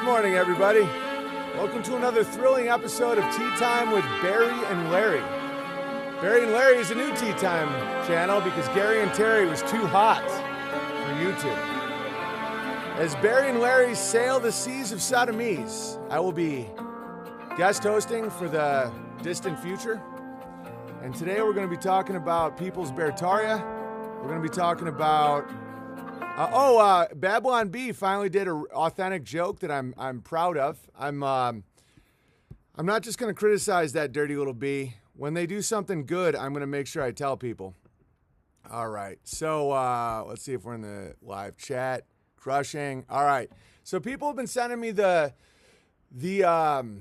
morning, everybody. Welcome to another thrilling episode of Tea Time with Barry and Larry. Barry and Larry is a new Tea Time channel because Gary and Terry was too hot for YouTube. As Barry and Larry sail the seas of Sodomies, I will be guest hosting for the distant future. And today we're going to be talking about People's Bertaria. We're going to be talking about Babylon Bee finally did an authentic joke that I'm proud of. I'm not just going to criticize that dirty little bee. When they do something good, I'm going to make sure I tell people. All right, so let's see if we're in the live chat. Crushing. All right, so people have been sending me the Bertaria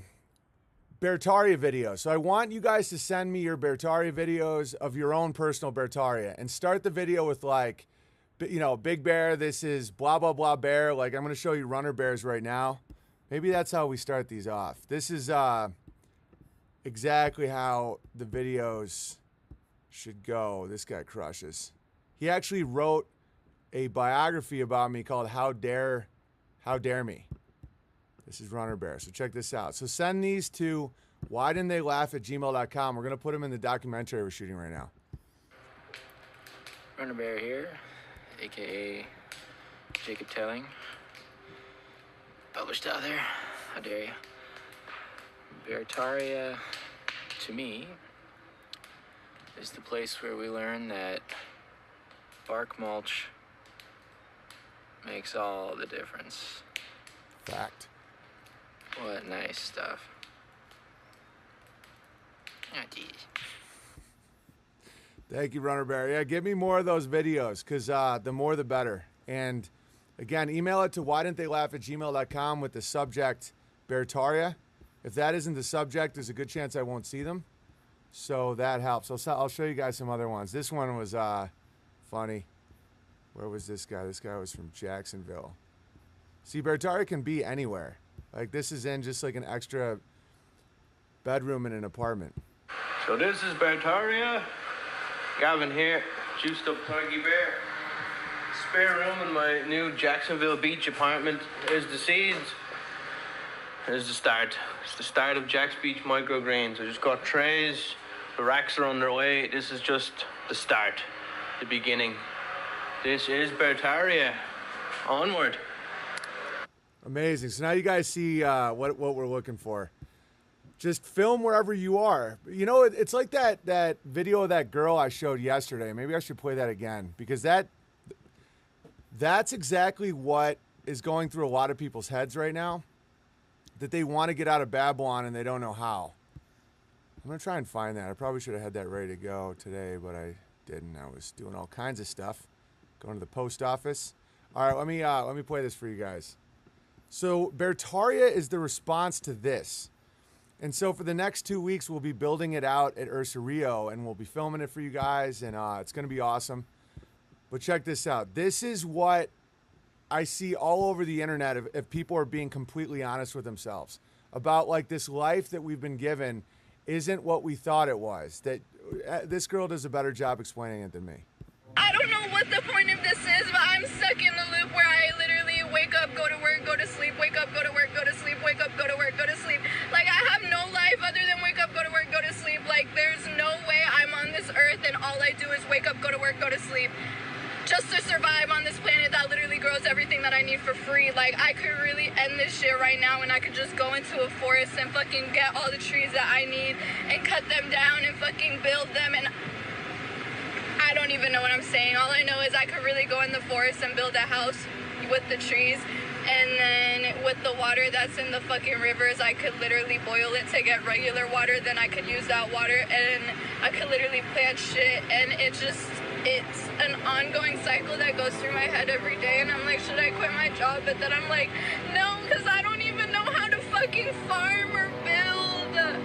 videos. So I want you guys to send me your Bertaria videos of your own personal Bertaria and start the video with like, you know, Big Bear, this is blah, blah, blah bear. Like, I'm going to show you runner bears right now. Maybe that's how we start these off. This is exactly how the videos should go. This guy crushes. He actually wrote a biography about me called How Dare Me. This is runner bear. So check this out. So send these to whydidn'ttheylaugh@gmail.com. We're going to put them in the documentary we're shooting right now. Runner bear here, aka Jacob Telling. Published out there. How dare you? Bertaria, to me, is the place where we learn that bark mulch makes all the difference. Fact. What nice stuff. Oh, geez. Thank you, Runner Bear. Yeah, give me more of those videos because the more the better. And again, email it to whydidn'ttheylaugh@gmail.com with the subject Bertaria. If that isn't the subject, there's a good chance I won't see them. So that helps. I'll show you guys some other ones. This one was funny. Where was this guy? This guy was from Jacksonville. See, Bertaria can be anywhere. Like, this is in just like an extra bedroom in an apartment. So this is Bertaria. Gavin here, juiced up Turkey Bear. Spare room in my new Jacksonville Beach apartment. Here's the seeds. Here's the start. It's the start of Jack's Beach microgreens. I just got trays. The racks are underway. This is just the start, the beginning. This is Bertaria. Onward. Amazing. So now you guys see what we're looking for. Just film wherever you are. You know, it's like that video of that girl I showed yesterday. Maybe I should play that again because that's exactly what is going through a lot of people's heads right now, that they want to get out of Babylon and they don't know how. I'm going to try and find that. I probably should have had that ready to go today, but I didn't. I was doing all kinds of stuff, going to the post office. All right, let me play this for you guys. So Bertaria is the response to this. And so for the next 2 weeks, we'll be building it out at Ursa Rio, and we'll be filming it for you guys, and it's going to be awesome. But check this out. This is what I see all over the internet if people are being completely honest with themselves about, like, this life that we've been given isn't what we thought it was. That this girl does a better job explaining it than me. I don't know what the point of this is, but I'm stuck in the loop where I literally wake up, go to work, go to sleep, wake up, go to work, go to sleep, wake up, go to work, go to sleep. Like, I have no life other than wake up, go to work, go to sleep. Like, there's no way I'm on this earth and all I do is wake up, go to work, go to sleep. Just to survive on this planet that literally grows everything that I need for free. Like, I could really end this shit right now and I could just go into a forest and fucking get all the trees that I need and cut them down and fucking build them, and I don't even know what I'm saying. All I know is I could really go in the forest and build a house with the trees, and then with the water that's in the fucking rivers, I could literally boil it to get regular water, then I could use that water and I could literally plant shit, and it's an ongoing cycle that goes through my head every day, and I'm like, should I quit my job? But then I'm like, no, because I don't even know how to fucking farm or build.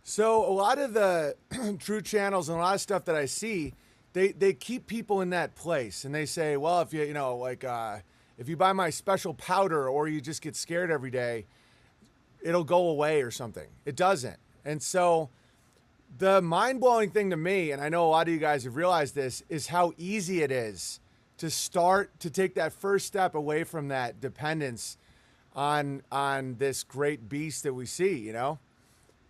So a lot of the true channels and a lot of stuff that I see, they keep people in that place, and they say, well, if if you buy my special powder or you just get scared every day, it'll go away or something. It doesn't. And so the mind-blowing thing to me, and I know a lot of you guys have realized this, is how easy it is to start to take that first step away from that dependence on this great beast that we see, you know?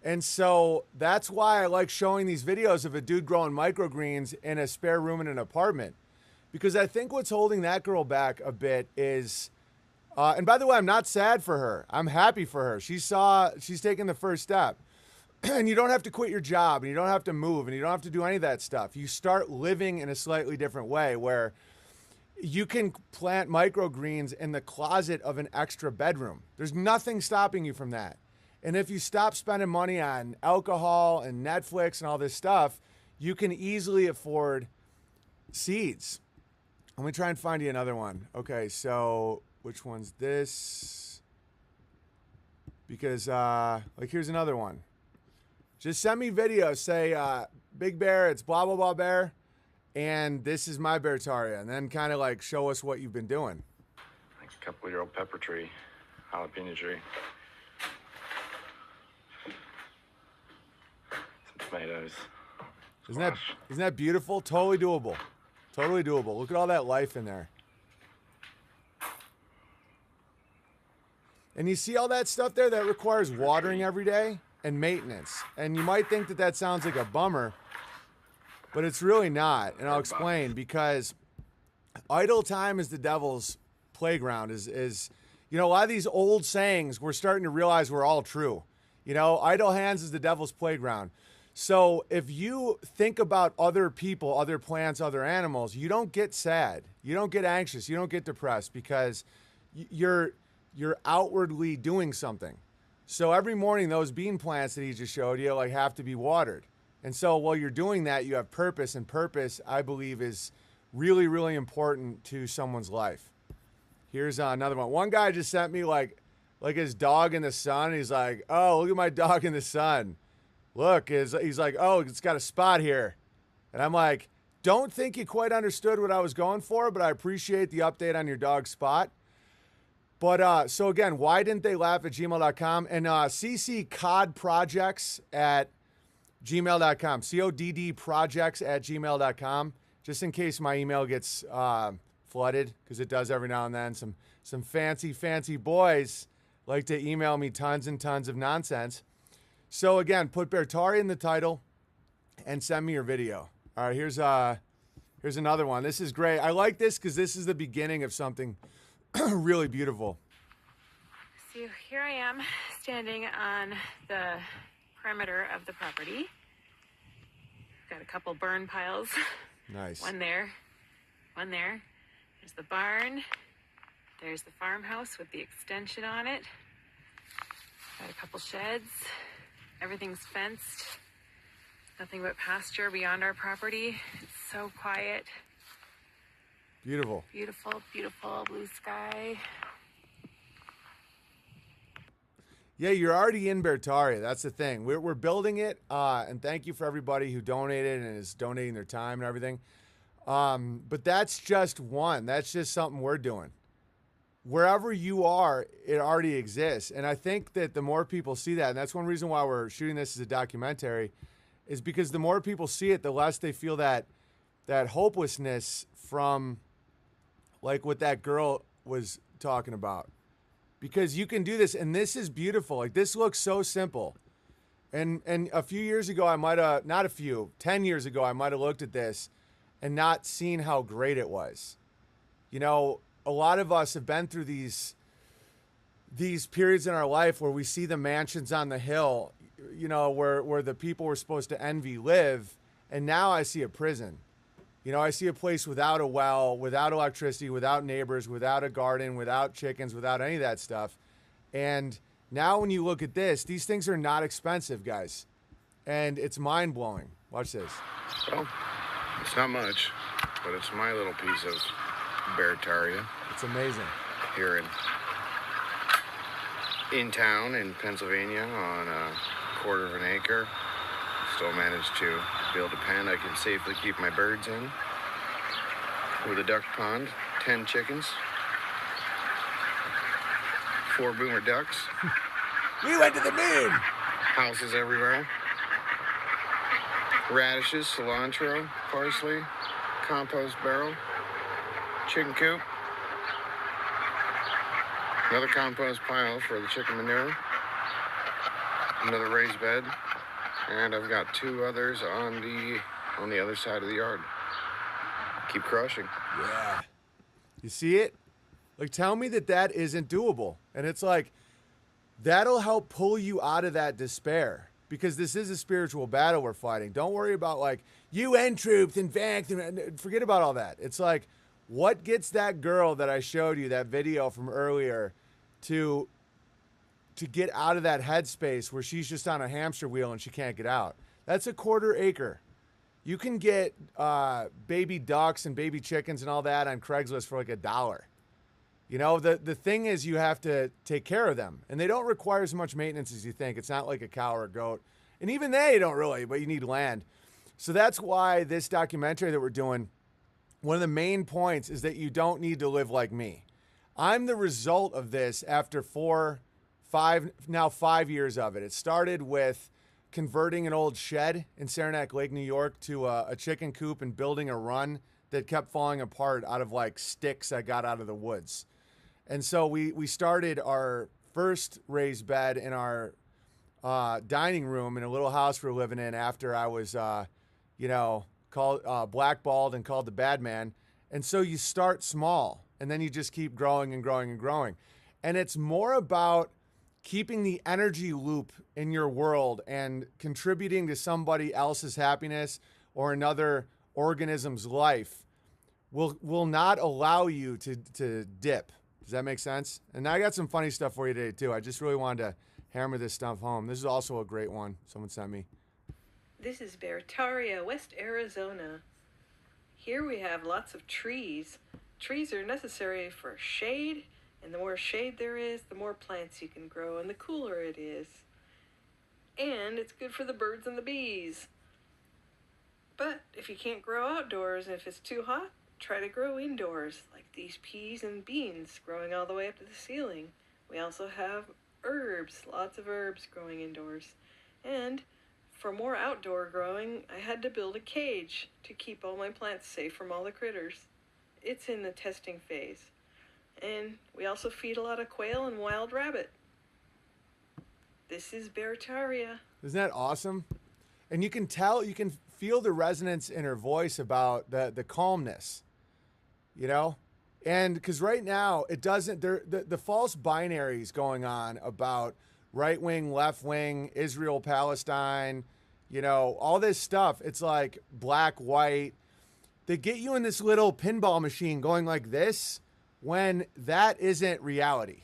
And so that's why I like showing these videos of a dude growing microgreens in a spare room in an apartment. Because I think what's holding that girl back a bit is, and by the way, I'm not sad for her. I'm happy for her. She's taken the first step. And you don't have to quit your job, and you don't have to move, and you don't have to do any of that stuff. You start living in a slightly different way where you can plant microgreens in the closet of an extra bedroom. There's nothing stopping you from that. And if you stop spending money on alcohol and Netflix and all this stuff, you can easily afford seeds. Let me try and find you another one. Okay, so which one's this? Because, like, here's another one. Just send me videos. Say, Big Bear, it's blah, blah, blah bear. And this is my Beartaria. And then kind of like show us what you've been doing. Like a couple-year-old pepper tree, jalapeno tree. Some tomatoes. Isn't that beautiful? Totally doable. Totally doable. Look at all that life in there. And you see all that stuff there that requires watering every day and maintenance. And you might think that that sounds like a bummer, but it's really not. And I'll explain, because idle time is the devil's playground. Is you know, a lot of these old sayings we're starting to realize were all true. You know, idle hands is the devil's playground. So if you think about other people, other plants, other animals, you don't get sad. You don't get anxious. You don't get depressed, because you're outwardly doing something. So every morning, those bean plants that he just showed you, like, have to be watered. And so while you're doing that, you have purpose, and purpose, I believe, is really, really important to someone's life. Here's another one. One guy just sent me like his dog in the sun. He's like, oh, look at my dog in the sun. Look, he's like, oh, it's got a spot here. And I'm like, don't think you quite understood what I was going for, but I appreciate the update on your dog's spot. But so again, why didn't they laugh at gmail.com? And cccodprojects at gmail.com, coddprojects@gmail.com, just in case my email gets flooded, because it does every now and then. Some fancy boys like to email me tons and tons of nonsense. So again, put Beartaria in the title and send me your video. All right, here's another one. This is great. I like this because this is the beginning of something really beautiful. So here I am standing on the perimeter of the property. Got a couple burn piles. Nice. One there, one there. There's the barn. There's the farmhouse with the extension on it. Got a couple sheds. Everything's fenced. Nothing but pasture beyond our property. It's so quiet. Beautiful. Beautiful, beautiful blue sky. Yeah, you're already in Beartaria. That's the thing. We're building it, and thank you for everybody who donated and is donating their time and everything. But that's just one. That's just something we're doing. Wherever you are, it already exists. And I think that the more people see that, and that's one reason why we're shooting this as a documentary, is because the more people see it, the less they feel that hopelessness from, like, what that girl was talking about. Because you can do this, and this is beautiful. Like, this looks so simple. And a few years ago, 10 years ago, I might have looked at this and not seen how great it was. You know, a lot of us have been through these periods in our life where we see the mansions on the hill, you know, where the people we're supposed to envy live. And now I see a prison. You know, I see a place without a well, without electricity, without neighbors, without a garden, without chickens, without any of that stuff. And now when you look at this, these things are not expensive, guys. And it's mind-blowing. Watch this. Well, it's not much, but it's my little piece of Beartaria. It's amazing. Here in town in Pennsylvania on a quarter of an acre. Still managed to build a pen I can safely keep my birds in. With a duck pond, 10 chickens, 4 boomer ducks. We went to the moon. Houses everywhere. Radishes, cilantro, parsley, compost barrel, chicken coop. Another compost pile for the chicken manure. Another raised bed. And I've got 2 others on the other side of the yard. Keep crushing. Yeah. You see it? Like, tell me that isn't doable. And it's like, that'll help pull you out of that despair, because this is a spiritual battle we're fighting. Don't worry about like UN troops and vax, and forget about all that. It's like, what gets that girl that I showed you, that video from earlier, to get out of that headspace where she's just on a hamster wheel and she can't get out? That's a 1/4 acre. You can get baby ducks and baby chickens and all that on Craigslist for like $1. You know, the thing is, you have to take care of them, and they don't require as much maintenance as you think. It's not like a cow or a goat, and even they don't really, but you need land. So that's why this documentary that we're doing, one of the main points is that you don't need to live like me. I'm the result of this after 5 years of it. It started with converting an old shed in Saranac Lake, New York, to a chicken coop and building a run that kept falling apart out of like sticks I got out of the woods. And so we started our first raised bed in our dining room in a little house we were living in after I was, called blackballed and called the bad man. And so you start small, and then you just keep growing and growing and growing. And it's more about keeping the energy loop in your world and contributing to somebody else's happiness or another organism's life will not allow you to dip. Does that make sense? And I got some funny stuff for you today, too. I just really wanted to hammer this stuff home. This is also a great one someone sent me. This is Bertaria, West Arizona. Here we have lots of trees. Trees are necessary for shade, and the more shade there is, the more plants you can grow, and the cooler it is. And it's good for the birds and the bees. But if you can't grow outdoors, and if it's too hot, try to grow indoors, like these peas and beans growing all the way up to the ceiling. We also have herbs, lots of herbs growing indoors. And for more outdoor growing, I had to build a cage to keep all my plants safe from all the critters. It's in the testing phase. And we also feed a lot of quail and wild rabbit. This is Bertaria. Isn't that awesome? And you can tell, you can feel the resonance in her voice about the calmness, you know? And because right now it doesn't, the false binaries going on about right wing, left wing, Israel, Palestine, you know, all this stuff. It's like black, white. They get you in this little pinball machine going like this when that isn't reality.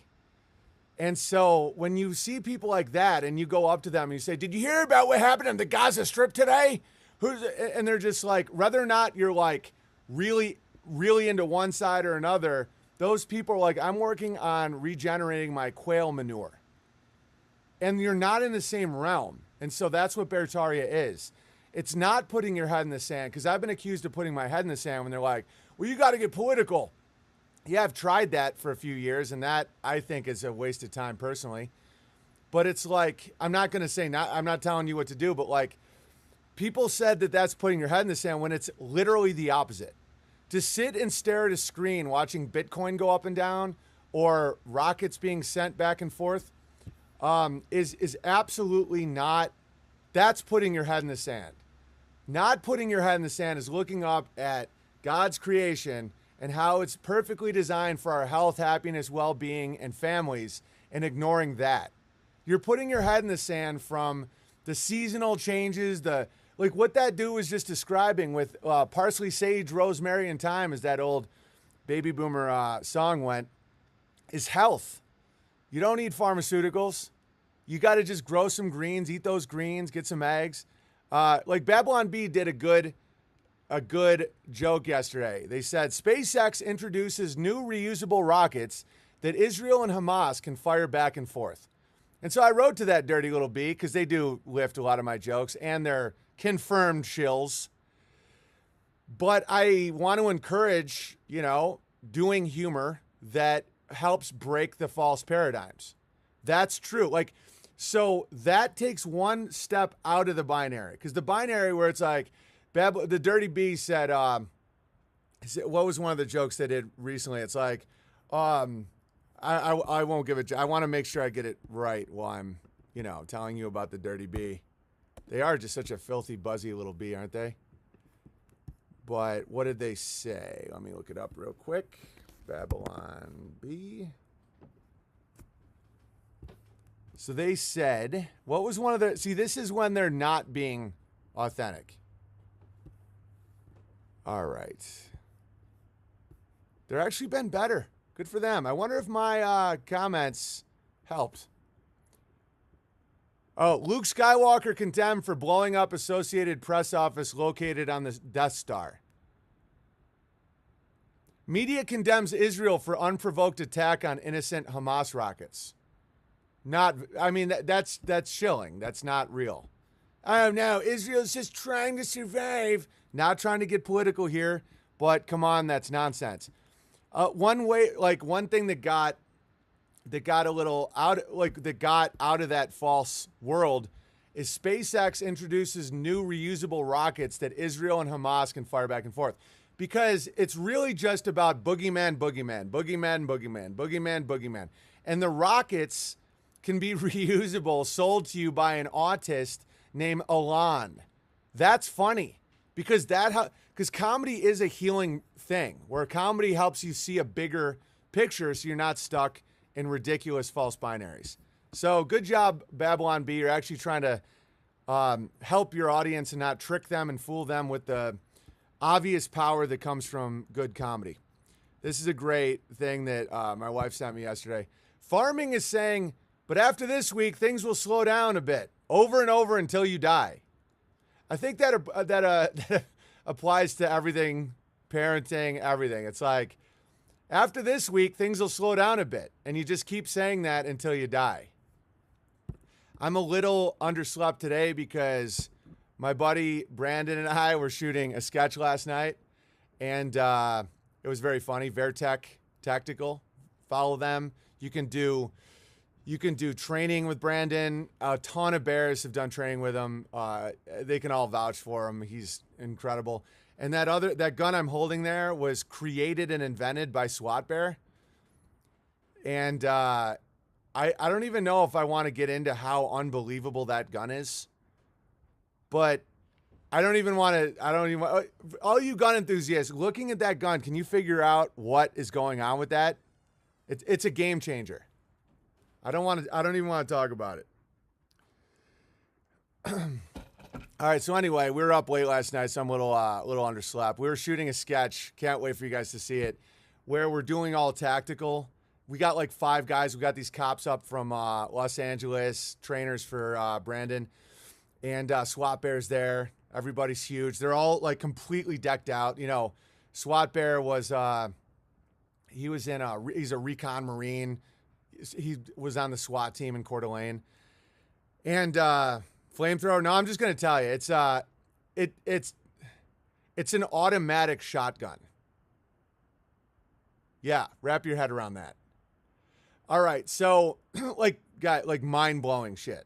And so when you see people like that and you go up to them and you say, "Did you hear about what happened on the Gaza Strip today?" And they're just like, whether or not you're like really, really into one side or another, those people are like, "I'm working on regenerating my quail manure." And you're not in the same realm. And so that's what Bertaria is. It's not putting your head in the sand, because I've been accused of putting my head in the sand when they're like, "Well, you got to get political." Yeah, I've tried that for a few years, and that I think is a waste of time personally. But it's like, I'm not going to say, I'm not telling you what to do, but like, people said that that's putting your head in the sand when it's literally the opposite. To sit and stare at a screen watching Bitcoin go up and down or rockets being sent back and forth is absolutely not, that's putting your head in the sand. Not putting your head in the sand is looking up at God's creation and how it's perfectly designed for our health, happiness, well-being, and families, and ignoring that. You're putting your head in the sand from the seasonal changes, like what that dude was just describing with parsley, sage, rosemary, and thyme, as that old baby boomer song went, is health. You don't need pharmaceuticals. You got to just grow some greens, eat those greens, get some eggs. Like Babylon Bee did a good joke yesterday. They said SpaceX introduces new reusable rockets that Israel and Hamas can fire back and forth. And so I wrote to that dirty little bee, because they do lift a lot of my jokes and they're confirmed shills. But I want to encourage, doing humor that helps break the false paradigms. That's true. Like, so that takes one step out of the binary, because the binary where it's like, the dirty bee said, what was one of the jokes they did recently? It's like, I I won't give it. I want to make sure I get it right while I'm, telling you about the dirty bee. They are just such a filthy, buzzy little bee, aren't they? But what did they say? Let me look it up real quick. Babylon bee. So they said, what was one of the... See, this is when they're not being authentic. All right. They're actually been better. Good for them. I wonder if my comments helped. Oh, Luke Skywalker condemned for blowing up Associated Press office located on the Death Star. Media condemns Israel for unprovoked attack on innocent Hamas rockets. That's shilling. That's not real. Oh, no, Israel's just trying to survive. Not trying to get political here, but come on, that's nonsense. One thing that got a little out, that got out of that false world is SpaceX introduces new reusable rockets that Israel and Hamas can fire back and forth. Because it's really just about boogeyman. And the rockets can be reusable, sold to you by an autist named Elon. That's funny because comedy is a healing thing where comedy helps you see a bigger picture so you're not stuck in ridiculous false binaries. So good job, Babylon Bee. You're actually trying to help your audience and not trick them and fool them with the obvious power that comes from good comedy. This is a great thing that my wife sent me yesterday. Farming is saying, but after this week, things will slow down a bit, over and over until you die. I think that applies to everything, parenting, everything. It's like, after this week, things will slow down a bit, and you just keep saying that until you die. I'm a little underslept today because my buddy Brandon and I were shooting a sketch last night, and it was very funny. Vertec Tactical, follow them. You can do training with Brandon. A ton of bears have done training with him. They can all vouch for him. He's incredible. And that gun I'm holding there was created and invented by SWAT Bear. And I don't even know if I want to get into how unbelievable that gun is. But I don't even want to, all you gun enthusiasts looking at that gun, can you figure out what is going on with that? It's a game changer. I don't even want to talk about it. All right. So anyway, we were up late last night, so I'm a little underslept. We were shooting a sketch. Can't wait for you guys to see it, where we're doing all tactical. We got like 5 guys. We got these cops up from Los Angeles, trainers for Brandon. And SWAT Bear's there. Everybody's huge. They're all like completely decked out. SWAT Bear was he's a recon Marine. He was on the SWAT team in Coeur d'Alene. And flamethrower. No, I'm just gonna tell you, it's an automatic shotgun. Yeah, wrap your head around that. All right, so like mind-blowing shit.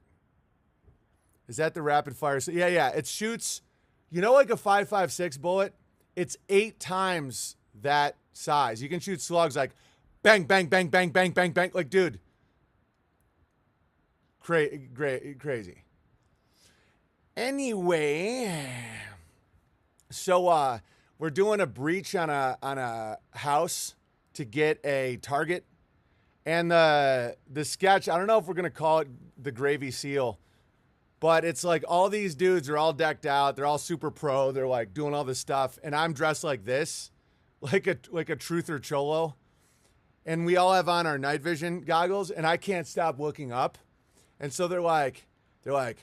Is that the rapid fire? Yeah. It shoots, like a 5.56 bullet. It's 8 times that size. You can shoot slugs like bang, bang, bang, bang, bang, bang, bang. Like, dude, crazy. Anyway, so we're doing a breach on a house to get a target, and the sketch. I don't know if we're gonna call it the Gravy Seal. But it's like all these dudes are all decked out. They're all super pro. They're like doing all this stuff. And I'm dressed like this, like a truther cholo. And we all have on our night vision goggles, and I can't stop looking up. And so they're like, Alpha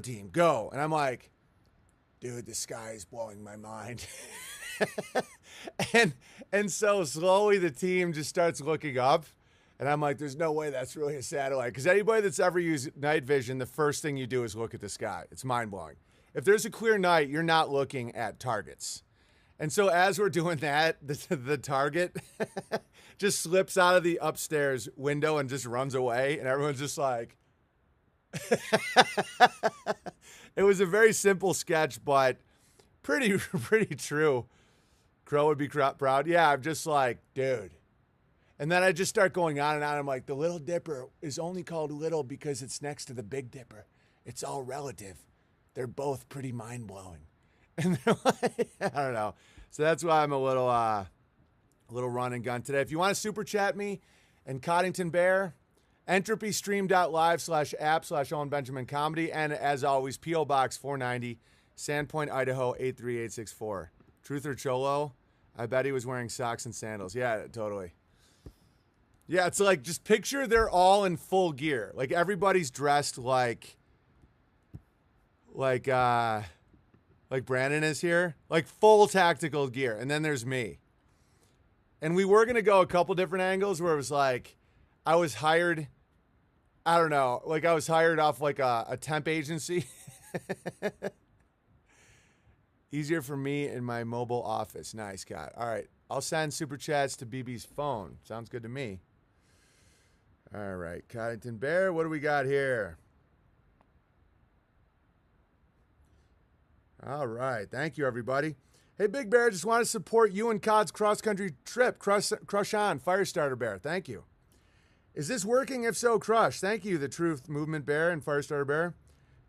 Team, go. And I'm like, dude, the sky is blowing my mind. and so slowly the team just starts looking up. And I'm like, there's no way that's really a satellite. Because anybody that's ever used night vision, the first thing you do is look at the sky. It's mind-blowing. If there's a clear night, you're not looking at targets. And so as we're doing that, the target just slips out of the upstairs window and just runs away. And everyone's just like... It was a very simple sketch, but pretty true. Crow would be proud. Yeah, I'm just like, dude. And then I just start going on and on. I'm like, the Little Dipper is only called little because it's next to the Big Dipper. It's all relative. They're both pretty mind-blowing. And they're like, I don't know. So that's why I'm a little run and gun today. If you want to super chat me and Coddington Bear, entropystream.live/app/Owen Benjamin Comedy. And as always, P.O. Box 490, Sandpoint, Idaho 83864. Truth or Cholo? I bet he was wearing socks and sandals. Yeah, totally. Yeah, it's like, just picture they're all in full gear. Like, everybody's dressed like Brandon is here. Like, full tactical gear. And then there's me. And we were going to go a couple different angles where it was like, I was hired, I don't know, like I was hired off like a temp agency. Easier for me in my mobile office. Nice, Scott. All right. I'll send super chats to BB's phone. Sounds good to me. All right. Coddington Bear, what do we got here? All right. Thank you, everybody. Hey, Big Bear, just want to support you and Cod's cross-country trip. Crush on, Firestarter Bear. Thank you. Is this working? If so, crush. Thank you, the Truth Movement Bear and Firestarter Bear.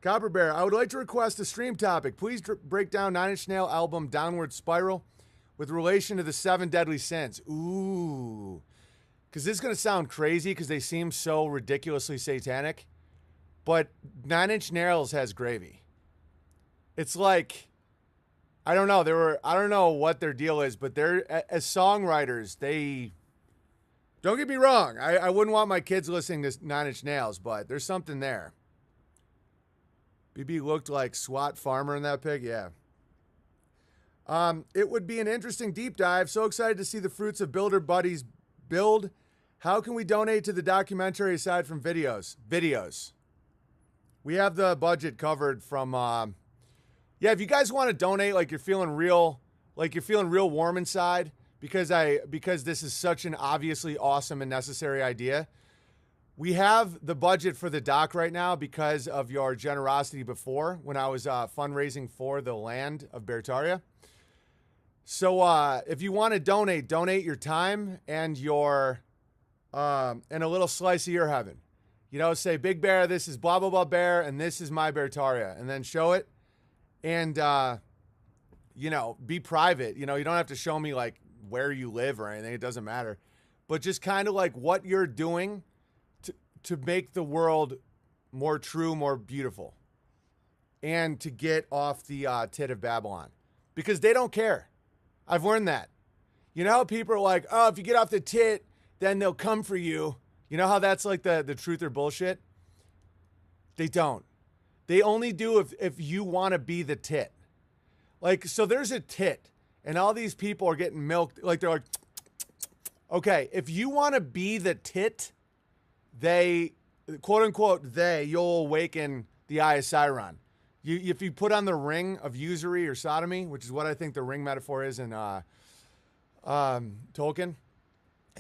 Copper Bear, I would like to request a stream topic. Please break down Nine Inch Nails album Downward Spiral with relation to the 7 Deadly Sins. Ooh. Because this is going to sound crazy because they seem so ridiculously satanic. But Nine Inch Nails has gravy. It's like, I don't know. I don't know what their deal is, but they're, as songwriters, they, don't get me wrong. I wouldn't want my kids listening to Nine Inch Nails, but there's something there. BB looked like SWAT Farmer in that pic. Yeah. It would be an interesting deep dive. So excited to see the fruits of Builder Buddies build. How can we donate to the documentary aside from videos? Videos. We have the budget covered from, yeah, if you guys want to donate, like you're feeling real warm inside because this is such an obviously awesome and necessary idea. We have the budget for the doc right now because of your generosity before when I was fundraising for the land of Bertaria. So if you want to donate your time and your and a little slice of your heaven. You know, say, Big Bear, this is blah, blah, blah bear, and this is my Bertaria. And then show it. And, you know, be private. You know, you don't have to show me, like, where you live or anything. It doesn't matter. But just kind of like what you're doing to make the world more true, more beautiful. And to get off the tit of Babylon. Because they don't care. I've learned that. You know how people are like, oh, if you get off the tit, then they'll come for you. You know how that's like the truth or bullshit? They don't. They only do if you want to be the tit. Like, so there's a tit, and all these people are getting milked. Like, they're like, okay, if you want to be the tit, they, quote unquote, you'll awaken the eye of Sauron. If you put on the ring of usury or sodomy, which is what I think the ring metaphor is in Tolkien,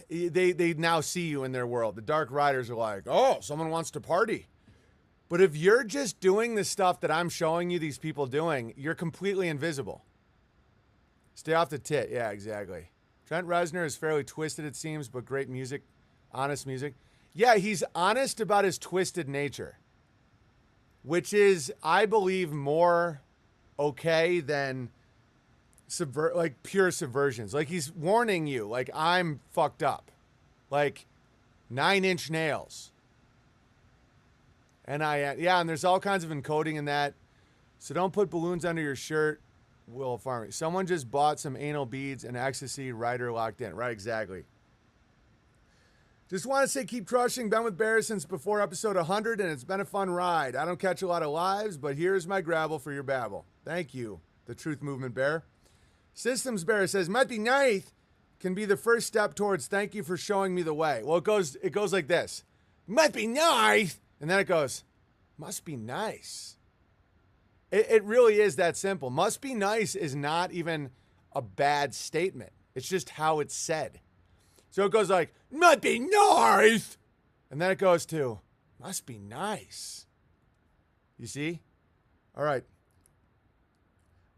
they now see you in their world. The Dark Riders are like, oh, someone wants to party. But if you're just doing the stuff that I'm showing you these people doing, you're completely invisible. Stay off the tit. Yeah, exactly. Trent Reznor is fairly twisted, it seems, but great music, honest music. Yeah, he's honest about his twisted nature, which is, I believe, more okay than pure subversions. Like, he's warning you, like, I'm fucked up. Like, 9 Inch Nails. And and there's all kinds of encoding in that. So don't put balloons under your shirt. Will Farmer. Someone just bought some anal beads and ecstasy, rider locked in. Right, exactly. Just want to say keep crushing. Been with Bear since before episode 100, and it's been a fun ride. I don't catch a lot of lives, but here's my gravel for your babble. Thank you, the Truth Movement Bear. Systems Bear says, might be nice can be the first step towards thank you for showing me the way. Well, it goes like this. Might be nice. And then it goes, must be nice. It really is that simple. Must be nice is not even a bad statement. It's just how it's said. So it goes like, must be nice. And then it goes to, must be nice. You see? All right.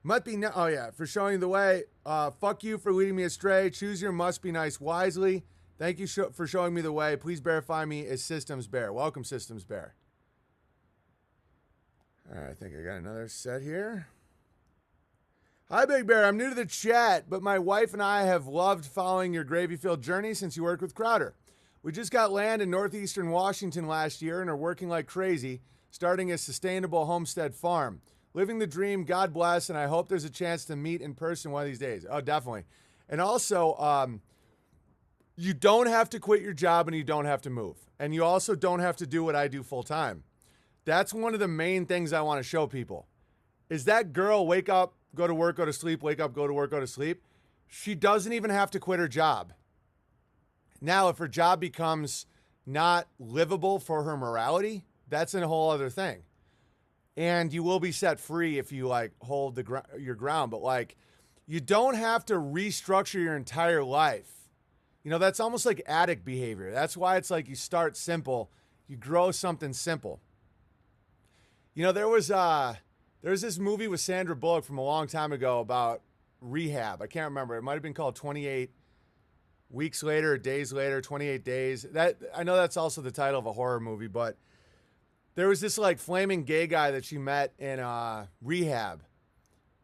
Must be oh yeah, for showing the way. Fuck you for leading me astray. Choose your must be nice wisely. Thank you for showing me the way. Please verify me as Systems Bear. Welcome, Systems Bear. All right, I think I got another set here. Hi, Big Bear. I'm new to the chat, but my wife and I have loved following your gravy-filled journey since you worked with Crowder. We just got land in northeastern Washington last year and are working like crazy, starting a sustainable homestead farm. Living the dream, God bless, and I hope there's a chance to meet in person one of these days. Oh, definitely. And also, you don't have to quit your job and you don't have to move. And you also don't have to do what I do full time. That's one of the main things I want to show people. Is that girl wake up, go to work, go to sleep, wake up, go to work, go to sleep. She doesn't even have to quit her job. Now, if her job becomes not livable for her morality, that's a whole other thing. And you will be set free if you like hold your ground. But like, you don't have to restructure your entire life. You know, that's almost like addict behavior. That's why it's like you start simple, you grow something simple. You know, there was this movie with Sandra Bullock from a long time ago about rehab. I can't remember. It might have been called 28 Weeks Later or Days Later, 28 Days. That I know that's also the title of a horror movie, but there was this like flaming gay guy that she met in rehab.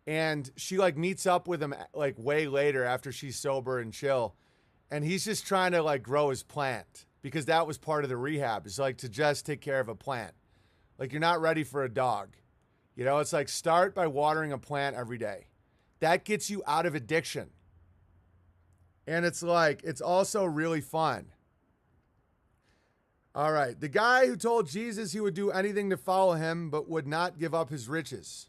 And she like meets up with him like way later after she's sober and chill. And he's just trying to like grow his plant because that was part of the rehab. It's like to just take care of a plant. Like you're not ready for a dog. You know, it's like start by watering a plant every day. That gets you out of addiction. And it's like, it's also really fun. All right. The guy who told Jesus he would do anything to follow him, but would not give up his riches.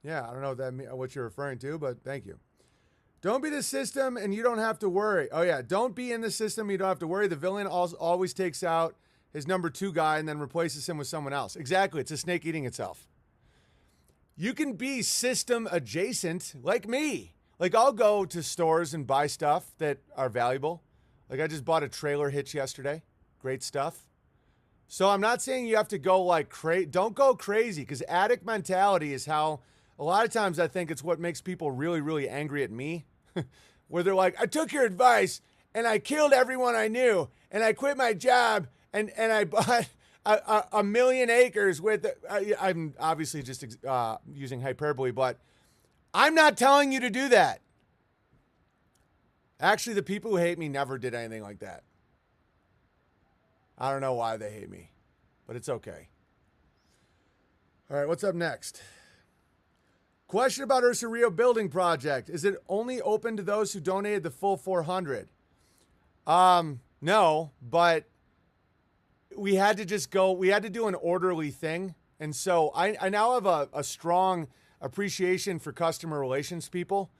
Yeah, I don't know what you're referring to, but thank you. Don't be the system and you don't have to worry. Oh yeah, don't be in the system. You don't have to worry. The villain always takes out his number 2 guy and then replaces him with someone else. Exactly. It's a snake eating itself. You can be system adjacent like me. Like I'll go to stores and buy stuff that are valuable. Like I just bought a trailer hitch yesterday. Great stuff. So I'm not saying you have to go like crazy. Don't go crazy because addict mentality is how a lot of times I think it's what makes people really, really angry at me. Where they're like, I took your advice and I killed everyone I knew and I quit my job and I bought a million acres with, I'm obviously just using hyperbole, but I'm not telling you to do that. Actually, the people who hate me never did anything like that. I don't know why they hate me, but it's okay. All right, what's up next? Question about Ursa Rio building project. Is it only open to those who donated the full 400? No, but we had to just go, we had to do an orderly thing. And so I now have a strong appreciation for customer relations people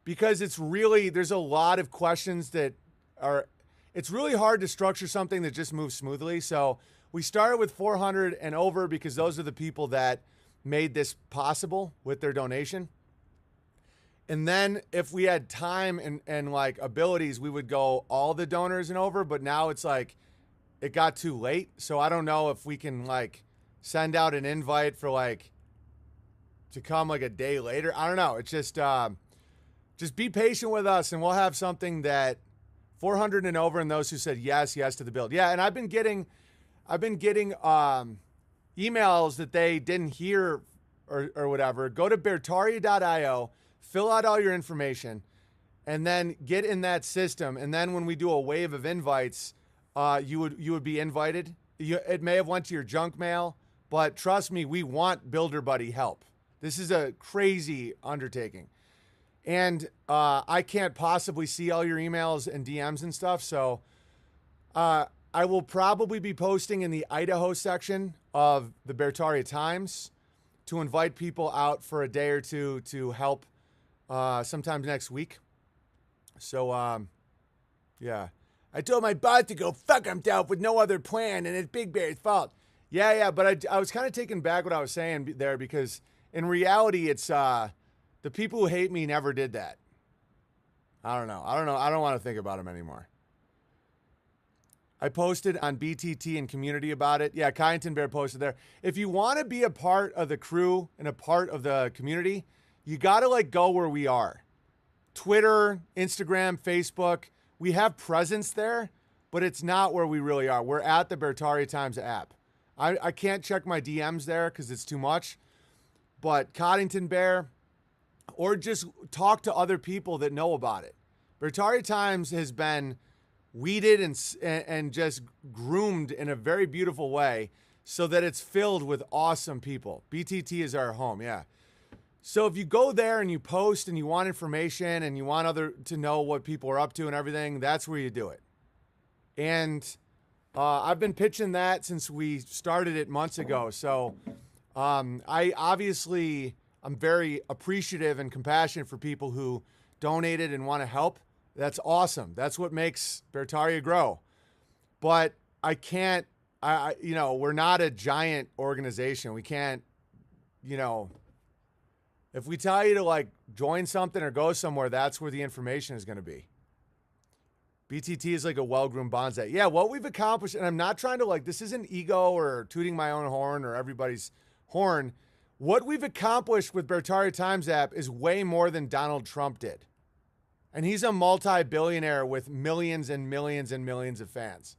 because it's really, there's a lot of questions that are, it's really hard to structure something that just moves smoothly. So we started with 400 and over because those are the people that made this possible with their donation. And then if we had time and like abilities, we would go all the donors and over, but now it's like, it got too late. So I don't know if we can like send out an invite for like, to come like a day later. I don't know. It's just be patient with us and we'll have something that 400 and over and those who said yes to the build. Yeah. And I've been getting emails that they didn't hear or whatever. Go to beartaria.io, fill out all your information, and then get in that system. And then when we do a wave of invites, you would be invited. It may have went to your junk mail, but trust me, we want Builder Buddy help. This is a crazy undertaking. And I can't possibly see all your emails and DMs and stuff, so I will probably be posting in the Idaho section of the Beartaria Times to invite people out for a day or two to help sometime next week. So, yeah. I told my bot to go fuck himself with no other plan, and it's Big Bear's fault. Yeah, but I was kind of taking back what I was saying there because in reality, it's the people who hate me never did that. I don't know. I don't want to think about them anymore. I posted on BTT and community about it. Yeah, Kyneton Bear posted there. If you want to be a part of the crew and a part of the community, you got to like go where we are. Twitter, Instagram, Facebook. we have presence there, but it's not where we really are. We're at the Bertaria Times app. I can't check my DMs there because it's too much. But Coddington Bear, or just talk to other people that know about it. Bertaria Times has been weeded and just groomed in a very beautiful way so that it's filled with awesome people. BTT is our home, yeah. So if you go there and you post and you want information and you want other to know what people are up to and everything, that's where you do it. And I've been pitching that since we started it months ago. So I'm very appreciative and compassionate for people who donated and want to help. That's awesome. That's what makes Bertaria grow. But I can't, we're not a giant organization. We can't, if we tell you to like join something or go somewhere, that's where the information is going to be. BTT is like a well-groomed bonsai. Yeah, what we've accomplished, and I'm not trying to this isn't ego or tooting my own horn or everybody's horn. What we've accomplished with Bertaria Times app is way more than Donald Trump did. And he's a multi-billionaire with millions and millions and millions of fans.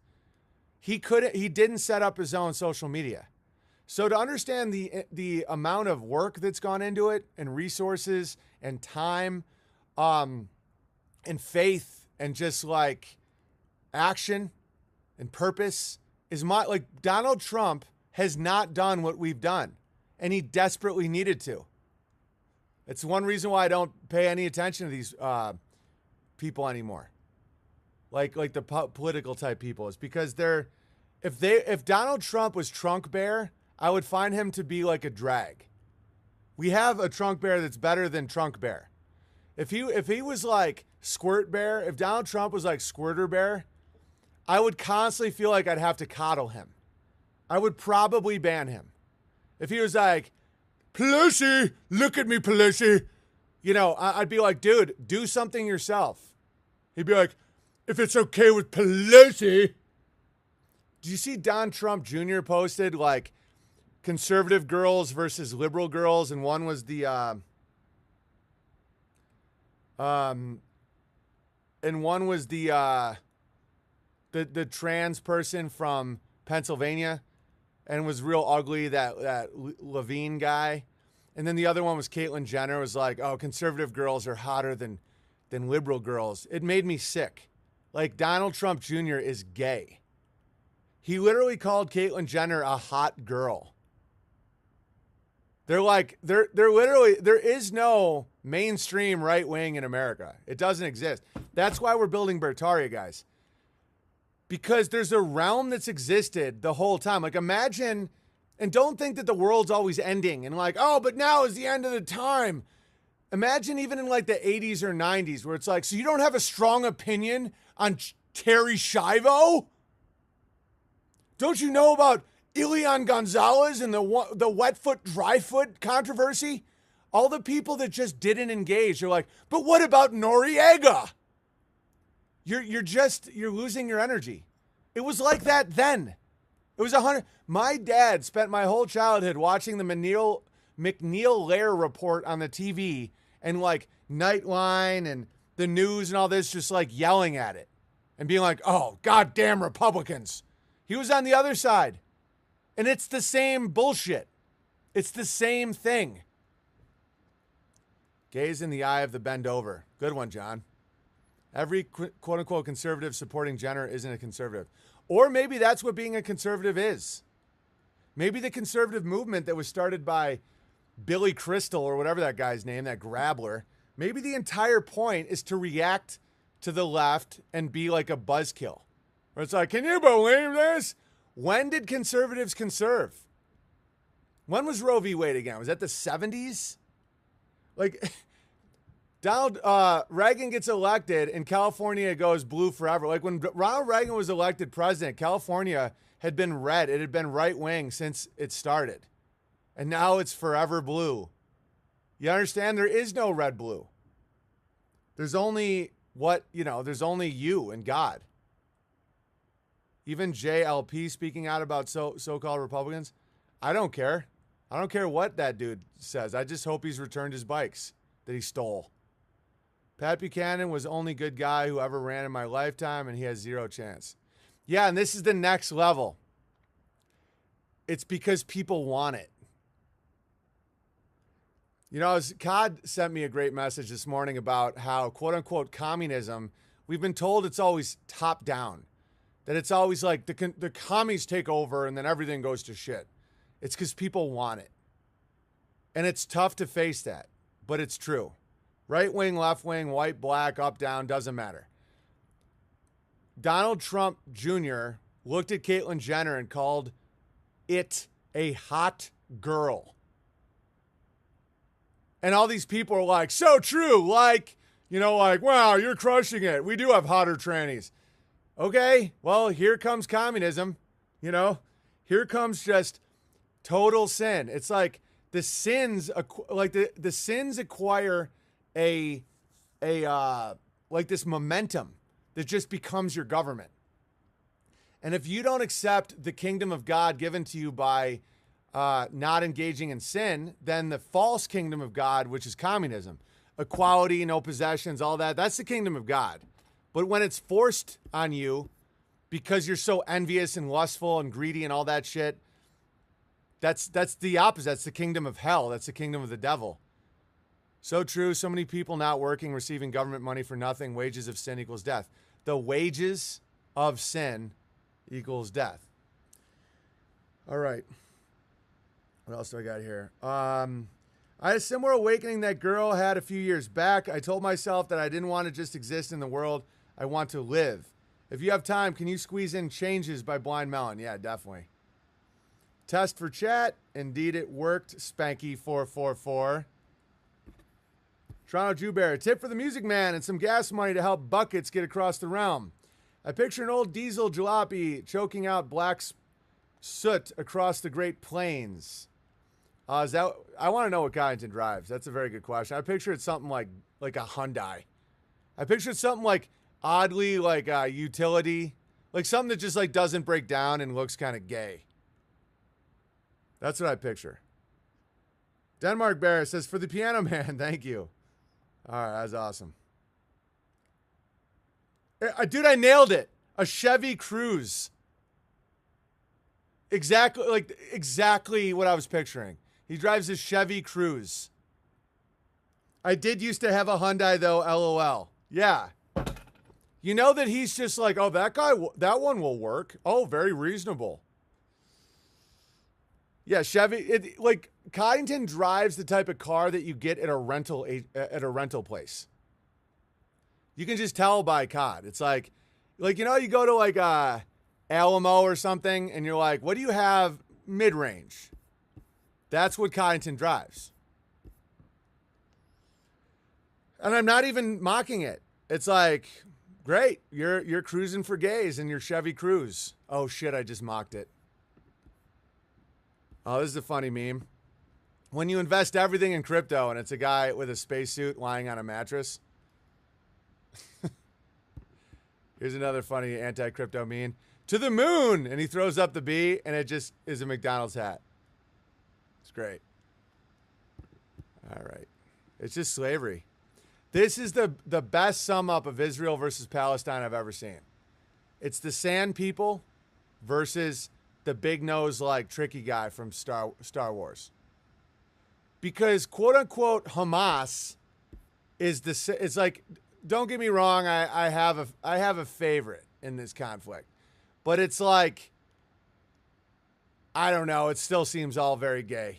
He didn't set up his own social media. So to understand the amount of work that's gone into it and resources and time and faith and just action and purpose is Donald Trump has not done what we've done, and he desperately needed to. It's one reason why I don't pay any attention to these people anymore. Like the political type people, is because if Donald Trump was Trunk Bear, I would find him to be like a drag. We have a Trunk Bear that's better than Trunk Bear. If he was like Squirt Bear, if Donald Trump was like Squirter Bear, I would constantly feel like I'd have to coddle him. I would probably ban him. If he was like, Pelosi, look at me, Pelosi, I'd be like, dude, do something yourself. He'd be like, if it's okay with Pelosi. Did you see Don Trump Jr. posted conservative girls versus liberal girls, and one was the trans person from Pennsylvania, and was real ugly, that Levine guy. And then the other one was Caitlyn Jenner, was like, oh, conservative girls are hotter than liberal girls. It made me sick. Donald Trump Jr. is gay. He literally called Caitlyn Jenner a hot girl. They're literally, there is no mainstream right wing in America. It doesn't exist. That's why we're building Bertaria, guys. Because there's a realm that's existed the whole time. Imagine, and don't think that the world's always ending and but now is the end of the time. Imagine even in the 80s or 90s where it's so you don't have a strong opinion on Terry Schiavo? Don't you know about Elian Gonzalez and the wet foot, dry foot controversy? All the people that just didn't engage are but what about Noriega? You're losing your energy. It was like that then. It was 100. My dad spent my whole childhood watching the McNeil Lehrer report on the TV and Nightline and the news and all this, just yelling at it and being oh, goddamn Republicans. He was on the other side. And it's the same bullshit. It's the same thing. Gaze in the eye of the bend over. Good one, John. Every quote-unquote conservative supporting Jenner isn't a conservative. Or maybe that's what being a conservative is. Maybe the conservative movement that was started by Billy Crystal or whatever that guy's name, that grabbler, maybe the entire point is to react to the left and be like a buzzkill. Where it's can you believe this? When did conservatives conserve? When was Roe v. Wade again? Was that the 70s? Donald Reagan gets elected and California goes blue forever. When Ronald Reagan was elected president, California had been red. It had been right wing since it started. And now it's forever blue. You understand? There is no red blue. There's only there's only you and God. Even JLP speaking out about so-called Republicans. I don't care. I don't care what that dude says. I just hope he's returned his bikes that he stole. Pat Buchanan was the only good guy who ever ran in my lifetime, and he has zero chance. Yeah, and this is the next level. It's because people want it. You know, Cod sent me a great message this morning about how, quote unquote, communism, we've been told it's always top down. That it's always like the commies take over and then everything goes to shit. It's because people want it. And it's tough to face that, but it's true. Right wing, left wing, white, black, up, down, doesn't matter. Donald Trump Jr. looked at Caitlyn Jenner and called it a hot girl. And all these people are like, so true. Like, you know, like, wow, you're crushing it. We do have hotter trannies. Okay, well, here comes communism. You know, here comes just total sin. It's like the sins, like the sins acquire a like this momentum that just becomes your government. And if you don't accept the kingdom of God given to you by not engaging in sin, then the false kingdom of God, which is communism, equality, no possessions, all that, that's the kingdom of God. But when it's forced on you because you're so envious and lustful and greedy and all that shit, that's the opposite. That's the kingdom of hell. That's the kingdom of the devil. So true. So many people not working, receiving government money for nothing. Wages of sin equals death. The wages of sin equals death. All right. What else do I got here? I had a similar awakening that girl had a few years back. I told myself that I didn't want to just exist in the world. I want to live. If you have time, can you squeeze in Changes by Blind Melon? Yeah, definitely. Test for chat. Indeed, it worked. Spanky444. Toronto Jew Bear. Tip for the music man and some gas money to help buckets get across the realm. I picture an old diesel jalopy choking out black soot across the Great Plains. I want to know what Connington drives. That's a very good question. I picture it's something like a Hyundai. I picture it's something like oddly like a utility, like something that just like doesn't break down and looks kind of gay. That's what I picture. Denmark Bear says, for the piano man, thank you. All right, that's awesome. Dude, I nailed it. A Chevy Cruze. Exactly what I was picturing. He drives a Chevy Cruze. I did used to have a Hyundai though, LOL. Yeah. You know that he's just like, oh, that one will work. Oh, very reasonable. Yeah, Chevy. Like Coddington drives the type of car that you get at a rental place. You can just tell by Cod. It's like you know, you go to like Alamo or something, and you're like, what do you have mid-range? That's what Coddington drives. And I'm not even mocking it. It's like, great, you're cruising for gays in your Chevy Cruze. Oh shit, I just mocked it. Oh, this is a funny meme. When you invest everything in crypto and it's a guy with a spacesuit lying on a mattress. Here's another funny anti-crypto meme. To the moon! And he throws up the B and it just is a McDonald's hat. It's great. All right. It's just slavery. This is the best sum up of Israel versus Palestine I've ever seen. It's the sand people versus the big nose like tricky guy from Star Wars. Because quote unquote Hamas it's like, don't get me wrong, I have a favorite in this conflict. But it's like, I don't know, it still seems all very gay.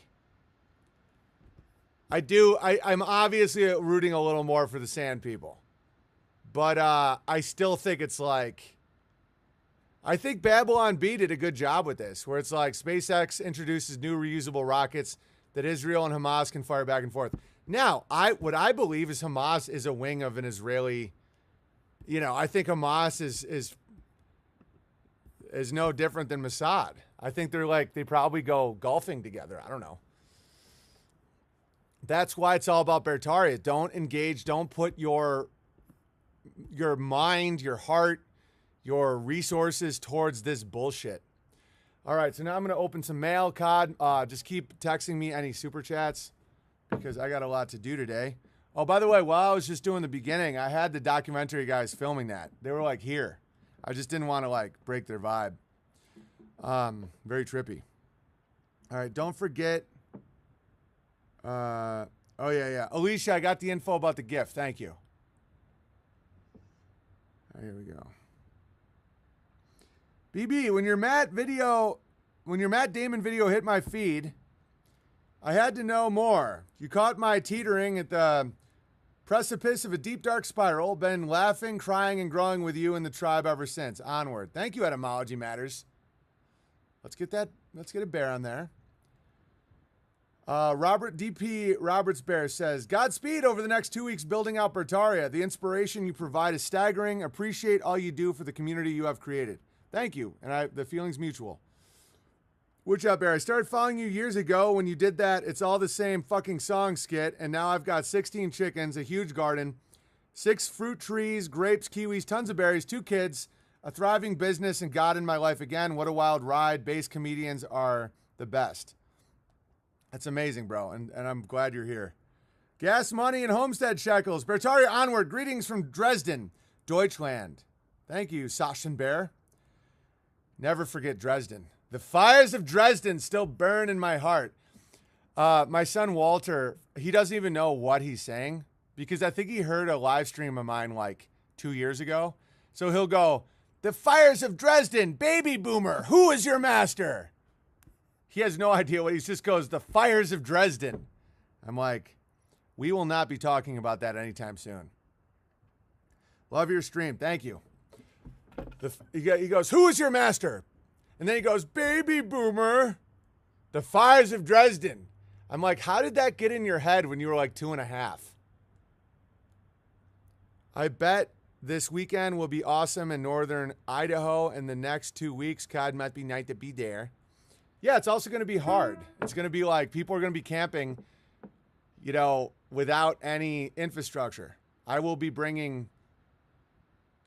I'm obviously rooting a little more for the sand people. But I still think it's like, I think Babylon B did a good job with this, where it's like SpaceX introduces new reusable rockets that Israel and Hamas can fire back and forth. Now, what I believe is Hamas is a wing of an Israeli, you know, I think Hamas is no different than Mossad. I think they probably go golfing together. I don't know. That's why it's all about Bertaria. Don't engage. Don't put your mind, your heart, your resources towards this bullshit. All right, so now I'm going to open some mail, Cod. Just keep texting me any super chats because I got a lot to do today. Oh, by the way, while I was just doing the beginning, I had the documentary guys filming that. They were like here. I just didn't want to like break their vibe. Very trippy. All right, don't forget. Oh yeah. Alicia, I got the info about the gift. Thank you. All right, here we go. BB, when your Matt Damon video hit my feed, I had to know more. You caught my teetering at the precipice of a deep, dark spiral. Been laughing, crying, and growing with you and the tribe ever since. Onward. Thank you, Etymology Matters. Let's get a bear on there. Robert DP Roberts Bear says, Godspeed over the next 2 weeks building out Bertaria. The inspiration you provide is staggering. Appreciate all you do for the community you have created. Thank you. And the feeling's mutual. What's up, Bear? I started following you years ago when you did that It's All the Same fucking song skit, and now I've got 16 chickens, a huge garden, 6 fruit trees, grapes, kiwis, tons of berries, 2 kids, a thriving business, and God in my life again. What a wild ride. Bass comedians are the best. That's amazing, bro, and I'm glad you're here. Gas money and homestead shekels. Bertaria onward. Greetings from Dresden, Deutschland. Thank you, Sasha Bear. Never forget Dresden. The fires of Dresden still burn in my heart. My son Walter, he doesn't even know what he's saying because I think he heard a live stream of mine like 2 years ago. So he'll go, the fires of Dresden, baby boomer, who is your master? He has no idea what he just goes, the fires of Dresden. I'm like, we will not be talking about that anytime soon. Love your stream. Thank you. He goes, who is your master? And then he goes, baby boomer, the fires of Dresden. I'm like, how did that get in your head when you were like 2.5? I bet this weekend will be awesome in northern Idaho, and the next 2 weeks, God might be night to be there. Yeah, it's also going to be hard. It's going to be like people are going to be camping, without any infrastructure. I will be bringing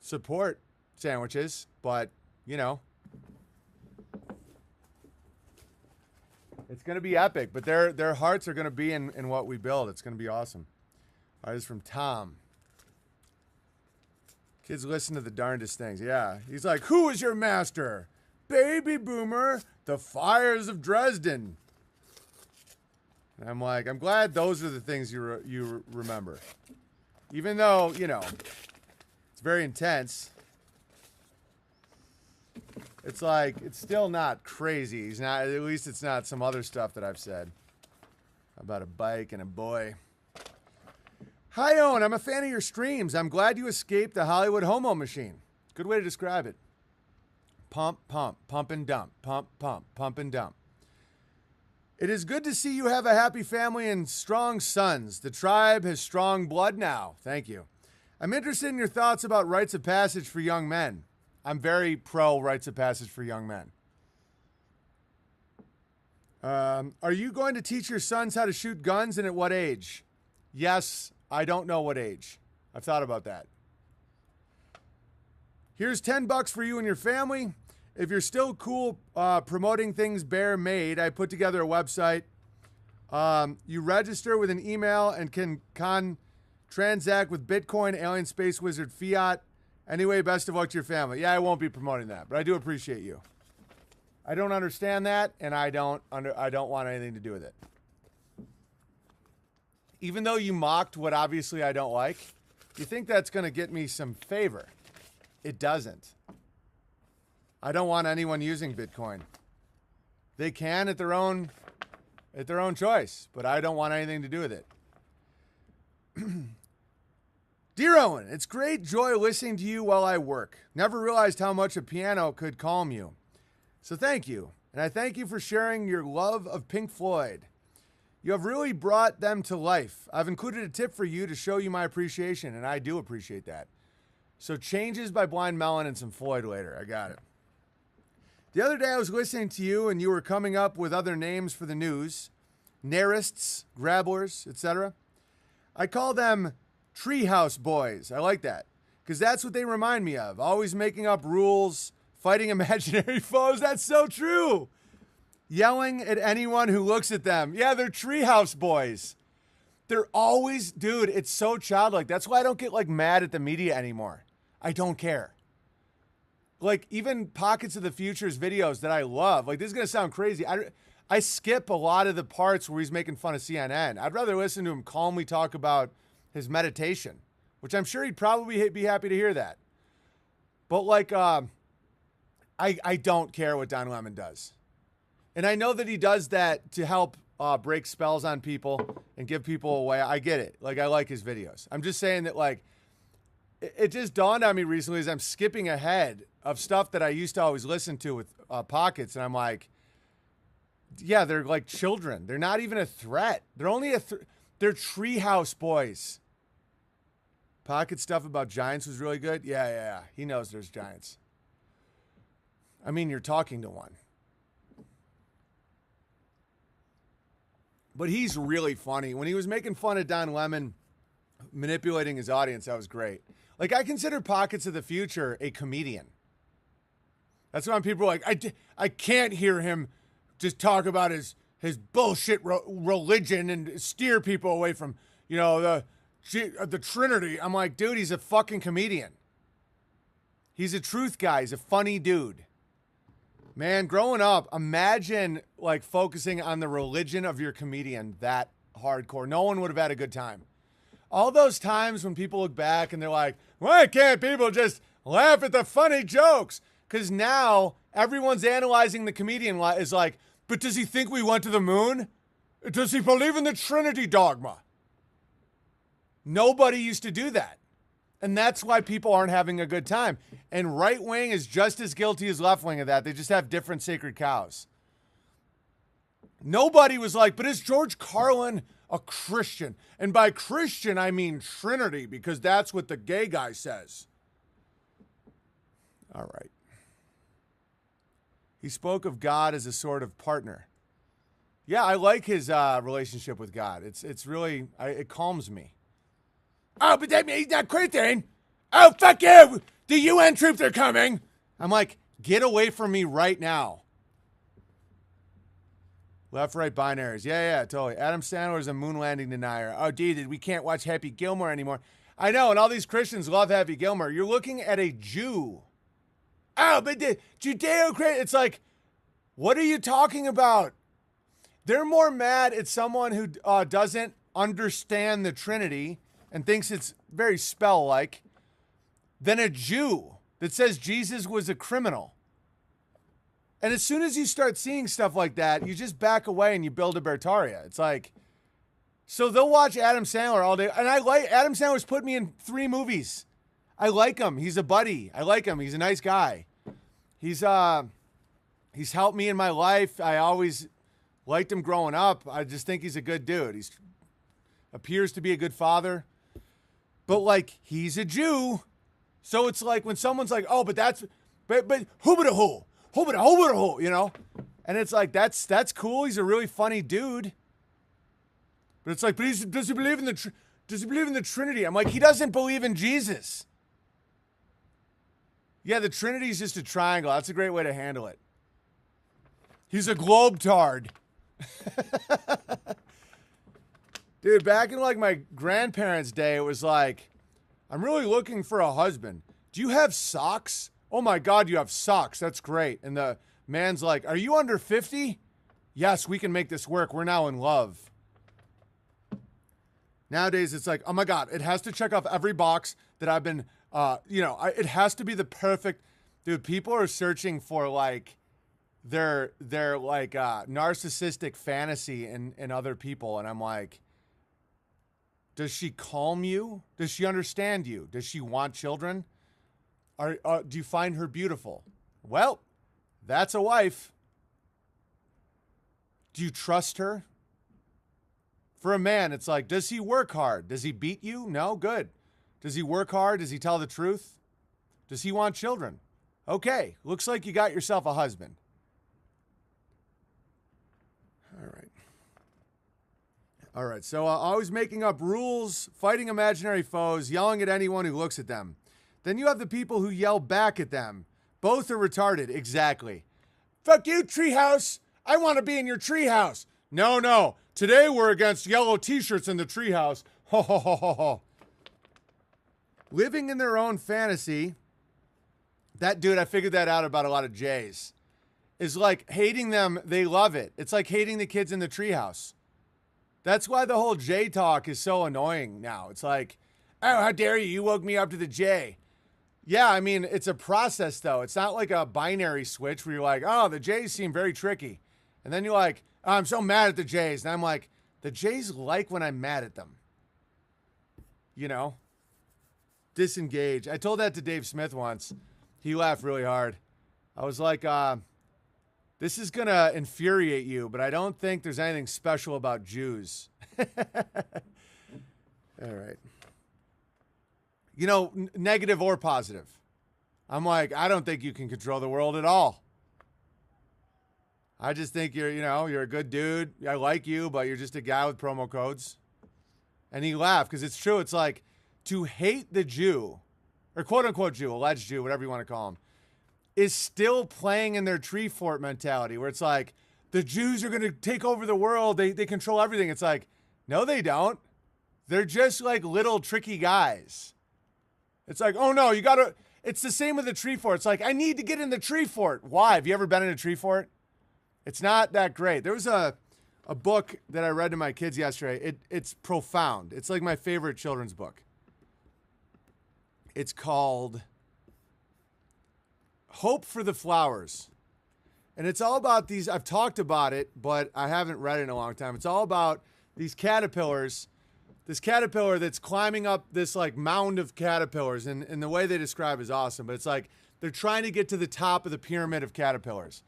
support sandwiches, but, it's going to be epic, but their hearts are going to be in what we build. It's going to be awesome. All right, this is from Tom. Kids listen to the darndest things. Yeah. He's like, who is your master? Baby boomer, the fires of Dresden. And I'm like, I'm glad those are the things you remember. Even though, it's very intense. It's like, it's still not crazy. He's not, at least it's not some other stuff that I've said about a bike and a boy. Hi, Owen. I'm a fan of your streams. I'm glad you escaped the Hollywood homo machine. Good way to describe it. Pump, pump, pump and dump. Pump, pump, pump and dump. It is good to see you have a happy family and strong sons. The tribe has strong blood now. Thank you. I'm interested in your thoughts about rites of passage for young men. I'm very pro rites of passage for young men. Are you going to teach your sons how to shoot guns and at what age? Yes, I don't know what age. I've thought about that. Here's $10 for you and your family. If you're still cool promoting things Bear made, I put together a website. You register with an email and can transact with Bitcoin, Alien Space Wizard, Fiat. Anyway, best of luck to your family. Yeah, I won't be promoting that, but I do appreciate you. I don't understand that, and I don't want anything to do with it. Even though you mocked what obviously I don't like, you think that's going to get me some favor. It doesn't. I don't want anyone using Bitcoin. They can at their own choice, but I don't want anything to do with it. Dear Owen, it's great joy listening to you while I work. Never realized how much a piano could calm you. So thank you. And I thank you for sharing your love of Pink Floyd. You have really brought them to life. I've included a tip for you to show you my appreciation, and I do appreciate that. So Changes by Blind Melon and some Floyd later. I got it. The other day I was listening to you, and you were coming up with other names for the news. Narists, grabblers, etc. I call them Treehouse Boys. I like that. Because that's what they remind me of. Always making up rules, fighting imaginary foes. That's so true. Yelling at anyone who looks at them. Yeah, they're Treehouse Boys. They're always, dude, it's so childlike. That's why I don't get like mad at the media anymore. I don't care. Like even Pockets of the Future's videos that I love, like this is going to sound crazy. I skip a lot of the parts where he's making fun of CNN. I'd rather listen to him calmly talk about his meditation, which I'm sure he'd probably be happy to hear that. But like, I don't care what Don Lemon does. And I know that he does that to help break spells on people and give people away. I get it. Like, I like his videos. I'm just saying that, like, it just dawned on me recently as I'm skipping ahead of stuff that I used to always listen to with Pockets. And I'm like, yeah, they're like children. They're not even a threat. They're only they're treehouse boys. Pocket stuff about giants was really good. Yeah. He knows there's giants. I mean, you're talking to one. But he's really funny. When he was making fun of Don Lemon manipulating his audience, that was great. Like, I consider Pockets of the Future a comedian. That's why people are like, I can't hear him just talk about his bullshit religion and steer people away from, you know, the Trinity. I'm like, dude, he's a fucking comedian. He's a truth guy. He's a funny dude. Man, growing up, imagine like focusing on the religion of your comedian that hardcore. No one would have had a good time. All those times when people look back and they're like, why can't people just laugh at the funny jokes? Because now everyone's analyzing the comedian is like, but does he think we went to the moon? Does he believe in the Trinity dogma? Nobody used to do that. And that's why people aren't having a good time. And right wing is just as guilty as left wing of that. They just have different sacred cows. Nobody was like, but is George Carlin a Christian? And by Christian, I mean Trinity, because that's what the gay guy says. All right. He spoke of God as a sort of partner. Yeah, I like his relationship with God. It's really, it calms me. Oh, but that means he's not Christian. Oh, fuck you. The UN troops are coming. I'm like, get away from me right now. Left-right binaries. Yeah, totally. Adam Sandler is a moon landing denier. Oh, dude, we can't watch Happy Gilmore anymore. I know, and all these Christians love Happy Gilmore. You're looking at a Jew. Oh, but the Judeo-Christian. It's like, what are you talking about? They're more mad at someone who doesn't understand the Trinity and thinks it's very spell-like than a Jew that says Jesus was a criminal. And as soon as you start seeing stuff like that, you just back away and you build a Bertaria. It's like, so they'll watch Adam Sandler all day. And I like, Adam Sandler's put me in 3 movies. I like him. He's a buddy. I like him. He's a nice guy. He's helped me in my life. I always liked him growing up. I just think he's a good dude. He appears to be a good father. But like, he's a Jew. So it's like when someone's like, oh, but who, you know? And it's like, that's cool. He's a really funny dude. But it's like, but does he believe in the Trinity? I'm like, he doesn't believe in Jesus. Yeah, the Trinity's just a triangle. That's a great way to handle it. He's a globetard. Dude, back in like my grandparents' day, it was like, I'm really looking for a husband. Do you have socks? Oh my God, you have socks. That's great. And the man's like, are you under 50? Yes, we can make this work. We're now in love. Nowadays, it's like, oh my God, it has to check off every box that I've been, it has to be the perfect, dude, people are searching for like their like narcissistic fantasy in other people. And I'm like, does she calm you? Does she understand you? Does she want children? Do you find her beautiful? Well, that's a wife. Do you trust her? For a man, it's like, does he work hard? Does he beat you? No? Good. Does he work hard? Does he tell the truth? Does he want children? Okay, looks like you got yourself a husband. All right, so always making up rules, fighting imaginary foes, yelling at anyone who looks at them. Then you have the people who yell back at them. Both are retarded, exactly. Fuck you, treehouse. I want to be in your treehouse. No. Today we're against yellow t-shirts in the treehouse. Ho, ho, ho, ho, ho. Living in their own fantasy. That dude, I figured that out about a lot of Jays. Is like hating them, they love it. It's like hating the kids in the treehouse. That's why the whole Jay talk is so annoying now. It's like, oh, how dare you? You woke me up to the Jay. Yeah, I mean, it's a process, though. It's not like a binary switch where you're like, oh, the Jays seem very tricky. And then you're like, oh, I'm so mad at the Jays. And I'm like, the Jays like when I'm mad at them. You know? Disengage. I told that to Dave Smith once. He laughed really hard. I was like, this is going to infuriate you, but I don't think there's anything special about Jews. All right. You know, negative or positive. I'm like, I don't think you can control the world at all. I just think you're a good dude. I like you, but you're just a guy with promo codes. And he laughed because it's true. It's like to hate the Jew, or quote unquote Jew, alleged Jew, whatever you want to call him, is still playing in their tree fort mentality where it's like, the Jews are going to take over the world. They control everything. It's like, no, they don't. They're just like little tricky guys. It's like, oh no, you got to, it's the same with the tree fort. It's like, I need to get in the tree fort. Why? Have you ever been in a tree fort? It's not that great. There was a book that I read to my kids yesterday. It's profound. It's like my favorite children's book. It's called Hope for the Flowers. And it's all about these, I've talked about it, but I haven't read it in a long time. It's all about these caterpillars, this caterpillar that's climbing up this like mound of caterpillars. And the way they describe it is awesome. But it's like they're trying to get to the top of the pyramid of caterpillars.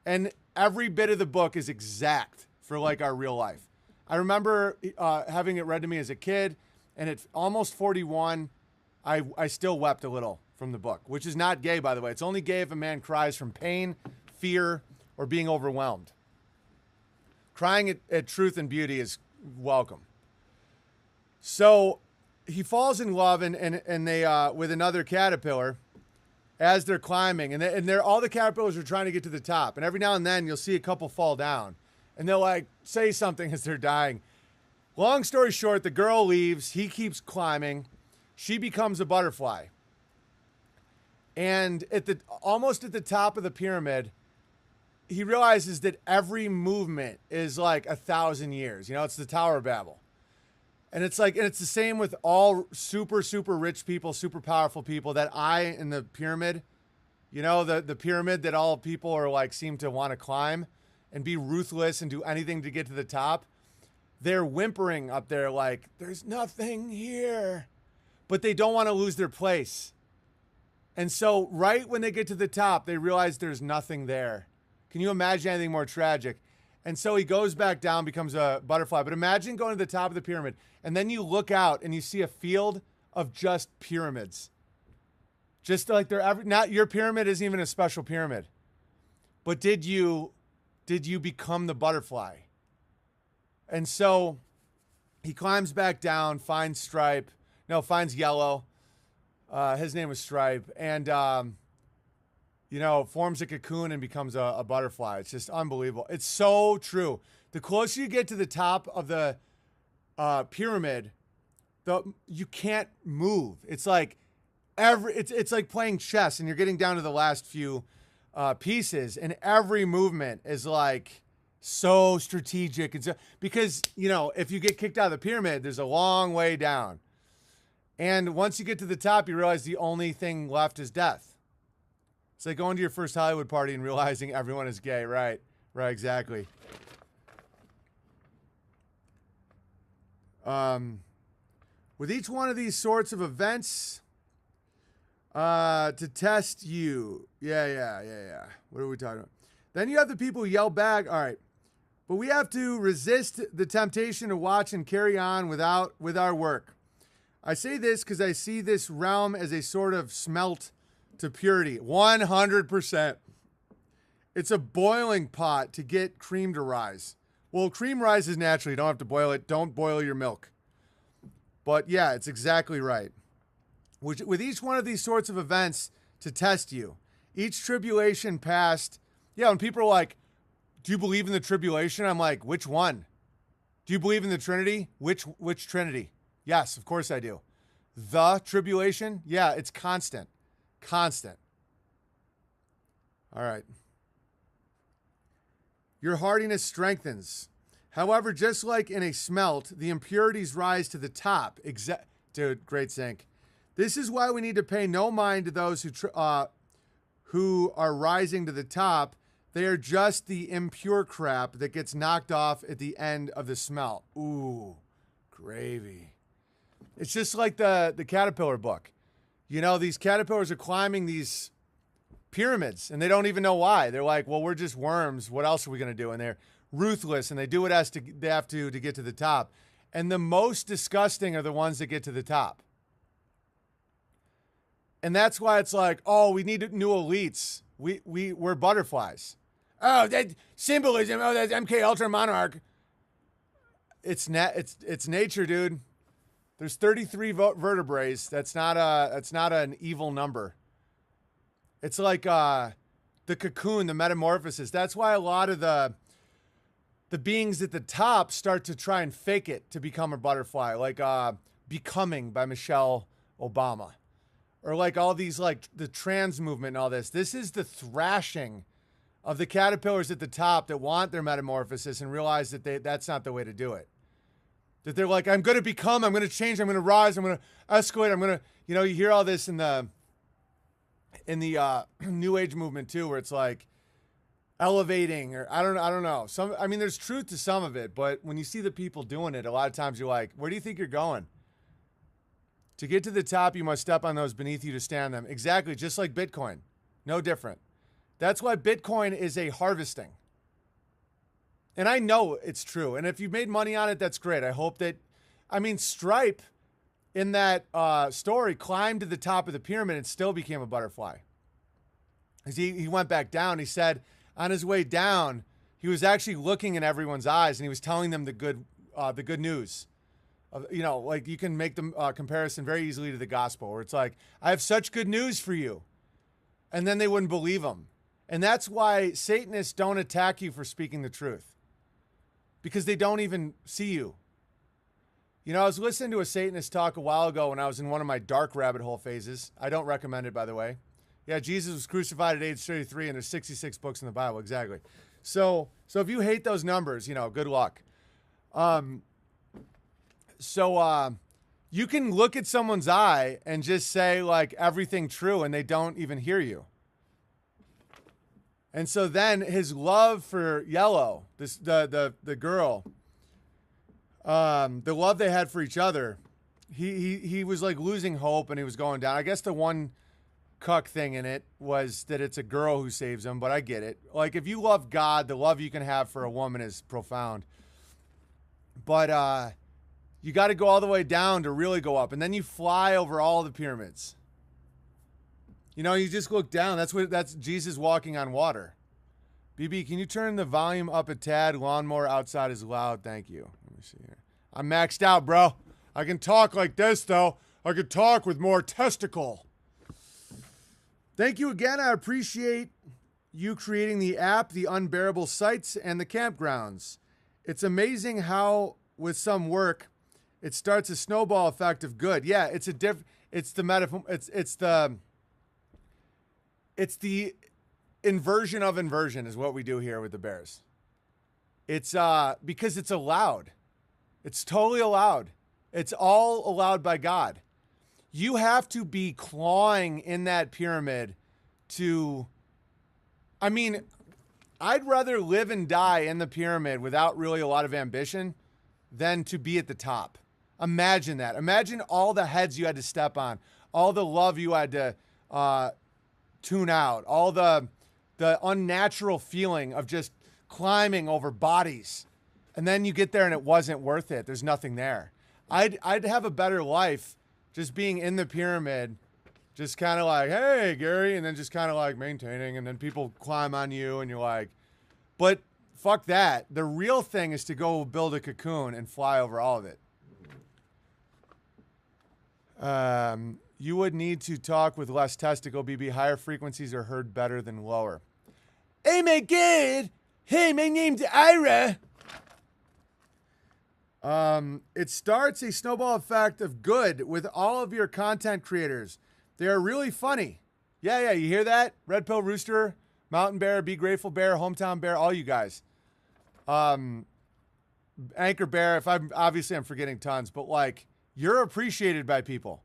And every bit of the book is exact for like our real life. I remember having it read to me as a kid, and at almost 41, I still wept a little from the book, which is not gay, by the way. It's only gay if a man cries from pain, fear, or being overwhelmed. Crying at truth and beauty is welcome. So he falls in love and they with another caterpillar as they're climbing, and they're all the caterpillars are trying to get to the top, and every now and then you'll see a couple fall down, and they'll like say something as they're dying. Long story short, the girl leaves. He keeps climbing. She becomes a butterfly. And almost at the top of the pyramid, he realizes that every movement is like 1,000 years. You know, it's the Tower of Babel. And it's like, and it's the same with all super, super rich people, super powerful people. That eye in the pyramid, you know, the pyramid that all people are like, seem to want to climb and be ruthless and do anything to get to the top. They're whimpering up there like, there's nothing here. But they don't want to lose their place. And so right when they get to the top, they realize there's nothing there. Can you imagine anything more tragic? And so he goes back down, becomes a butterfly. But imagine going to the top of the pyramid, and then you look out and you see a field of just pyramids. Just like not your pyramid isn't even a special pyramid. But did you become the butterfly? And so he climbs back down, finds Yellow. His name was Stripe. And, forms a cocoon and becomes a butterfly. It's just unbelievable. It's so true. The closer you get to the top of the pyramid, you can't move. It's like it's like playing chess, and you're getting down to the last few pieces, and every movement is like so strategic. And so, because, if you get kicked out of the pyramid, there's a long way down. And once you get to the top, you realize the only thing left is death. It's like going to your first Hollywood party and realizing everyone is gay. Right, exactly. With each one of these sorts of events, to test you. Yeah. What are we talking about? Then you have the people who yell back. All right. But we have to resist the temptation to watch and carry on with our work. I say this because I see this realm as a sort of smelt to purity. 100%. It's a boiling pot to get cream to rise. Well, cream rises naturally. You don't have to boil it. Don't boil your milk. But yeah, it's exactly right. With each one of these sorts of events to test you, each tribulation past, when people are like, do you believe in the tribulation? I'm like, which one? Do you believe in the Trinity? Which Trinity? Yes, of course I do. The tribulation? Yeah, it's constant. Constant. All right. Your hardiness strengthens. However, just like in a smelt, the impurities rise to the top. Dude, great sync. This is why we need to pay no mind to those who are rising to the top. They are just the impure crap that gets knocked off at the end of the smelt. Ooh, gravy. It's just like the caterpillar book. You know, these caterpillars are climbing these pyramids, and they don't even know why. They're like, well, we're just worms. What else are we going to do? And they're ruthless, and they do what they have to get to the top. And the most disgusting are the ones that get to the top. And that's why it's like, oh, we need new elites. We're butterflies. Oh, that symbolism. Oh, that's MK Ultra Monarch. It's nature, dude. There's 33 vertebrae. That's not an evil number. It's like the cocoon, the metamorphosis. That's why a lot of the beings at the top start to try and fake it to become a butterfly, like Becoming by Michelle Obama. Or like all these, like the trans movement and all this. This is the thrashing of the caterpillars at the top that want their metamorphosis and realize that that's not the way to do it. That they're like, I'm going to become, I'm going to change, I'm going to rise, I'm going to escalate, I'm going to, you know, you hear all this in the New Age movement too, where it's like elevating, or I don't know. I mean, there's truth to some of it, but when you see the people doing it, a lot of times you're like, where do you think you're going? To get to the top, you must step on those beneath you to stand them. Exactly, just like Bitcoin. No different. That's why Bitcoin is a harvesting. And I know it's true. And if you've made money on it, that's great. I hope that, I mean, Stripe in that story climbed to the top of the pyramid and still became a butterfly. As he went back down, he said on his way down, he was actually looking in everyone's eyes and he was telling them the good news. You know, like you can make the comparison very easily to the gospel, where it's like, I have such good news for you. And then they wouldn't believe him. And that's why Satanists don't attack you for speaking the truth, because they don't even see you. You know, I was listening to a Satanist talk a while ago when I was in one of my dark rabbit hole phases. I don't recommend it, by the way. Yeah, Jesus was crucified at age 33, and there's 66 books in the Bible. Exactly. So if you hate those numbers, you know, good luck. So you can look at someone's eye and just say like everything true, and they don't even hear you. And so then his love for Yellow, the girl, the love they had for each other, he was like losing hope and he was going down. I guess the one cuck thing in it was that it's a girl who saves him, but I get it. Like if you love God, the love you can have for a woman is profound. But you got to go all the way down to really go up, and then you fly over all the pyramids. You know, you just look down. That's Jesus walking on water. BB, can you turn the volume up a tad? Lawnmower outside is loud. Thank you. Let me see here. I'm maxed out, bro. I can talk like this, though. I could talk with more testicle. Thank you again. I appreciate you creating the app, the unbearable sights, and the campgrounds. It's amazing how, with some work, it starts a snowball effect of good. Yeah, it's the inversion of inversion is what we do here with the Bears. It's because it's allowed. It's totally allowed. It's all allowed by God. You have to be clawing in that pyramid to, I mean, I'd rather live and die in the pyramid without really a lot of ambition than to be at the top. Imagine that. Imagine all the heads you had to step on, all the love you had to tune out, all the unnatural feeling of just climbing over bodies. And then you get there and it wasn't worth it. There's nothing there. I'd have a better life just being in the pyramid, just kind of like, hey, Gary, and then just kind of like maintaining, and then people climb on you and you're like, but fuck that. The real thing is to go build a cocoon and fly over all of it. You would need to talk with less testicle, BB. Higher frequencies are heard better than lower. Hey, my kid, Hey, my name's Ira. It starts a snowball effect of good with all of your content creators. They are really funny. Yeah, you hear that? Red Pill Rooster, Mountain Bear, Be Grateful Bear, Hometown Bear, all you guys. Anchor Bear, I'm forgetting tons, but like, you're appreciated by people.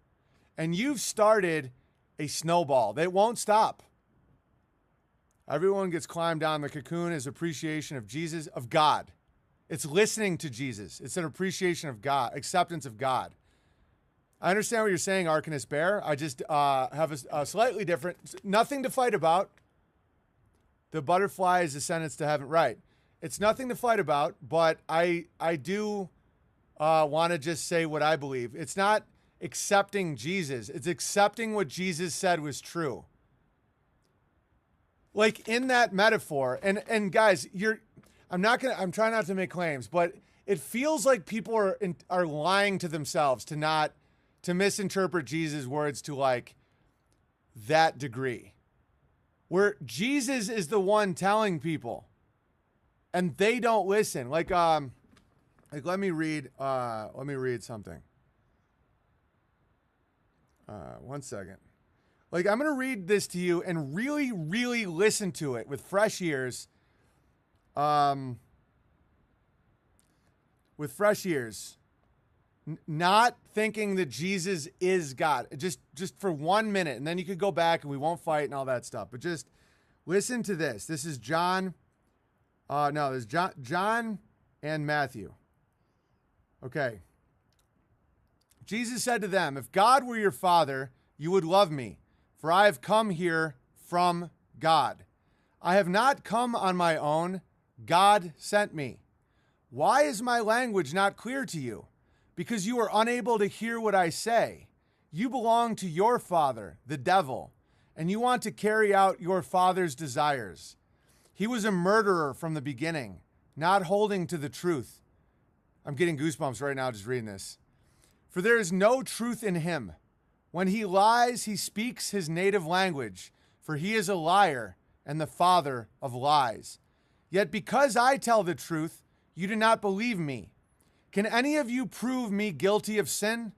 And you've started a snowball that won't stop. Everyone gets climbed down. The cocoon is appreciation of Jesus, of God. It's listening to Jesus. It's an appreciation of God, acceptance of God. I understand what you're saying, Arcanist Bear. I just have a slightly different, nothing to fight about. The butterfly is a sentence to heaven. Right. It's nothing to fight about, but I do want to just say what I believe. It's not accepting Jesus. It's accepting what Jesus said was true. Like in that metaphor, and guys, I'm trying not to make claims, but it feels like people are lying to themselves to misinterpret Jesus' words to like that degree. Where Jesus is the one telling people and they don't listen. Like let me read something. One second. Like, I'm going to read this to you and really, really listen to it with fresh ears. Not thinking that Jesus is God. Just for 1 minute. And then you could go back and we won't fight and all that stuff. But just listen to this. This is John. There's John and Matthew. Okay. Jesus said to them, if God were your father, you would love me. For I have come here from God. I have not come on my own. God sent me. Why is my language not clear to you? Because you are unable to hear what I say. You belong to your father, the devil, and you want to carry out your father's desires. He was a murderer from the beginning, not holding to the truth. I'm getting goosebumps right now just reading this. For there is no truth in him. When he lies, he speaks his native language, for he is a liar and the father of lies. Yet because I tell the truth, you do not believe me. Can any of you prove me guilty of sin?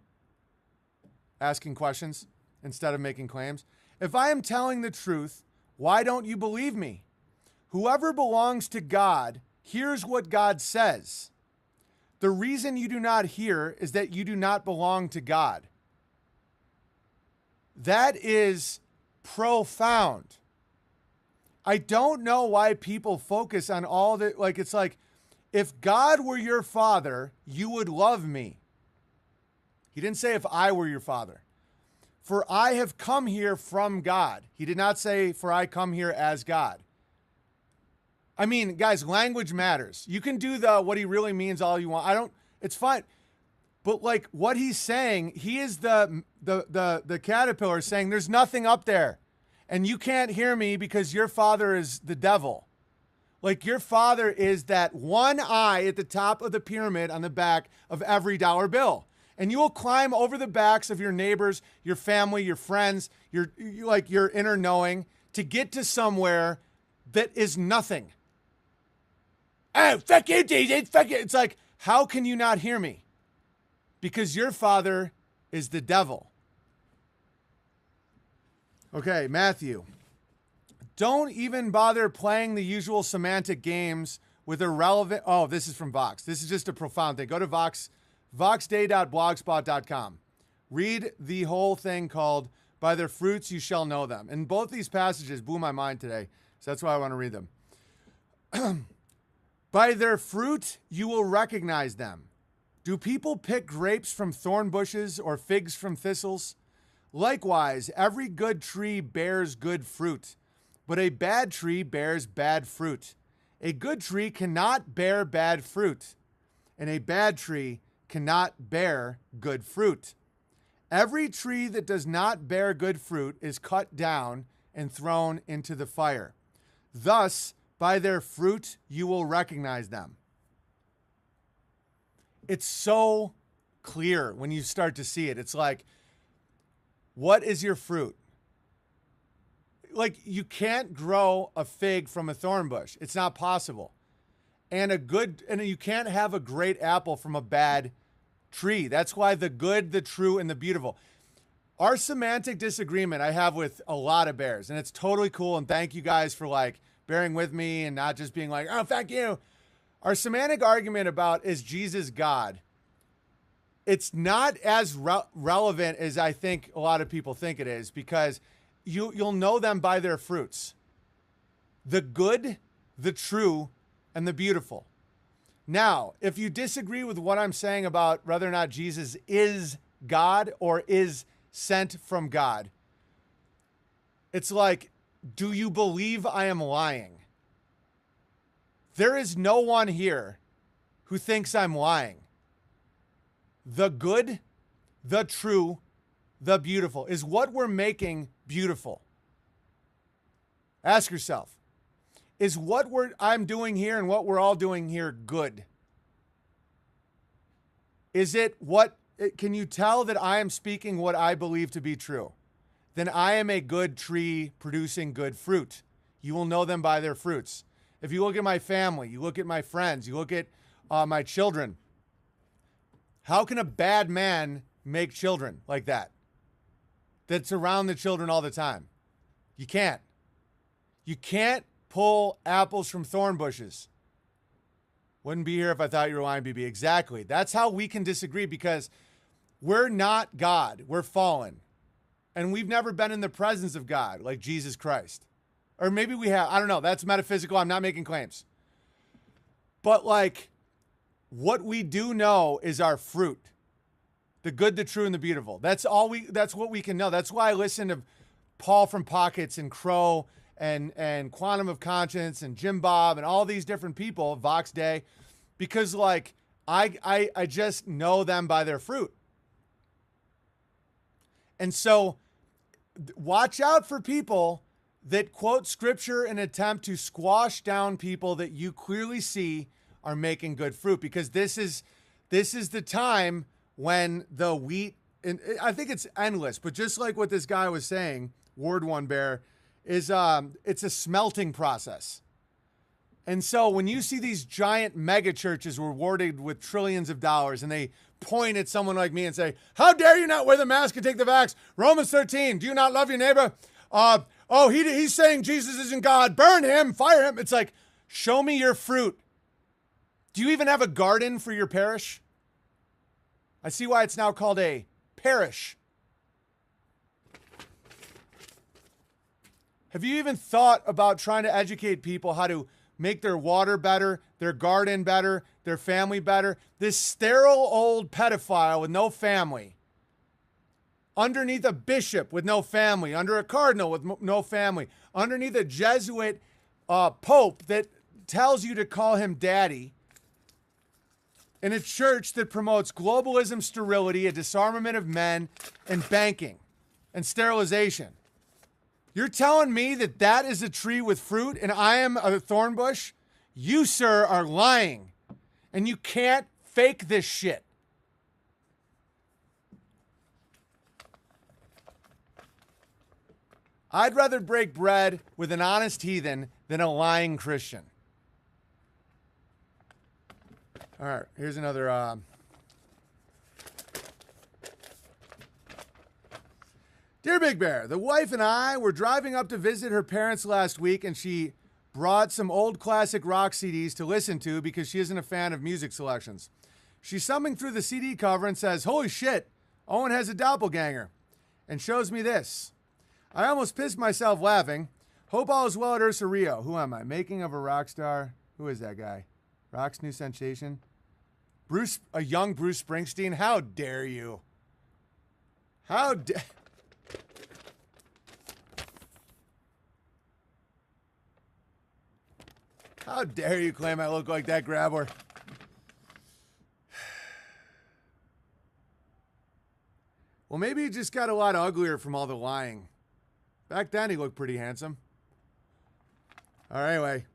Asking questions instead of making claims. If I am telling the truth, why don't you believe me? Whoever belongs to God hears what God says. The reason you do not hear is that you do not belong to God. That is profound. I don't know why people focus on all that. Like, it's like, if God were your father, you would love me. He didn't say if I were your father. For I have come here from God. He did not say, for I come here as God. I mean, guys, language matters. You can do what he really means all you want. It's fine. But like what he's saying, he is the caterpillar saying there's nothing up there. And you can't hear me because your father is the devil. Like your father is that one eye at the top of the pyramid on the back of every dollar bill. And you will climb over the backs of your neighbors, your family, your friends, your inner knowing to get to somewhere that is nothing. Oh, fuck you, Jesus, fuck you. It's like, how can you not hear me? Because your father is the devil. Okay, Matthew. Don't even bother playing the usual semantic games with irrelevant... Oh, this is from Vox. This is just a profound thing. Go to voxday.blogspot.com. Read the whole thing called By Their Fruits You Shall Know Them. And both these passages blew my mind today, so that's why I want to read them. By their fruit you will recognize them. Do people pick grapes from thorn bushes or figs from thistles? Likewise, every good tree bears good fruit, but a bad tree bears bad fruit. A good tree cannot bear bad fruit, and a bad tree cannot bear good fruit. Every tree that does not bear good fruit is cut down and thrown into the fire. Thus, by their fruit you will recognize them. It's so clear when you start to see it. It's like, what is your fruit? like you can't grow a fig from a thorn bush. It's not possible. And you can't have a great apple from a bad tree. That's why the good, the true, and the beautiful. Our semantic disagreement I have with a lot of bears, and it's totally cool. And thank you guys for like bearing with me and not just being like, oh, thank you. Our semantic argument about is Jesus God? It's not as relevant as I think a lot of people think it is, because you'll know them by their fruits. The good, the true, and the beautiful. Now, if you disagree with what I'm saying about whether or not Jesus is God or is sent from God, it's like, do you believe I am lying? There is no one here who thinks I'm lying. The good, the true, the beautiful is what we're making beautiful. Ask yourself, is what I'm doing here and what we're all doing here good? Is it can you tell that I am speaking what I believe to be true? Then I am a good tree producing good fruit. You will know them by their fruits. If you look at my family, you look at my friends, you look at my children, how can a bad man make children like that surround the children all the time? You can't. You can't pull apples from thorn bushes. Wouldn't be here if I thought you were lying, BB. Exactly. That's how we can disagree, because we're not God. We're fallen. And we've never been in the presence of God like Jesus Christ. Or maybe we have. I don't know. That's metaphysical. I'm not making claims. But like, what we do know is our fruit. The good, the true, and the beautiful. That's what we can know. That's why I listen to Paul from Pockets and Crow and Quantum of Conscience and Jim Bob and all these different people, Vox Day, because like I just know them by their fruit. And so watch out for people that quote scripture in an attempt to squash down people that you clearly see are making good fruit, because this is the time when the wheat, and I think it's endless, but just like what this guy was saying, Ward One Bear, is it's a smelting process. And so when you see these giant mega churches rewarded with trillions of dollars and they point at someone like me and say, how dare you not wear the mask and take the vax? Romans 13, do you not love your neighbor? He's saying Jesus isn't God. Burn him, fire him. It's like, show me your fruit. Do you even have a garden for your parish? I see why it's now called a parish. Have you even thought about trying to educate people how to make their water better, their garden better, their family better? This sterile old pedophile with no family, underneath a bishop with no family, under a cardinal with no family, underneath a Jesuit pope that tells you to call him daddy, in a church that promotes globalism, sterility, a disarmament of men, and banking and sterilization. You're telling me that that is a tree with fruit and I am a thorn bush? You, sir, are lying. And you can't fake this shit. I'd rather break bread with an honest heathen than a lying Christian. All right, here's another. Dear Big Bear, the wife and I were driving up to visit her parents last week, and she brought some old classic rock CDs to listen to because she isn't a fan of music selections. She's thumbing through the CD cover and says, holy shit, Owen has a doppelganger, and shows me this. I almost pissed myself laughing. Hope all is well at Ursa Rio. Who am I? Making of a rock star? Who is that guy? Rock's new sensation? A young Bruce Springsteen? How dare you? How dare... How dare you claim I look like that grabber? Well, maybe he just got a lot uglier from all the lying. Back then, he looked pretty handsome. All right, anyway.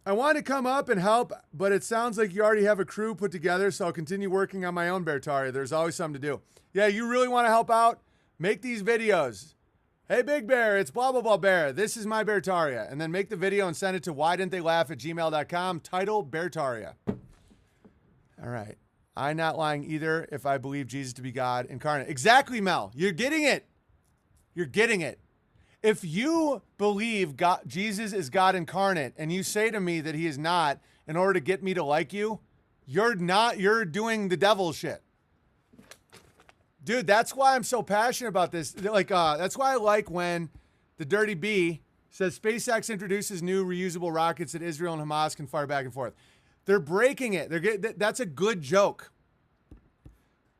I want to come up and help, but it sounds like you already have a crew put together, so I'll continue working on my own Beartaria. There's always something to do. Yeah, you really want to help out? Make these videos. Hey, Big Bear, it's blah, blah, blah bear. This is my Beartaria. And then make the video and send it to whydidn'ttheylaugh@gmail.com. Title, Beartaria. All right. I'm not lying either if I believe Jesus to be God incarnate. Exactly, Mel. You're getting it. You're getting it. If you believe Jesus is God incarnate and you say to me that he is not in order to get me to like you, you're doing the devil shit. Dude, that's why I'm so passionate about this. That's why I like when the Dirty B says SpaceX introduces new reusable rockets that Israel and Hamas can fire back and forth. They're breaking it. That's a good joke.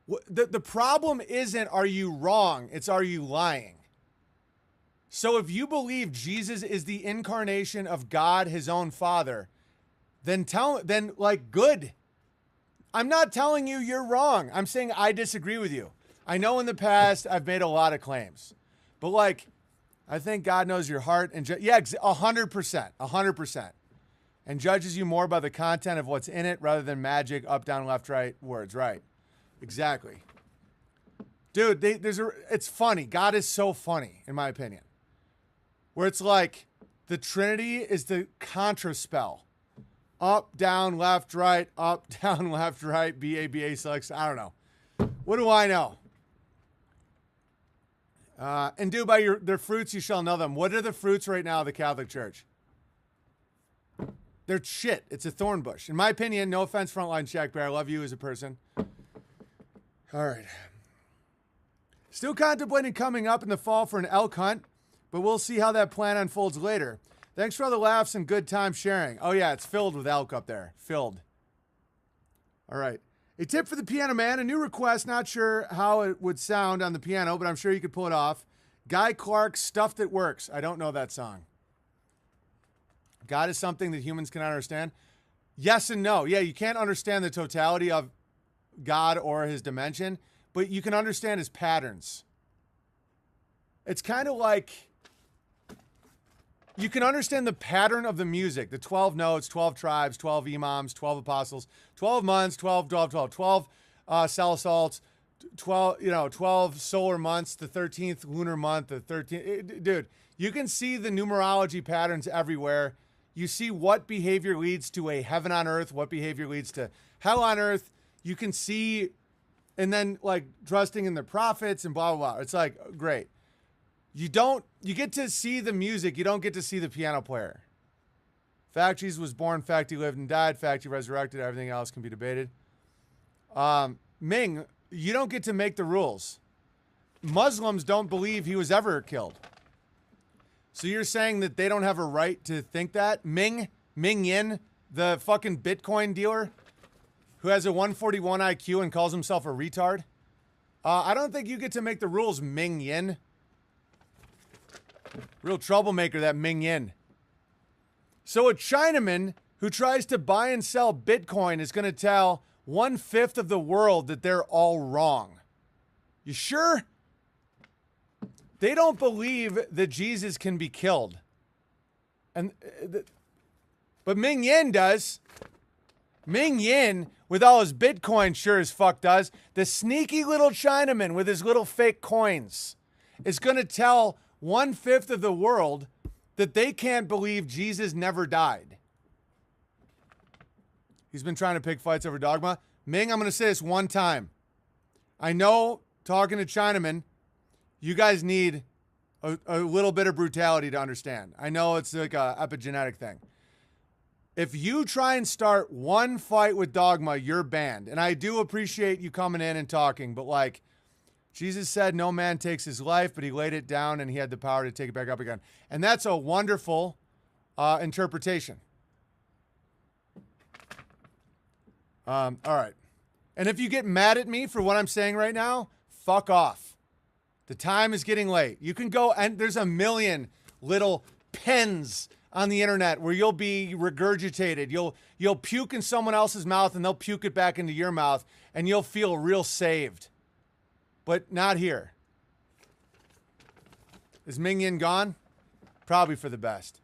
The problem isn't are you wrong, it's are you lying. So if you believe Jesus is the incarnation of God, his own Father, then good. I'm not telling you you're wrong. I'm saying I disagree with you. I know in the past I've made a lot of claims, but I think God knows your heart and 100%, and judges you more by the content of what's in it rather than magic, up, down, left, right words. Right. Exactly. Dude, it's funny. God is so funny, in my opinion, where it's like the Trinity is the contra spell. Up, down, left, right, up, down, left, right, B-A, selects. I don't know. What do I know? And do by their fruits you shall know them. What are the fruits right now of the Catholic Church? They're shit. It's a thorn bush. In my opinion, no offense, Frontline Shaq Bear. I love you as a person. All right. Still contemplating coming up in the fall for an elk hunt, but we'll see how that plan unfolds later. Thanks for all the laughs and good time sharing. Oh, yeah, it's filled with elk up there. Filled. All right. A tip for the piano man, a new request. Not sure how it would sound on the piano, but I'm sure you could pull it off. Guy Clark, Stuff That Works. I don't know that song. God is something that humans cannot understand. Yes and no. Yeah, you can't understand the totality of God or his dimension, but you can understand his patterns. It's kind of like you can understand the pattern of the music, the 12 notes, 12 tribes, 12 imams, 12 apostles, 12 months, 12 salisalts, 12 solar months, the 13th lunar month, the 13th. Dude, you can see the numerology patterns everywhere. You see what behavior leads to a heaven on earth, what behavior leads to hell on earth. You can see, and then trusting in the prophets and blah, blah, blah. It's great. You get to see the music. You don't get to see the piano player. Fact Jesus was born. Fact he lived and died. Fact he resurrected. Everything else can be debated. Ming, you don't get to make the rules. Muslims don't believe he was ever killed. So you're saying that they don't have a right to think that? Ming Yin, the fucking Bitcoin dealer who has a 141 IQ and calls himself a retard? I don't think you get to make the rules, Ming Yin. Real troublemaker, that Ming Yin. So a Chinaman who tries to buy and sell Bitcoin is going to tell 1/5 of the world that they're all wrong. You sure? They don't believe that Jesus can be killed. But Ming Yin does. Ming Yin, with all his Bitcoin, sure as fuck does. The sneaky little Chinaman with his little fake coins is going to tell 1/5 of the world that they can't believe Jesus never died. He's been trying to pick fights over dogma. Ming, I'm going to say this one time. I know, talking to Chinamen, you guys need a little bit of brutality to understand. I know it's like a epigenetic thing. If you try and start one fight with dogma, you're banned. And I do appreciate you coming in and talking, but Jesus said no man takes his life, but he laid it down and he had the power to take it back up again. And that's a wonderful interpretation. All right. And if you get mad at me for what I'm saying right now, fuck off. The time is getting late. You can go, and there's a million little pens on the internet where you'll be regurgitated. You'll puke in someone else's mouth and they'll puke it back into your mouth and you'll feel real saved. But not here. Is Ming Yin gone? Probably for the best.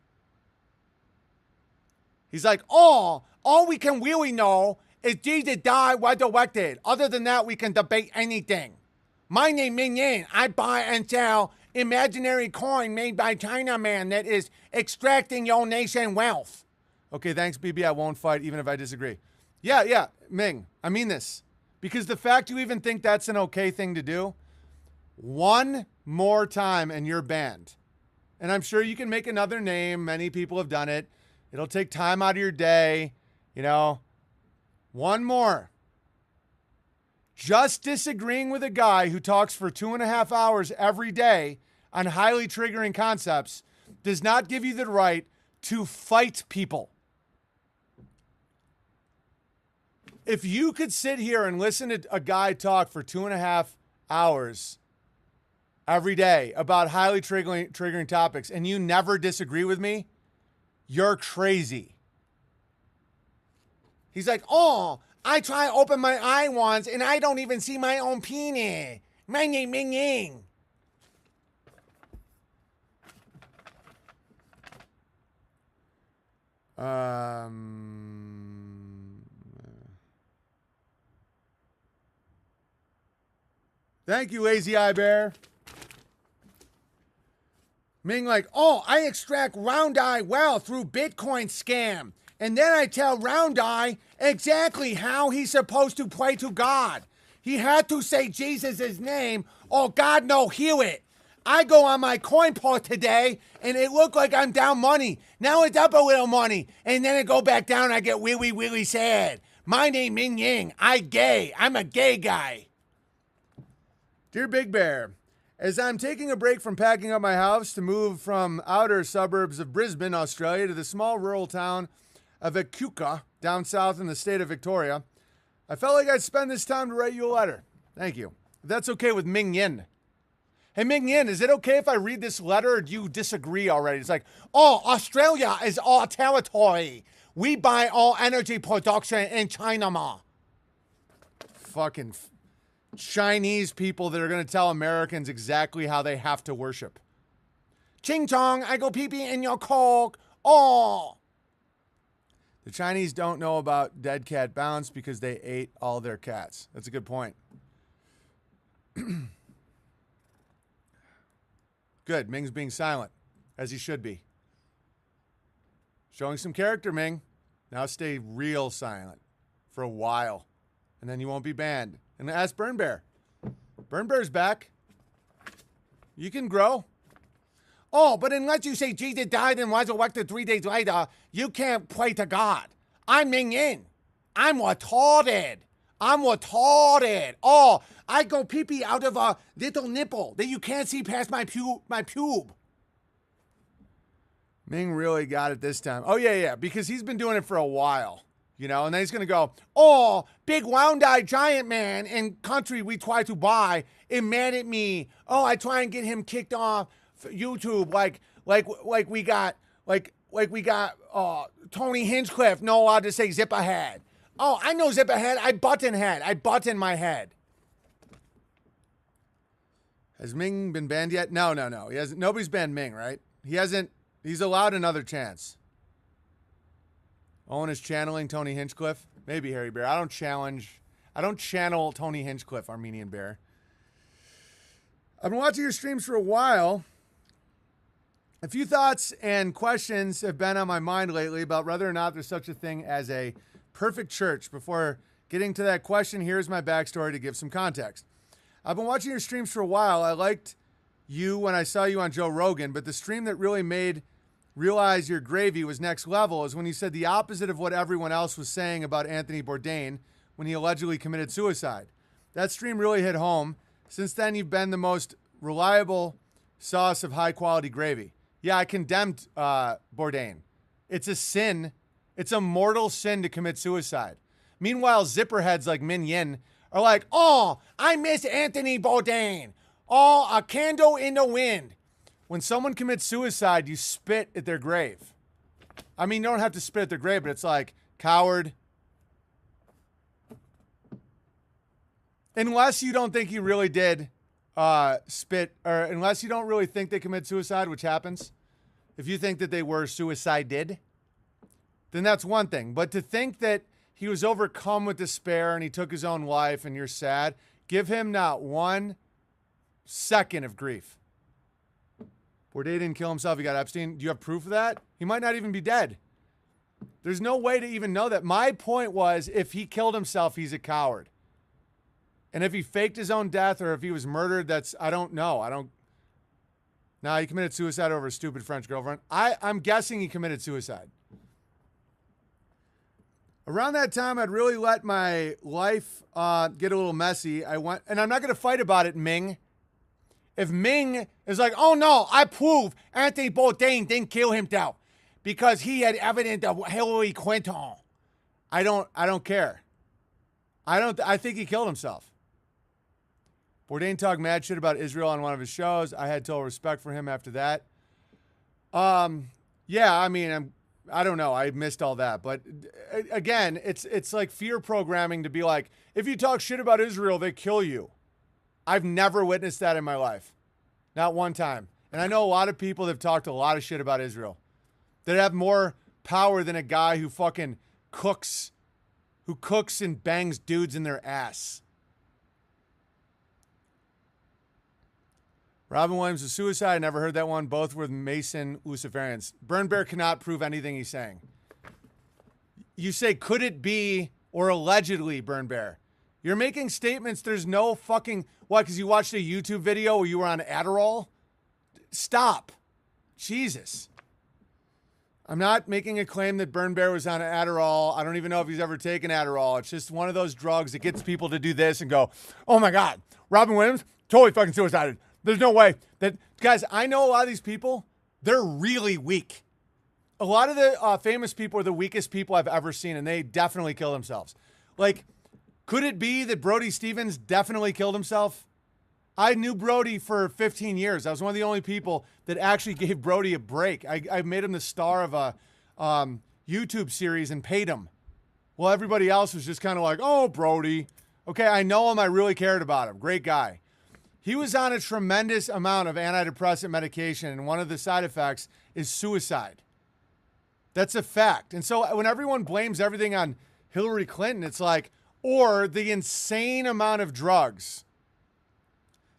He's like, all we can really know is Jesus died, resurrected. Other than that, we can debate anything. My name Ming Yin. I buy and sell imaginary coin made by Chinaman that is extracting your nation wealth. Okay, thanks, BB. I won't fight even if I disagree. Yeah, Ming, I mean this. Because the fact you even think that's an okay thing to do, one more time and you're banned. And I'm sure you can make another name. Many people have done it. It'll take time out of your day. You know, one more. Just disagreeing with a guy who talks for 2.5 hours every day on highly triggering concepts does not give you the right to fight people. If you could sit here and listen to a guy talk for 2.5 hours every day about highly triggering topics and you never disagree with me, you're crazy. He's like, oh, I try to open my eye once and I don't even see my own penis. My name, Ming Ying. Thank you, Lazy Eye Bear. Ming like, oh, I extract Round Eye wealth through Bitcoin scam. And then I tell Round Eye exactly how he's supposed to pray to God. He had to say Jesus' name or God no heal it. I go on my coin port today and it looked like I'm down money. Now it's up a little money. And then it go back down. I get really sad. My name Ming Ying. I'm a gay guy. Dear Big Bear, as I'm taking a break from packing up my house to move from outer suburbs of Brisbane, Australia to the small rural town of Echuca down south in the state of Victoria, I felt like I'd spend this time to write you a letter. Thank you. If that's okay with Ming Yin. Hey, Ming Yin, is it okay if I read this letter or do you disagree already? It's like, oh, Australia is our territory. We buy all energy production in China, ma. Fucking Chinese people that are going to tell Americans exactly how they have to worship. Ching chong, I go pee-pee in your coke. Oh. The Chinese don't know about dead cat bounce because they ate all their cats. That's a good point. Good. Ming's being silent, as he should be. Showing some character, Ming. Now stay real silent for a while, and then you won't be banned. And ask Burn Bear. Burn Bear's back. You can grow. Oh, but unless you say Jesus died and was elected 3 days later, you can't pray to God. I'm Ming Yin. I'm retarded. Oh, I go pee-pee out of a little nipple that you can't see past my pube. Ming really got it this time. Oh, yeah, because he's been doing it for a while. You know, and then he's going to go, oh, big round-eyed giant man in country we try to buy is mad at me. Oh, I try and get him kicked off YouTube like we got Tony Hinchcliffe not allowed to say zip ahead. Oh, I know zip ahead. I button my head. Has Ming been banned yet? No. He hasn't. Nobody's banned Ming, right? He hasn't. He's allowed another chance. Owen is channeling Tony Hinchcliffe. Maybe Harry Bear. I don't channel Tony Hinchcliffe, Armenian Bear. I've been watching your streams for a while. A few thoughts and questions have been on my mind lately about whether or not there's such a thing as a perfect church. Before getting to that question, here's my backstory to give some context. I've been watching your streams for a while. I liked you when I saw you on Joe Rogan, but the stream that really made realize your gravy was next level is when you said the opposite of what everyone else was saying about Anthony Bourdain when he allegedly committed suicide. That stream really hit home. Since then, you've been the most reliable sauce of high-quality gravy. Yeah, I condemned Bourdain. It's a sin. It's a mortal sin to commit suicide. Meanwhile, zipperheads like Min Yin are like, oh, I miss Anthony Bourdain. Oh, a candle in the wind. When someone commits suicide, you spit at their grave. I mean, you don't have to spit at their grave, but it's like, coward. Unless you don't think he really did spit, or unless you don't really think they commit suicide, which happens. If you think that they were suicided, then that's one thing. But to think that he was overcome with despair and he took his own life and you're sad, give him not 1 second of grief. Bourdain didn't kill himself. He got Epstein. Do you have proof of that? He might not even be dead. There's no way to even know that. My point was, if he killed himself, he's a coward. And if he faked his own death or if he was murdered, I don't know. Nah, he committed suicide over a stupid French girlfriend. I'm guessing he committed suicide. Around that time, I'd really let my life get a little messy. And I'm not going to fight about it, Ming. If Ming is like, oh no, I prove Anthony Bourdain didn't kill himself because he had evidence of Hillary Clinton, I don't care. I think he killed himself. Bourdain talked mad shit about Israel on one of his shows. I had total respect for him after that. Yeah, I mean, I don't know. I missed all that. But again, it's like fear programming to be like, if you talk shit about Israel, they kill you. I've never witnessed that in my life. Not one time. And I know a lot of people that have talked a lot of shit about Israel that have more power than a guy who fucking cooks and bangs dudes in their ass. Robin Williams is suicide. I never heard that one. Both were Mason Luciferians. Burn Bear cannot prove anything he's saying. You say, could it be, or allegedly, Burn Bear? You're making statements. There's no fucking... What, because you watched a YouTube video where you were on Adderall? Stop. Jesus. I'm not making a claim that Burn Bear was on Adderall. I don't even know if he's ever taken Adderall. It's just one of those drugs that gets people to do this and go, oh my God, Robin Williams totally fucking suicided. There's no way that... Guys, I know a lot of these people, they're really weak. A lot of the famous people are the weakest people I've ever seen, and they definitely kill themselves. Like... Could it be that Brody Stevens definitely killed himself? I knew Brody for 15 years. I was one of the only people that actually gave Brody a break. I made him the star of a YouTube series and paid him. Well, everybody else was just kind of like, oh, Brody. Okay, I know him. I really cared about him. Great guy. He was on a tremendous amount of antidepressant medication, and one of the side effects is suicide. That's a fact. And so when everyone blames everything on Hillary Clinton, it's like, or the insane amount of drugs.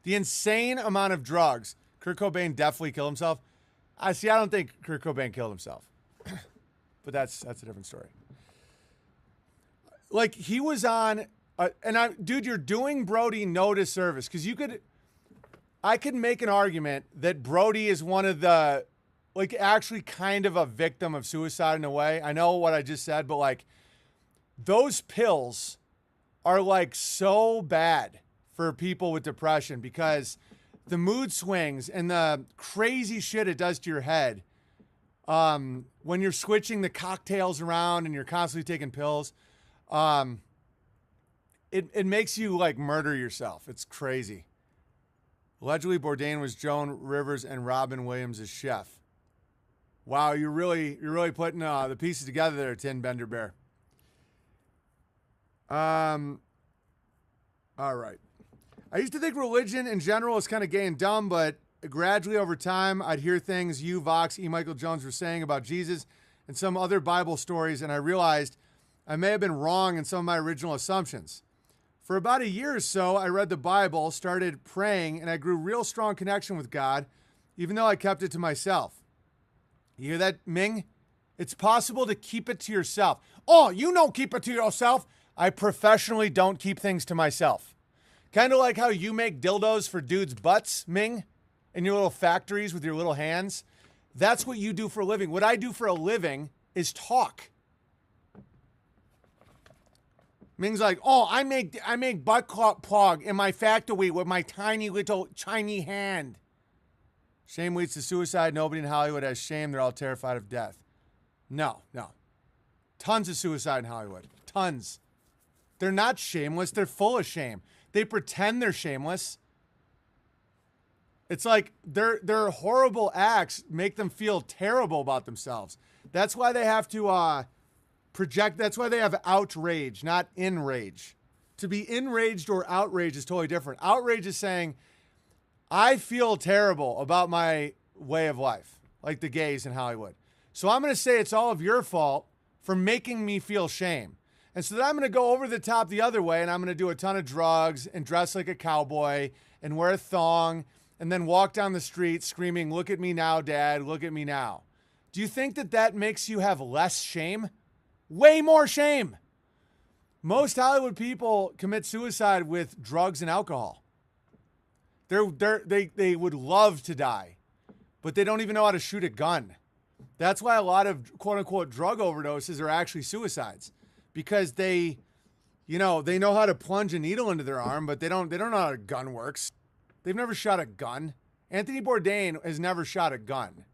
The insane amount of drugs. Kurt Cobain definitely killed himself. I don't think Kurt Cobain killed himself. But that's a different story. Like, he was on... dude, you're doing Brody no disservice. Because I could make an argument that Brody is one of the... Like, actually kind of a victim of suicide in a way. I know what I just said, but, like, those pills... are like so bad for people with depression because the mood swings and the crazy shit it does to your head when you're switching the cocktails around and you're constantly taking pills, it makes you like murder yourself. It's crazy. Allegedly, Bourdain was Joan Rivers and Robin Williams' chef. Wow, you're really putting the pieces together there, Tin Bender Bear. All right. I used to think religion in general is kind of gay and dumb, but gradually over time, I'd hear things you, Vox, E. Michael Jones were saying about Jesus and some other Bible stories, and I realized I may have been wrong in some of my original assumptions. For about a year or so, I read the Bible, started praying, and I grew real strong connection with God, even though I kept it to myself. You hear that, Ming? It's possible to keep it to yourself. Oh, you don't keep it to yourself. I professionally don't keep things to myself. Kind of like how you make dildos for dudes' butts, Ming, in your little factories with your little hands. That's what you do for a living. What I do for a living is talk. Ming's like, oh, I make butt plug in my factory with my tiny little tiny hand. Shame leads to suicide. Nobody in Hollywood has shame. They're all terrified of death. No. Tons of suicide in Hollywood. Tons. They're not shameless. They're full of shame. They pretend they're shameless. It's like their horrible acts make them feel terrible about themselves. That's why they have to project. That's why they have outrage, not enrage. To be enraged or outraged is totally different. Outrage is saying, I feel terrible about my way of life, like the gays in Hollywood. So I'm going to say it's all of your fault for making me feel shame. And so then I'm going to go over the top the other way, and I'm going to do a ton of drugs and dress like a cowboy and wear a thong and then walk down the street screaming, "Look at me now, Dad, look at me now." Do you think that that makes you have less shame? Way more shame. Most Hollywood people commit suicide with drugs and alcohol. They would love to die, but they don't even know how to shoot a gun. That's why a lot of quote unquote drug overdoses are actually suicides, because they know how to plunge a needle into their arm, but they don't know how a gun works. They've never shot a gun. Anthony Bourdain has never shot a gun.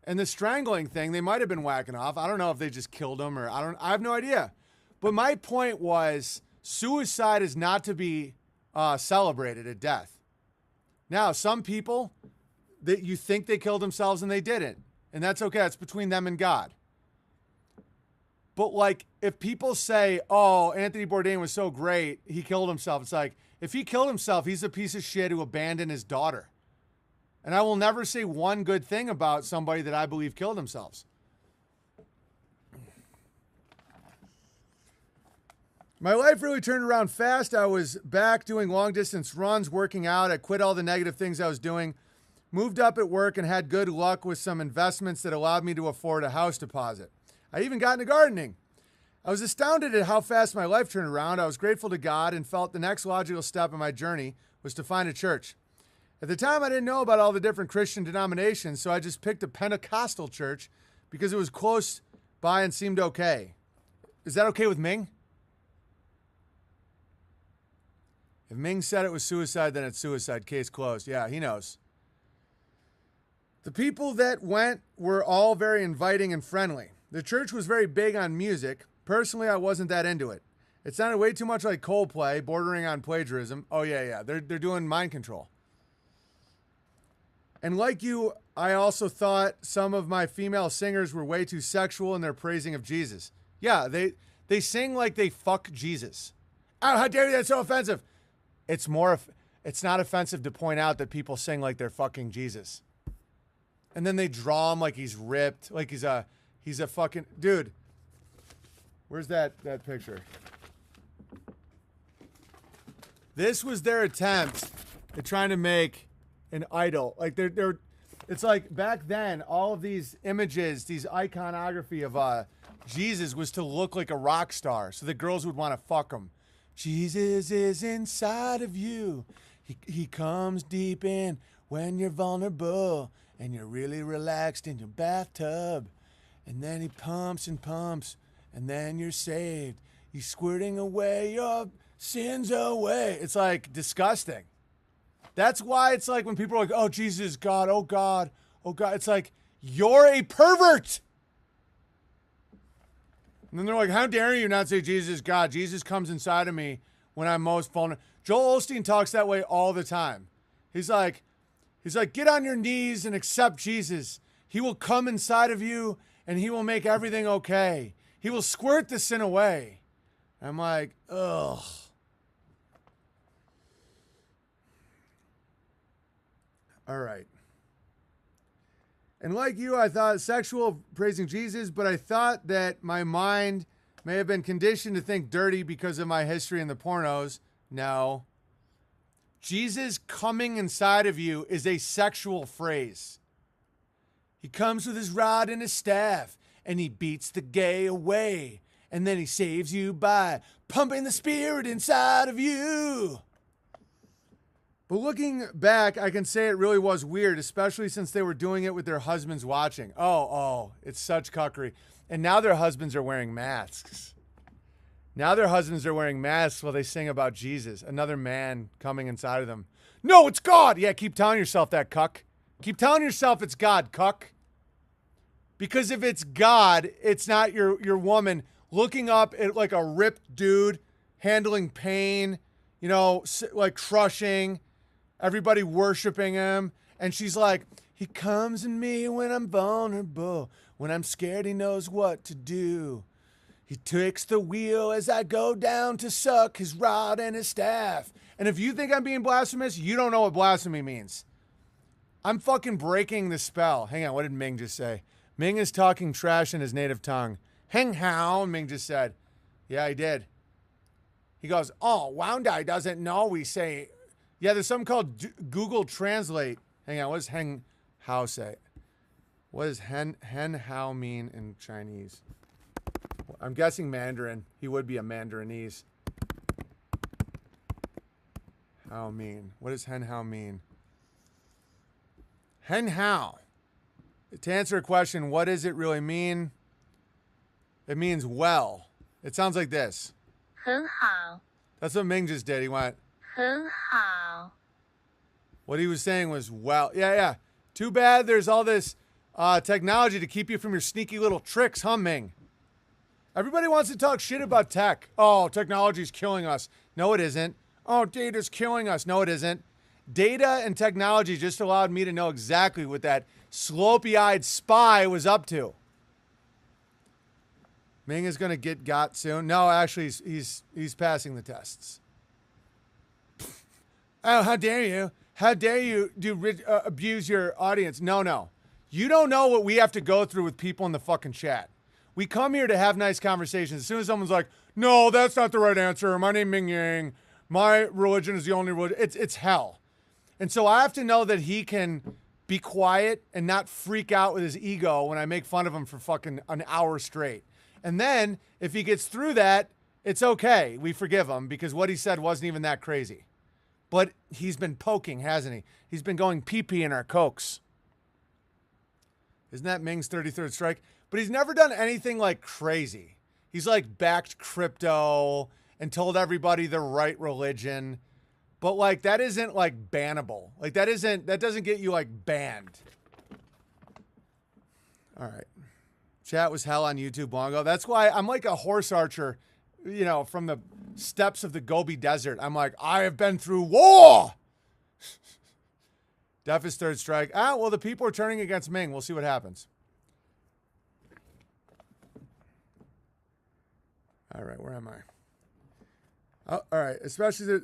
And the strangling thing, they might have been whacking off. I don't know if they just killed him or I have no idea. But my point was, suicide is not to be celebrated at death. Now, some people, that you think they killed themselves and they didn't. And that's okay. That's between them and God. But like, if people say, "Oh, Anthony Bourdain was so great, he killed himself," it's like, if he killed himself, he's a piece of shit who abandoned his daughter. And I will never say one good thing about somebody that I believe killed themselves. My life really turned around fast. I was back doing long distance runs, working out. I quit all the negative things I was doing, moved up at work, and had good luck with some investments that allowed me to afford a house deposit. I even got into gardening. I was astounded at how fast my life turned around. I was grateful to God and felt the next logical step in my journey was to find a church. At the time, I didn't know about all the different Christian denominations, so I just picked a Pentecostal church because it was close by and seemed okay. Is that okay with Ming? If Ming said it was suicide, then it's suicide. Case closed. Yeah, he knows. The people that went were all very inviting and friendly. The church was very big on music. Personally, I wasn't that into it. It sounded way too much like Coldplay, bordering on plagiarism. Oh, yeah. They're doing mind control. And like you, I also thought some of my female singers were way too sexual in their praising of Jesus. Yeah, they sing like they fuck Jesus. Oh, how dare you, that's so offensive. It's not offensive to point out that people sing like they're fucking Jesus. And then they draw him like he's ripped, like he's a fucking dude. Where's that picture? This was their attempt at trying to make an idol. Like it's like back then, all of these images, these iconography of Jesus was to look like a rock star, so the girls would want to fuck him. Jesus is inside of you. He comes deep in when you're vulnerable and you're really relaxed in your bathtub. And then he pumps and pumps, and then you're saved. He's squirting away your sins away. It's like disgusting. That's why it's like when people are like, "Oh, Jesus is God. Oh, God. Oh, God." It's like, you're a pervert. And then they're like, "How dare you not say Jesus is God? Jesus comes inside of me when I'm most vulnerable." Joel Osteen talks that way all the time. He's like, "Get on your knees and accept Jesus. He will come inside of you and he will make everything okay. He will squirt the sin away." I'm like, ugh. All right. And like you, I thought sexual praising Jesus, but I thought that my mind may have been conditioned to think dirty because of my history in the pornos. No. Jesus coming inside of you is a sexual phrase. He comes with his rod and his staff, and he beats the gay away. And then he saves you by pumping the spirit inside of you. But looking back, I can say it really was weird, especially since they were doing it with their husbands watching. Oh, it's such cuckery. And now their husbands are wearing masks. Now their husbands are wearing masks while they sing about Jesus, another man coming inside of them. No, it's God. Yeah, keep telling yourself that, cuck. Keep telling yourself it's God, cuck. Because if it's God, it's not your woman looking up at like a ripped dude handling pain, like crushing, everybody worshiping him. And she's like, "He comes in me when I'm vulnerable. When I'm scared, he knows what to do. He takes the wheel as I go down to suck his rod and his staff." And if you think I'm being blasphemous, you don't know what blasphemy means. I'm fucking breaking the spell. Hang on, what did Ming just say? Ming is talking trash in his native tongue. Hang how, Ming just said. Yeah, he did. He goes, "Oh, Woundai doesn't know we say Yeah, there's something called Google Translate. Hang on, what does Heng Hao say? What does Hen Hao mean in Chinese? I'm guessing Mandarin. He would be a Mandarinese. Hao mean. What does Hen Hao mean? Hen Hao. To answer a question, what does it really mean? It means well. It sounds like this. 很好, That's what Ming just did. He went. 很好. What he was saying was, well, yeah. Too bad there's all this technology to keep you from your sneaky little tricks, huh, Ming? Everybody wants to talk shit about tech. Oh, technology's killing us. No, it isn't. Oh, data's killing us. No, it isn't. Data and technology just allowed me to know exactly what that slopey-eyed spy was up to. Ming is going to got soon. No, actually, he's passing the tests. Oh, how dare you? How dare you abuse your audience? No. You don't know what we have to go through with people in the fucking chat. We come here to have nice conversations. As soon as someone's like, no, that's not the right answer. My name Ming Yang. My religion is the only religion. It's hell. And so I have to know that he can be quiet and not freak out with his ego when I make fun of him for fucking an hour straight. And then if he gets through that, it's okay. We forgive him because what he said wasn't even that crazy. But he's been poking, hasn't he? He's been going pee-pee in our cokes. Isn't that Ming's 33rd strike? But he's never done anything like crazy. He's like backed crypto and told everybody the right religion. But like that isn't like bannable. Like that doesn't get you like banned. All right. Chat was hell on YouTube long ago. That's why I'm like a horse archer, you know, from the steppes of the Gobi Desert. I'm like, I have been through war. Def is third strike. Well, the people are turning against Ming. We'll see what happens. All right, where am I? Oh, all right,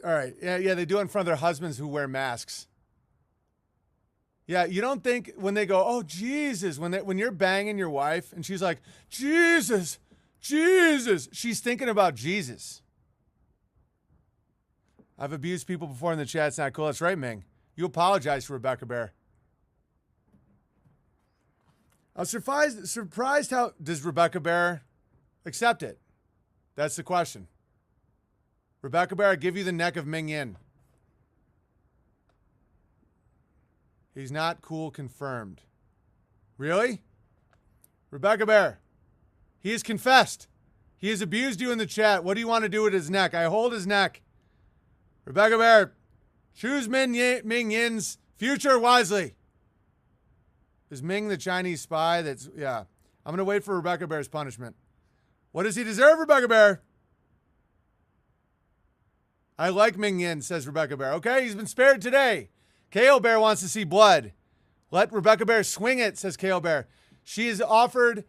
all right. Yeah, they do it in front of their husbands who wear masks. Yeah, you don't think when they go, oh, Jesus, when you're banging your wife and she's like, Jesus, she's thinking about Jesus. I've abused people before in the chat. It's not cool. That's right, Ming. You apologize for Rebecca Bear. I was surprised how does Rebecca Bear accept it? That's the question. Rebecca Bear, I give you the neck of Ming Yin. He's not cool confirmed. Really? Rebecca Bear, he has confessed. He has abused you in the chat. What do you want to do with his neck? I hold his neck. Rebecca Bear, choose Ming Yin's future wisely. Is Ming the Chinese spy? Yeah. I'm going to wait for Rebecca Bear's punishment. What does he deserve, Rebecca Bear? I like Ming Yin, says Rebecca Bear. Okay, he's been spared today. KO Bear wants to see blood. Let Rebecca Bear swing it, says KO Bear. She is offered,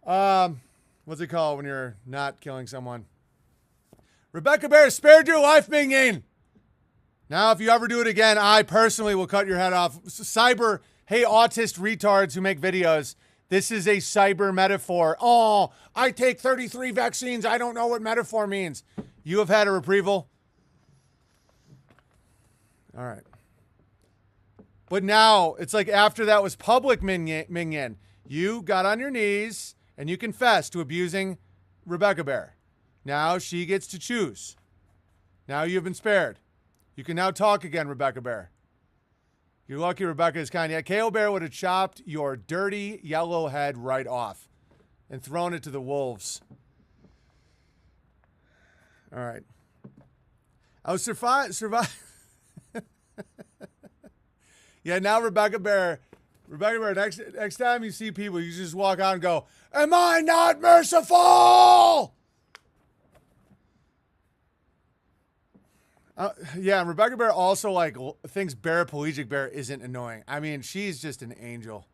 what's it called when you're not killing someone? Rebecca Bear spared your life, Ming Yin. Now, if you ever do it again, I personally will cut your head off. Hey, autist retards who make videos. This is a cyber metaphor. Oh, I take 33 vaccines. I don't know what metaphor means. You have had a reprieval. All right. But now, it's like after that was public, Ming Yin, you got on your knees and you confessed to abusing Rebecca Bear. Now she gets to choose. Now you have been spared. You can now talk again, Rebecca Bear. You're lucky Rebecca is kind. Yeah, KO Bear would have chopped your dirty yellow head right off and thrown it to the wolves. All right. I was survive. Yeah, now Rebecca Bear, next time you see people, you just walk out and go, am I not merciful? Yeah, Rebecca Bear also like thinks paraplegic Bear isn't annoying. I mean, she's just an angel.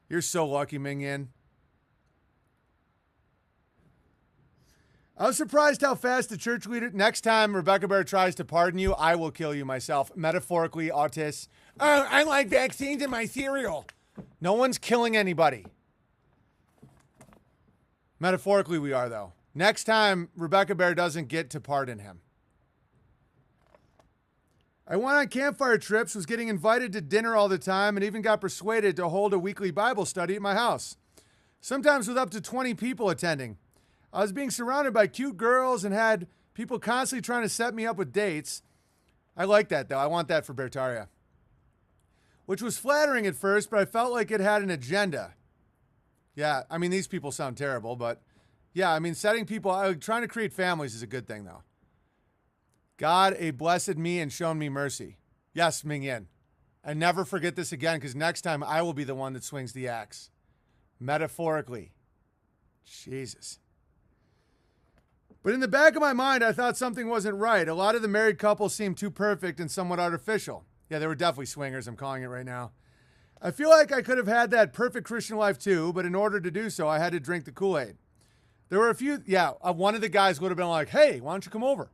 You're so lucky, Ming Yin. I was surprised how fast the church leader. Next time Rebecca Bear tries to pardon you, I will kill you myself. Metaphorically, autists. Oh, I like vaccines in my cereal. No one's killing anybody. Metaphorically, we are though. Next time Rebecca Bear doesn't get to pardon him. I went on campfire trips, was getting invited to dinner all the time, and even got persuaded to hold a weekly Bible study at my house. Sometimes with up to 20 people attending. I was being surrounded by cute girls and had people constantly trying to set me up with dates. I like that, though. I want that for Bertaria. Which was flattering at first, but I felt like it had an agenda. Yeah, I mean, these people sound terrible, but yeah, I mean, setting people, trying to create families is a good thing, though. God, a blessed me and shown me mercy. Yes, Ming Yin. And never forget this again, because next time I will be the one that swings the axe. Metaphorically. Jesus. But in the back of my mind, I thought something wasn't right. A lot of the married couples seemed too perfect and somewhat artificial. Yeah, they were definitely swingers. I'm calling it right now. I feel like I could have had that perfect Christian life too, but in order to do so, I had to drink the Kool-Aid. There were a few, one of the guys would have been like, hey, why don't you come over?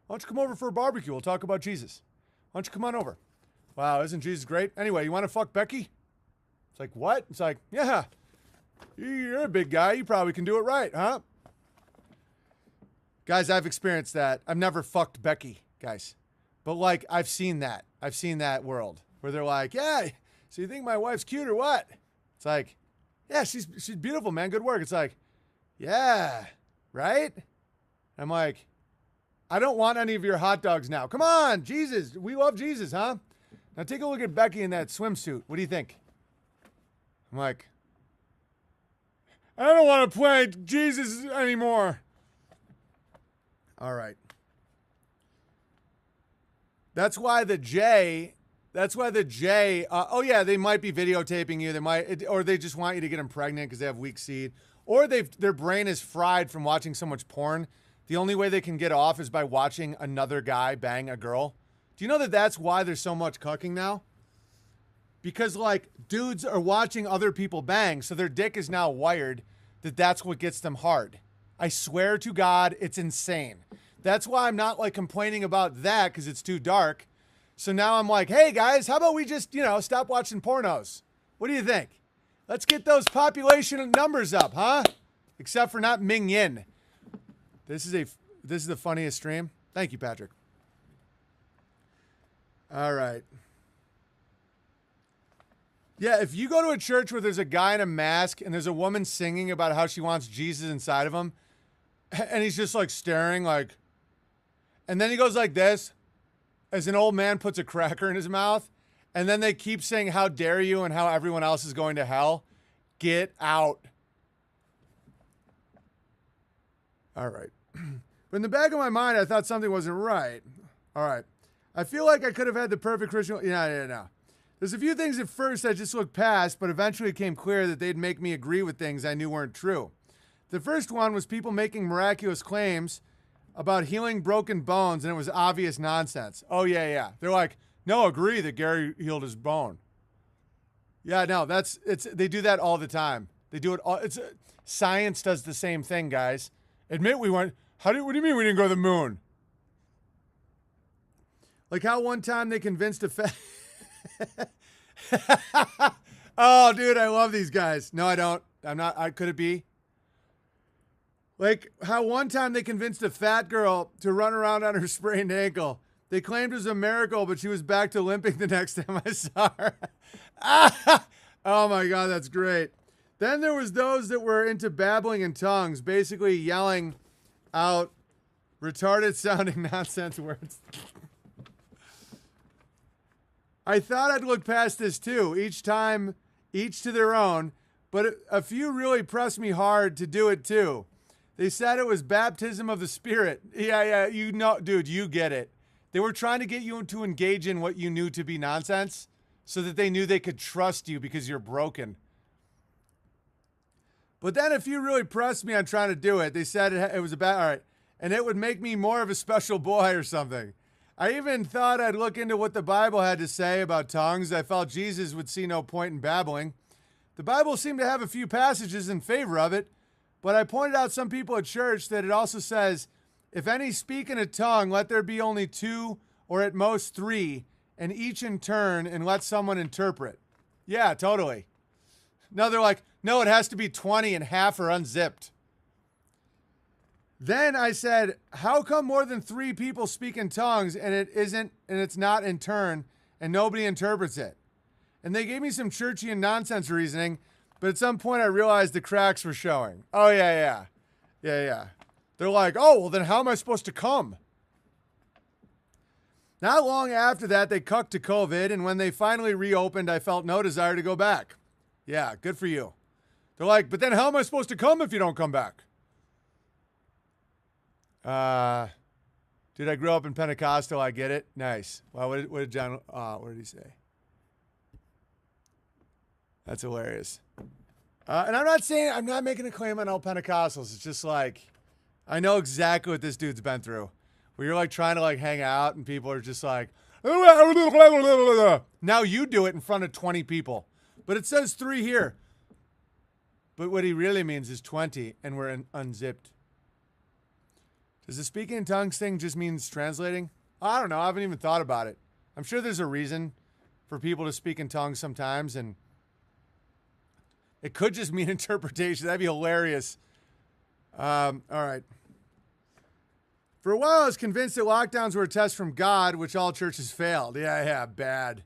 Why don't you come over for a barbecue? We'll talk about Jesus. Why don't you come on over? Wow, isn't Jesus great? Anyway, you want to fuck Becky? It's like, what? It's like, yeah, you're a big guy. You probably can do it right, huh? Guys, I've experienced that. I've never fucked Becky, guys. But, like, I've seen that. I've seen that world where they're like, yeah, so you think my wife's cute or what? It's like, yeah, she's beautiful, man. Good work. It's like, yeah, right? I'm like, I don't want any of your hot dogs now. Come on, Jesus. We love Jesus, huh? Now take a look at Becky in that swimsuit. What do you think? I'm like, I don't want to play Jesus anymore. All right. That's why the J, oh yeah, they might be videotaping you. Or they just want you to get them pregnant because they have weak seed. Or their brain is fried from watching so much porn. The only way they can get off is by watching another guy bang a girl. Do you know that that's why there's so much cucking now? Because, like, dudes are watching other people bang, so their dick is now wired that that's what gets them hard. I swear to God, it's insane. That's why I'm not, like, complaining about that because it's too dark. So now I'm like, hey, guys, how about we just, stop watching pornos? What do you think? Let's get those population numbers up, huh? Except for not Ming Yin. This is the funniest stream. Thank you, Patrick. All right. Yeah, if you go to a church where there's a guy in a mask and there's a woman singing about how she wants Jesus inside of him, and he's just like staring like, and then he goes like this, as an old man puts a cracker in his mouth, and then they keep saying, how dare you, and how everyone else is going to hell. Get out. All right. But in the back of my mind, I thought something wasn't right. All right. I feel like I could have had the perfect Christian. No. There's a few things at first I just looked past, but eventually it became clear that they'd make me agree with things I knew weren't true. The first one was people making miraculous claims about healing broken bones, and it was obvious nonsense. Oh, yeah. They're like, no, agree that Gary healed his bone. Yeah, no, they do that all the time. They do it all. Science does the same thing, guys. Admit we went, what do you mean we didn't go to the moon? Like how one time they convinced a Oh, dude, I love these guys. No, I don't. I'm not. Could it be? Like how one time they convinced a fat girl to run around on her sprained ankle. They claimed it was a miracle, but she was back to limping the next time I saw her. Oh my God, that's great. Then there was those that were into babbling in tongues, basically yelling out retarded sounding nonsense words. I thought I'd look past this too, each to their own, but a few really pressed me hard to do it too. They said it was baptism of the Spirit. Yeah, dude, you get it. They were trying to get you to engage in what you knew to be nonsense so that they knew they could trust you because you're broken. But then a few really pressed me on trying to do it. They said it was all right, and it would make me more of a special boy or something. I even thought I'd look into what the Bible had to say about tongues. I felt Jesus would see no point in babbling. The Bible seemed to have a few passages in favor of it, but I pointed out some people at church that it also says, if any speak in a tongue, let there be only 2 or at most 3, and each in turn, and let someone interpret. Yeah, totally. No, they're like, no, it has to be 20 and half are unzipped. Then I said, how come more than 3 people speak in tongues and it's not in turn and nobody interprets it? And they gave me some churchy and nonsense reasoning, but at some point I realized the cracks were showing. Oh, yeah. They're like, oh, well, then how am I supposed to come? Not long after that, they cucked to COVID, and when they finally reopened, I felt no desire to go back. Yeah, good for you. They're like, but then how am I supposed to come if you don't come back? Dude, I grew up in Pentecostal. I get it. Nice. Wow, what did John, what did he say? That's hilarious. And I'm not making a claim on all Pentecostals. It's just like, I know exactly what this dude's been through. Where you're like trying to like hang out and people are just like, now you do it in front of 20 people. But it says 3 here. But what he really means is 20 and we're unzipped. Does the speaking in tongues thing just means translating? I don't know. I haven't even thought about it. I'm sure there's a reason for people to speak in tongues sometimes, and it could just mean interpretation. That'd be hilarious. All right. For a while, I was convinced that lockdowns were a test from God, which all churches failed. Yeah, bad.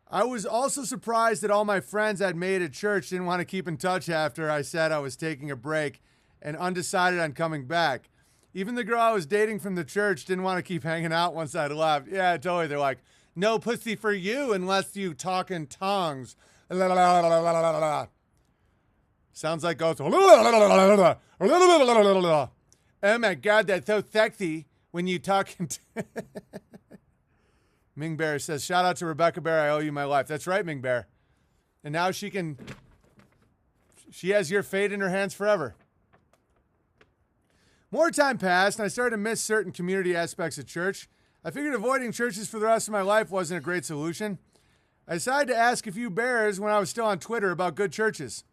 I was also surprised that all my friends I'd made at church didn't want to keep in touch after I said I was taking a break and undecided on coming back. Even the girl I was dating from the church didn't want to keep hanging out once I'd left. Yeah, totally. They're like, no pussy for you unless you talk in tongues. Sounds like ghosts. Oh my God, that's so sexy when you talk in Ming Bear says, shout out to Rebecca Bear. I owe you my life. That's right, Ming Bear. And now she has your fate in her hands forever. More time passed, and I started to miss certain community aspects of church. I figured avoiding churches for the rest of my life wasn't a great solution. I decided to ask a few bears when I was still on Twitter about good churches.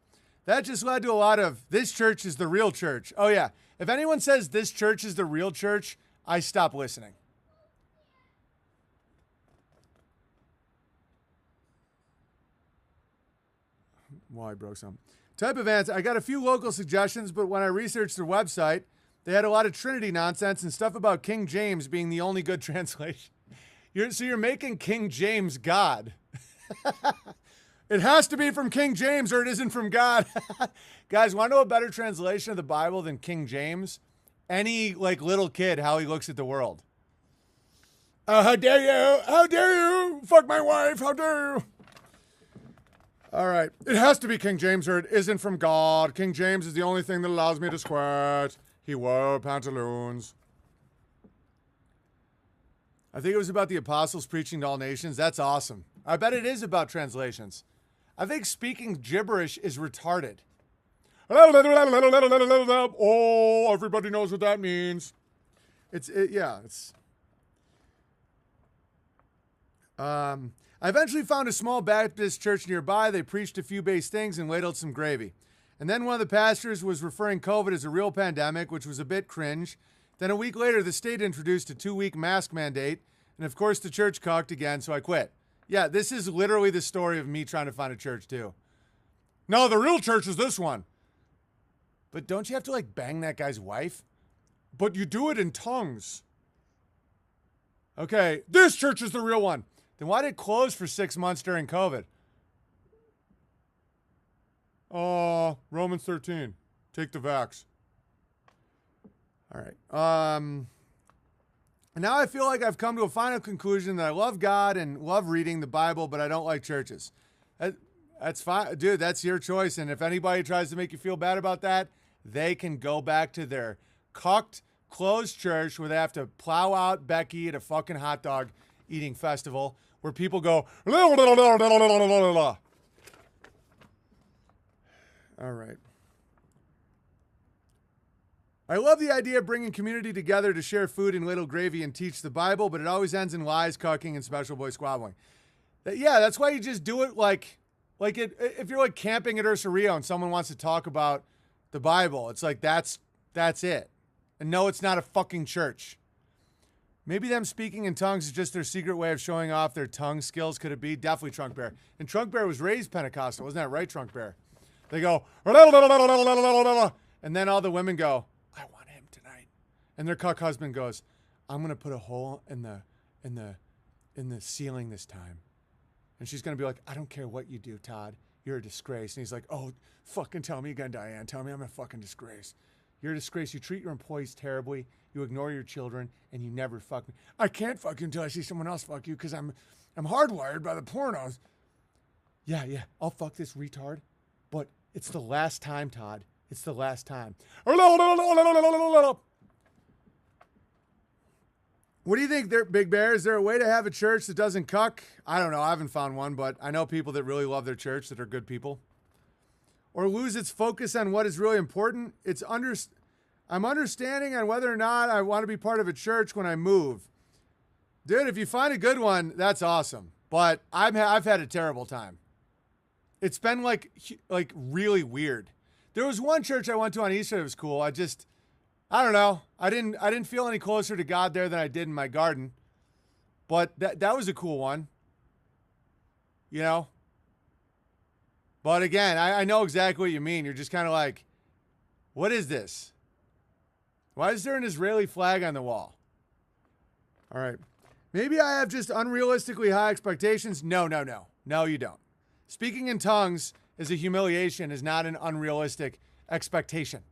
That just led to a lot of, this church is the real church. Oh yeah, if anyone says this church is the real church, I stop listening. Well, I broke some. Type of answer. I got a few local suggestions, but when I researched their website, they had a lot of Trinity nonsense and stuff about King James being the only good translation. So you're making King James God. It has to be from King James or it isn't from God. Guys, want to know a better translation of the Bible than King James? Any like little kid, how he looks at the world. How dare you? How dare you? Fuck my wife. How dare you? All right. It has to be King James or it isn't from God. King James is the only thing that allows me to squirt. He wore pantaloons. I think it was about the apostles preaching to all nations. That's awesome. I bet it is about translations. I think speaking gibberish is retarded. Oh, everybody knows what that means. I eventually found a small Baptist church nearby. They preached a few base things and ladled some gravy. And then one of the pastors was referring COVID as a real pandemic, which was a bit cringe. Then a week later, the state introduced a 2-week mask mandate. And of course, the church cocked again, so I quit. Yeah, this is literally the story of me trying to find a church, too. No, the real church is this one. But don't you have to, like, bang that guy's wife? But you do it in tongues. Okay, this church is the real one. Then why did it close for 6 months during COVID? Romans 13. Take the vax. All right. And now I feel like I've come to a final conclusion that I love God and love reading the Bible, but I don't like churches. That's fine. Dude, that's your choice. And if anybody tries to make you feel bad about that, they can go back to their cocked, closed church where they have to plow out Becky at a fucking hot dog eating festival where people go, all right. I love the idea of bringing community together to share food and little gravy and teach the Bible, but it always ends in lies, cucking, and special boy squabbling. That's why you just do it if you're like camping at Ursa Rio and someone wants to talk about the Bible, it's like that's it. And no, it's not a fucking church. Maybe them speaking in tongues is just their secret way of showing off their tongue skills. Could it be? Definitely Trunk Bear. And Trunk Bear was raised Pentecostal. Wasn't that right, Trunk Bear? They go, and then all the women go, I And their cuck husband goes, I'm going to put a hole in the ceiling this time. And she's going to be like, I don't care what you do, Todd. You're a disgrace. And he's like, oh, fucking tell me again, Diane. Tell me I'm a fucking disgrace. You're a disgrace. You treat your employees terribly. You ignore your children, and you never fuck me. I can't fuck you until I see someone else fuck you because I'm hardwired by the pornos. Yeah, I'll fuck this retard, but it's the last time, Todd. It's the last time. What do you think there, Big Bear? Is there a way to have a church that doesn't cuck? I don't know. I haven't found one, but I know people that really love their church that are good people. Or lose its focus on what is really important. I'm understanding on whether or not I want to be part of a church when I move. Dude, if you find a good one, that's awesome. But I've had a terrible time. It's been like really weird. There was one church I went to on Easter that was cool. I don't know. I didn't feel any closer to God there than I did in my garden. But that was a cool one. You know? But again, I know exactly what you mean. You're just kind of like, what is this? Why is there an Israeli flag on the wall? All right. Maybe I have just unrealistically high expectations. No, you don't. Speaking in tongues is a humiliation, is not an unrealistic expectation.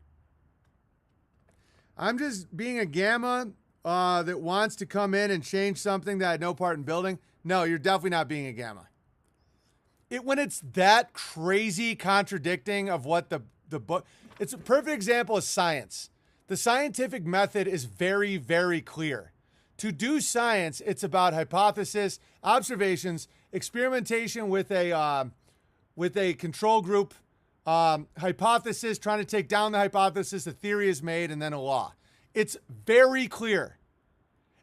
I'm just being a gamma that wants to come in and change something that I had no part in building. No, you're definitely not being a gamma. When it's that crazy contradicting of what the book, it's a perfect example of science. The scientific method is very, very clear. To do science, it's about hypothesis, observations, experimentation with a control group, hypothesis, trying to take down the hypothesis, a theory is made, and then a law. It's very clear.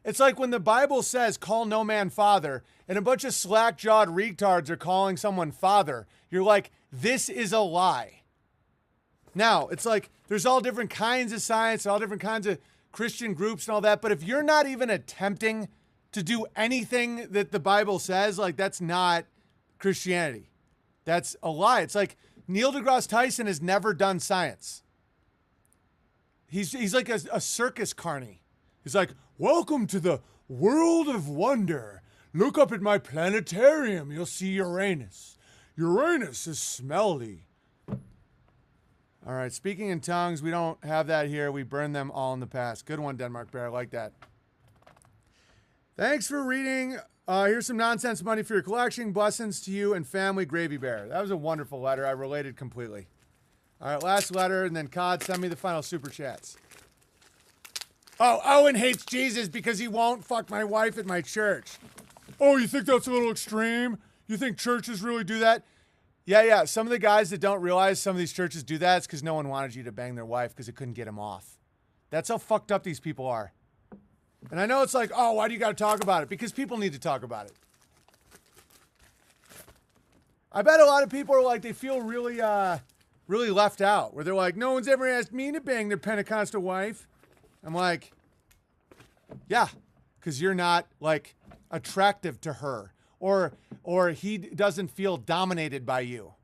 It's like when the Bible says, call no man father, and a bunch of slack-jawed retards are calling someone father. You're like, this is a lie. Now, it's like there's all different kinds of science, all different kinds of Christian groups and all that, but if you're not even attempting to do anything that the Bible says, like that's not Christianity. That's a lie. It's like Neil deGrasse Tyson has never done science. He's like a circus carny. He's like, welcome to the world of wonder. Look up at my planetarium. You'll see Uranus. Uranus is smelly. All right, speaking in tongues, we don't have that here. We burn them all in the past. Good one, Denmark Bear. I like that. Thanks for reading. Here's some nonsense money for your collection. Blessings to you and family, Gravy Bear. That was a wonderful letter. I related completely. All right, last letter, and then Cod, send me the final super chats. Oh, Owen hates Jesus because he won't fuck my wife at my church. Oh, you think that's a little extreme? You think churches really do that? Yeah. Some of the guys that don't realize some of these churches do that, it's because no one wanted you to bang their wife because it couldn't get them off. That's how fucked up these people are. And I know it's like, oh, why do you got to talk about it? Because people need to talk about it. I bet a lot of people are like, they feel really left out, where they're like, no one's ever asked me to bang their Pentecostal wife. I'm like, yeah, because you're not like attractive to her. Or he doesn't feel dominated by you.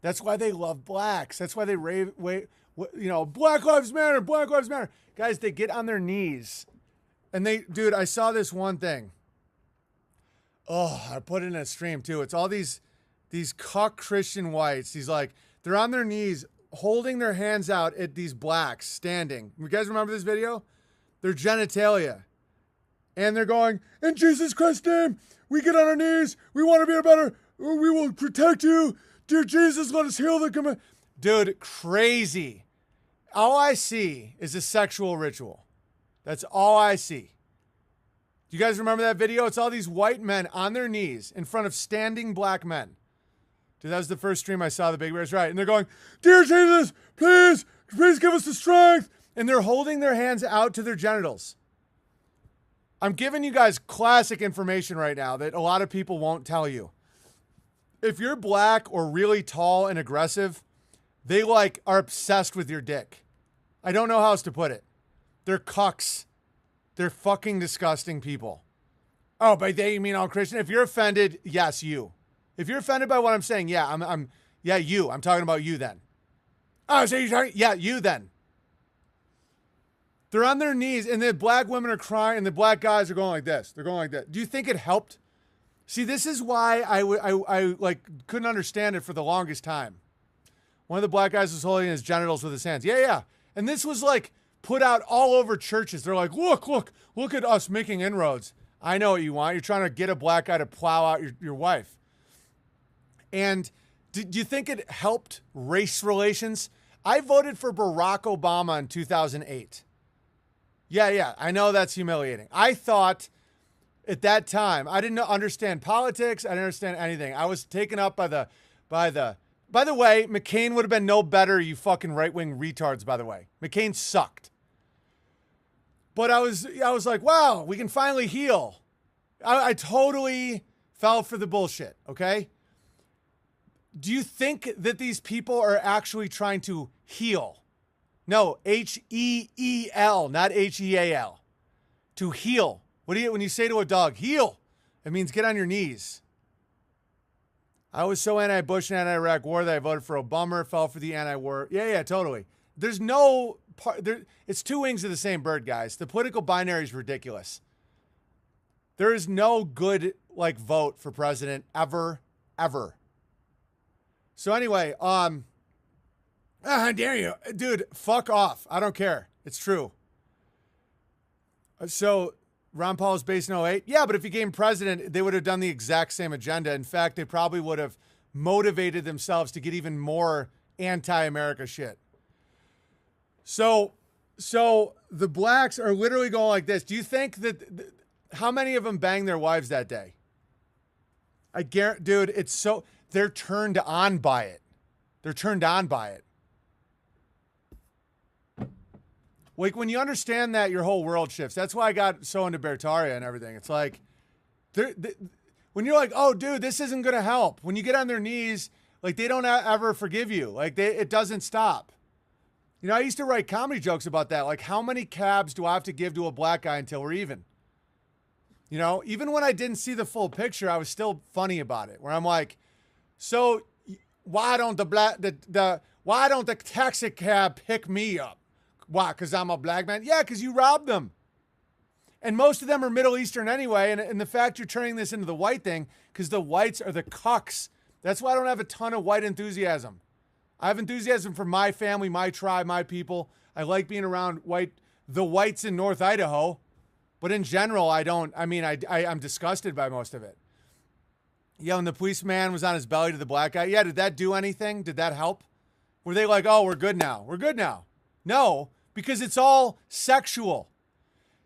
That's why they love blacks. That's why they Black Lives Matter, Black Lives Matter. Guys, they get on their knees. And dude, I saw this one thing. Oh, I put it in a stream too. It's all these cuck Christian whites. They're on their knees holding their hands out at these blacks standing. You guys remember this video? Their genitalia. And they're going, in Jesus Christ's name, we get on our knees. We want to be better. We will protect you. Dear Jesus, let us heal the command. Dude, crazy. All I see is a sexual ritual. That's all I see. Do you guys remember that video? It's all these white men on their knees in front of standing black men. Dude, that was the first stream I saw. The Big Bear's right. And they're going, dear Jesus, please give us the strength. And they're holding their hands out to their genitals. I'm giving you guys classic information right now that a lot of people won't tell you. If you're black or really tall and aggressive, they are obsessed with your dick. I don't know how else to put it. They're cucks. They're fucking disgusting people. Oh, by they you mean all Christian? If you're offended, yes, you. If you're offended by what I'm saying, yeah, you. I'm talking about you then. Oh, so you're talking, yeah, you then. They're on their knees, and the black women are crying, and the black guys are going like this. They're going like that. Do you think it helped? See, this is why I like couldn't understand it for the longest time. One of the black guys was holding his genitals with his hands. Yeah. And this was like put out all over churches. They're like, look at us making inroads. I know what you want. You're trying to get a black guy to plow out your wife. And do you think it helped race relations? I voted for Barack Obama in 2008. Yeah, I know that's humiliating. I thought at that time, I didn't understand politics. I didn't understand anything. I was taken up by the, by the way, McCain would have been no better, you fucking right-wing retards, by the way. McCain sucked. But I was like, wow, we can finally heal. I totally fell for the bullshit, okay? Do you think that these people are actually trying to heal? No, H-E-E-L, not H-E-A-L. To heal. When you say to a dog, heal, it means get on your knees. I was so anti-Bush and anti-Iraq war that I voted for Obama, fell for the anti-war. Yeah, totally. There's no part there. It's two wings of the same bird, guys. The political binary is ridiculous. There is no good vote for president ever. So anyway, how dare you, dude? Fuck off. I don't care. It's true. So Ron Paul was based in 08. Yeah, but if he became president, they would have done the exact same agenda. In fact, they probably would have motivated themselves to get even more anti-America shit. So the blacks are literally going like this. Do you think that how many of them banged their wives that day? I guarantee, dude, it's so they're turned on by it. They're turned on by it. Like, when you understand that, your whole world shifts. That's why I got so into Bertaria and everything. It's like, when you're like, oh, dude, this isn't going to help. When you get on their knees, like, they don't ever forgive you. Like, it doesn't stop. You know, I used to write comedy jokes about that. Like, how many cabs do I have to give to a black guy until we're even? You know, even when I didn't see the full picture, I was still funny about it. Where I'm like, so why don't why don't the taxi cab pick me up? Why? Because I'm a black man? Yeah, because you robbed them. And most of them are Middle Eastern anyway. And the fact you're turning this into the white thing, because the whites are the cucks. That's why I don't have a ton of white enthusiasm. I have enthusiasm for my family, my tribe, my people. I like being around the whites in North Idaho. But in general, I'm disgusted by most of it. Yeah, when the policeman was on his belly to the black guy. Yeah, did that do anything? Did that help? Were they like, oh, we're good now. We're good now. No, because it's all sexual.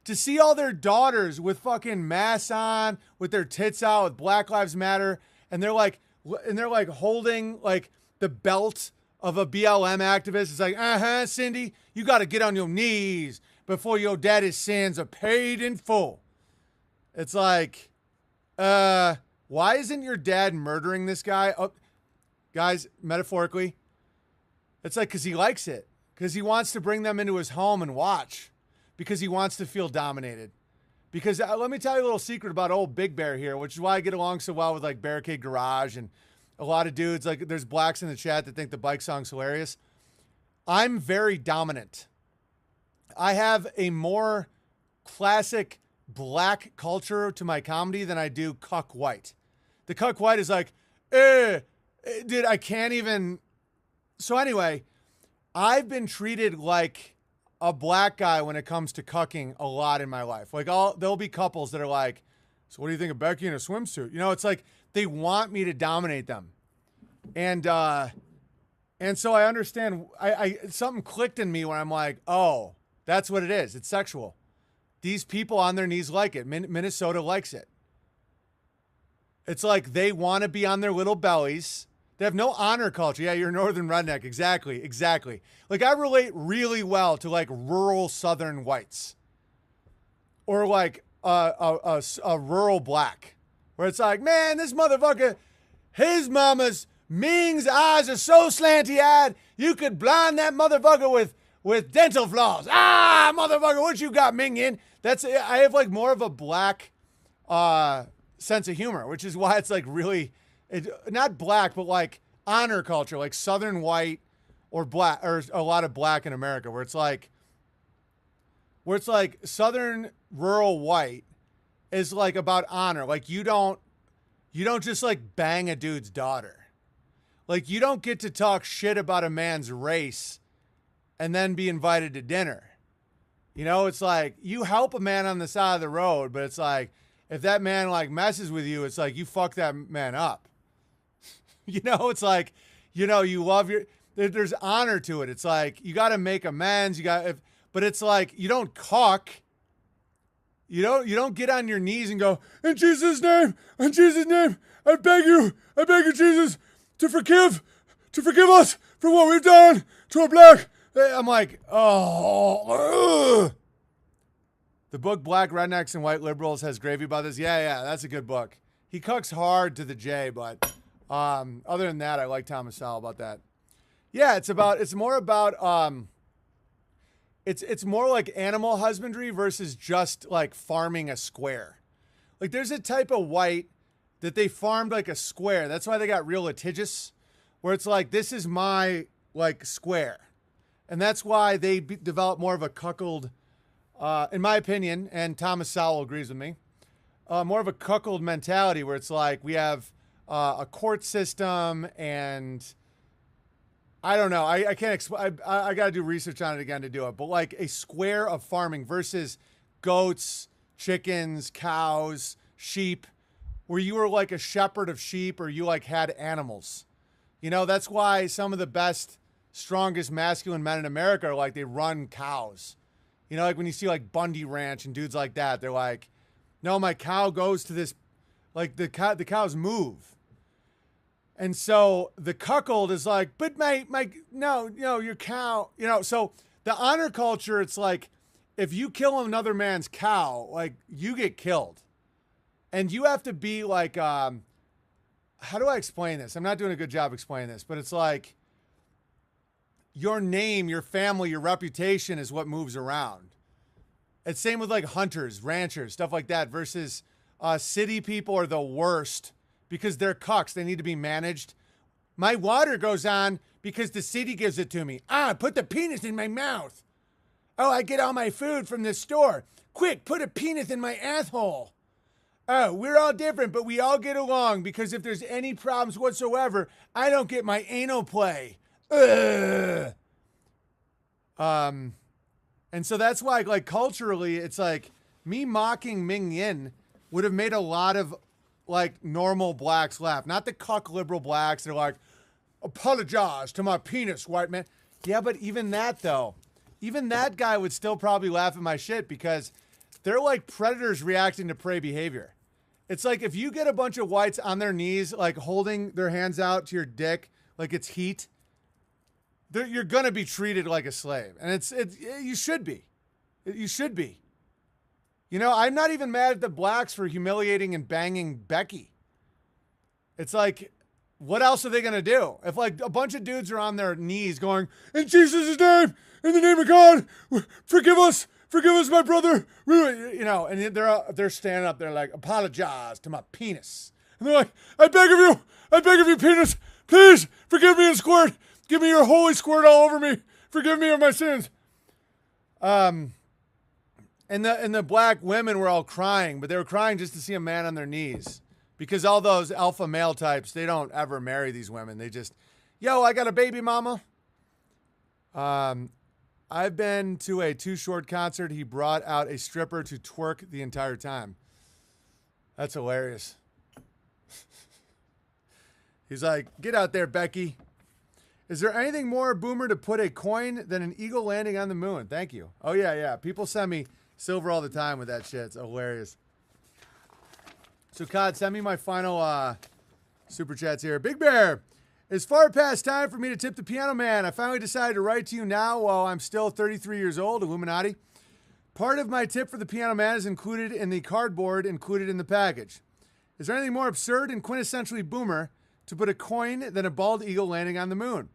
To see all their daughters with fucking masks on, with their tits out, with Black Lives Matter, and they're like holding like the belt of a BLM activist. It's like, Cindy, you got to get on your knees before your daddy's sins are paid in full. It's like, why isn't your dad murdering this guy? Oh, guys, metaphorically, it's like, because he likes it. Because he wants to bring them into his home and watch. Because he wants to feel dominated. Because let me tell you a little secret about old Big Bear here, which is why I get along so well with like Barricade Garage and a lot of dudes. Like, there's blacks in the chat that think the bike song's hilarious. I'm very dominant. I have a more classic black culture to my comedy than I do cuck white. The cuck white is like, dude, I can't even. So anyway, I've been treated like a black guy when it comes to cucking a lot in my life. Like, there'll be couples that are like, so what do you think of Becky in a swimsuit? You know, it's like they want me to dominate them. And so I understand, something clicked in me when I'm like, oh, that's what it is. It's sexual. These people on their knees like it. Minnesota likes it. It's like they want to be on their little bellies. They have no honor culture. Yeah, you're a northern redneck. Exactly. Like, I relate really well to like rural southern whites. Or like a rural black. Where it's like, man, this motherfucker, his mama's Ming's eyes are so slanty-eyed, you could blind that motherfucker with dental floss. Ah, motherfucker, what you got, Ming in? I have like more of a black sense of humor, which is why it's like really, not black, but like honor culture, like southern white or black, or a lot of black in America, where it's like, where it's like Southern rural white is like about honor. Like you don't just like bang a dude's daughter. Like you don't get to talk shit about a man's race and then be invited to dinner. You know, it's like you help a man on the side of the road, but it's like if that man like messes with you, it's like you fuck that man up. You know, it's like, you know, you love there's honor to it. It's like you got to make amends. But it's like you don't cuck. You don't get on your knees and go, in Jesus' name, I beg you, Jesus, to forgive us for what we've done to a black. I'm like, oh. Ugh. The book Black Rednecks and White Liberals has gravy about this. Yeah, that's a good book. He cucks hard to the J, but other than that, I like Thomas Sowell about that. Yeah, it's more about it's more like animal husbandry versus just like farming a square. Like there's a type of white that they farmed like a square. That's why they got real litigious, where it's like, this is my like square. And that's why they develop more of a cuckold, in my opinion, and Thomas Sowell agrees with me, more of a cuckold mentality where it's like we have a court system and I don't know. I can't explain. I got to do research on it again to do it. But like a square of farming versus goats, chickens, cows, sheep, where you were like a shepherd of sheep or you like had animals. You know, that's why some of the best, strongest masculine men in America are like, they run cows. You know, like when you see like Bundy Ranch and dudes like that, they're like, no, my cow goes to this, like the cows move. And so the cuckold is like, but no, your cow, you know. So the honor culture, it's like, if you kill another man's cow, like you get killed. And you have to be like, how do I explain this? I'm not doing a good job explaining this, but it's like your name, your family, your reputation is what moves around. It's same with like hunters, ranchers, stuff like that versus city people are the worst. Because they're cucks. They need to be managed. My water goes on because the city gives it to me. Put the penis in my mouth. Oh, I get all my food from the store. Quick, put a penis in my asshole. Oh, we're all different, but we all get along because if there's any problems whatsoever, I don't get my anal play. Ugh. And so that's why, like, culturally, it's like me mocking Ming Yin would have made a lot of like normal blacks laugh, not the cuck liberal blacks. They're like, apologize to my penis, white man. Yeah, but even that though, even that guy would still probably laugh at my shit because they're like predators reacting to prey behavior. It's like if you get a bunch of whites on their knees, like holding their hands out to your dick, like it's heat, you're gonna be treated like a slave, and you should be. You should be. You know, I'm not even mad at the blacks for humiliating and banging Becky. It's like, what else are they going to do? If like a bunch of dudes are on their knees going, in Jesus' name, in the name of God, forgive us, my brother. You know, and they're standing up there like, apologize to my penis. And they're like, I beg of you, penis, please forgive me and squirt. Give me your holy squirt all over me. Forgive me of my sins. And the black women were all crying, but they were crying just to see a man on their knees. Because all those alpha male types, they don't ever marry these women. They just, yo, I got a baby mama. I've been to a Too Short concert. He brought out a stripper to twerk the entire time. That's hilarious. He's like, get out there, Becky. Is there anything more boomer to put a coin than an eagle landing on the moon? Thank you. Oh, yeah. People send me silver all the time with that shit. It's hilarious. So, Cod, send me my final super chats here. Big Bear, it's far past time for me to tip the piano man. I finally decided to write to you now while I'm still 33 years old, Illuminati. Part of my tip for the piano man is included in the cardboard included in the package. Is there anything more absurd and quintessentially boomer to put a coin than a bald eagle landing on the moon?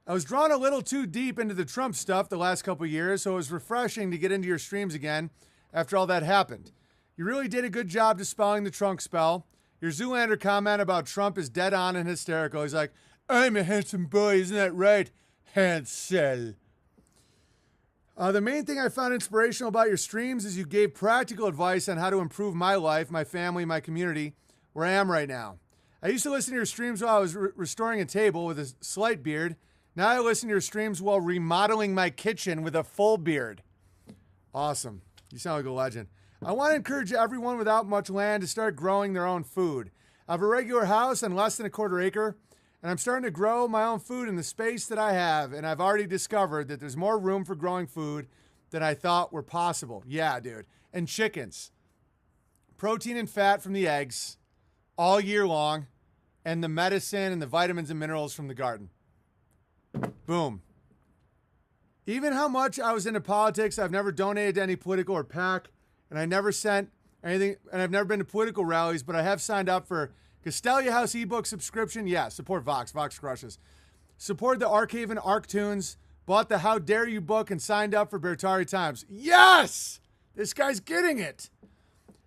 I was drawn a little too deep into the Trump stuff the last couple of years, so it was refreshing to get into your streams again after all that happened. You really did a good job dispelling the Trump spell. Your Zoolander comment about Trump is dead on and hysterical. He's like, I'm a handsome boy, isn't that right, Hansel? The main thing I found inspirational about your streams is you gave practical advice on how to improve my life, my family, my community, where I am right now. I used to listen to your streams while I was restoring a table with a slight beard. Now I listen to your streams while remodeling my kitchen with a full beard. Awesome. You sound like a legend. I want to encourage everyone without much land to start growing their own food. I have a regular house on less than a quarter acre, and I'm starting to grow my own food in the space that I have, and I've already discovered that there's more room for growing food than I thought were possible. Yeah, dude. And chickens. Protein and fat from the eggs all year long, and the medicine and the vitamins and minerals from the garden. Boom. Even how much I was into politics, I've never donated to any political or PAC, and I never sent anything, and I've never been to political rallies, but I have signed up for Castelia House ebook subscription. Yeah, support Vox. Vox crushes. Support the Arkhaven Arktunes. Bought the How Dare You book and signed up for Bertari Times. Yes! This guy's getting it.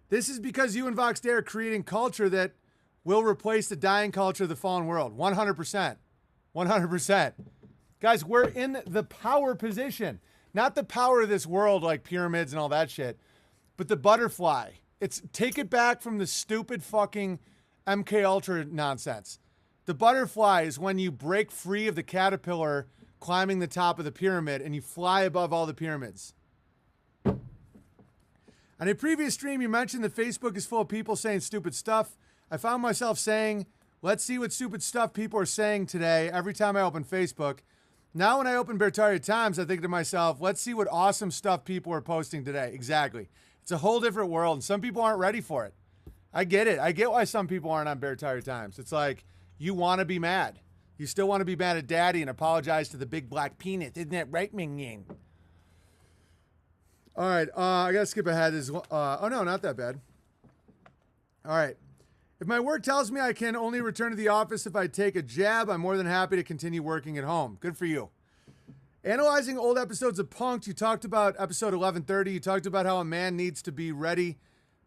This is because you and Vox Dare are creating culture that will replace the dying culture of the fallen world. 100%. 100%. Guys, we're in the power position. Not the power of this world like pyramids and all that shit, but the butterfly. It's take it back from the stupid fucking MK Ultra nonsense. The butterfly is when you break free of the caterpillar climbing the top of the pyramid and you fly above all the pyramids. On a previous stream, you mentioned that Facebook is full of people saying stupid stuff. I found myself saying, let's see what stupid stuff people are saying today every time I open Facebook. Now when I open Bertaria Times, I think to myself, let's see what awesome stuff people are posting today. Exactly. It's a whole different world, and some people aren't ready for it. I get it. I get why some people aren't on Bertaria Times. It's like, you want to be mad. You still want to be mad at daddy and apologize to the big black penis. Isn't that right, Ming Ying? All right, I got to skip ahead. Oh, no, not that bad. All right. If my work tells me I can only return to the office if I take a jab, I'm more than happy to continue working at home. Good for you. Analyzing old episodes of Punk'd, you talked about episode 1130. You talked about how a man needs to be ready,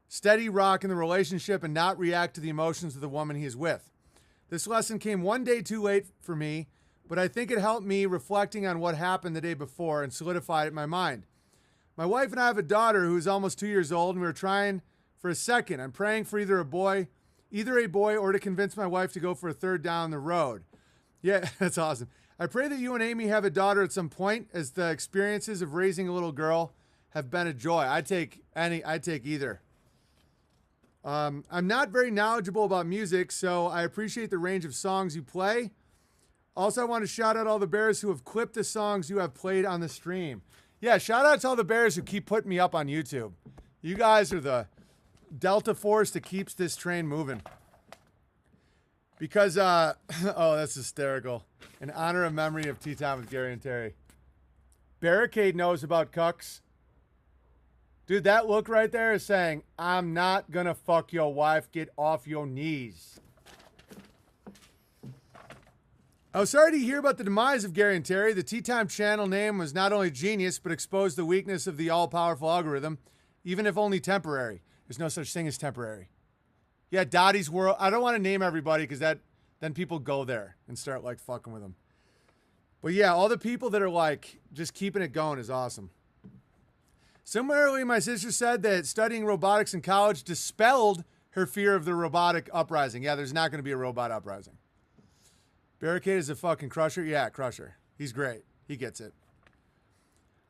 steady rock in the relationship and not react to the emotions of the woman he is with. This lesson came one day too late for me, but I think it helped me reflecting on what happened the day before and solidified it in my mind. My wife and I have a daughter who is almost 2 years old, and we were trying for a second. I'm praying for either a boy or to convince my wife to go for a third down the road. Yeah, that's awesome. I pray that you and Amy have a daughter at some point, as the experiences of raising a little girl have been a joy. I'd take either. I'm not very knowledgeable about music, so I appreciate the range of songs you play. Also, I want to shout out all the bears who have clipped the songs you have played on the stream. Yeah, shout out to all the bears who keep putting me up on YouTube. You guys are the Delta Force that keeps this train moving. Because, oh, that's hysterical. In honor of memory of Tea Time with Gary and Terry. Barricade knows about cucks. Dude, that look right there is saying, I'm not gonna fuck your wife. Get off your knees. I was sorry to hear about the demise of Gary and Terry. The Tea Time channel name was not only genius, but exposed the weakness of the all-powerful algorithm, even if only temporary. There's no such thing as temporary. Yeah, Dottie's World. I don't want to name everybody because then people go there and start like fucking with them. But yeah, all the people that are like just keeping it going is awesome. Similarly, my sister said that studying robotics in college dispelled her fear of the robotic uprising. Yeah, there's not going to be a robot uprising. Barricade is a fucking crusher. Yeah, crusher. He's great. He gets it.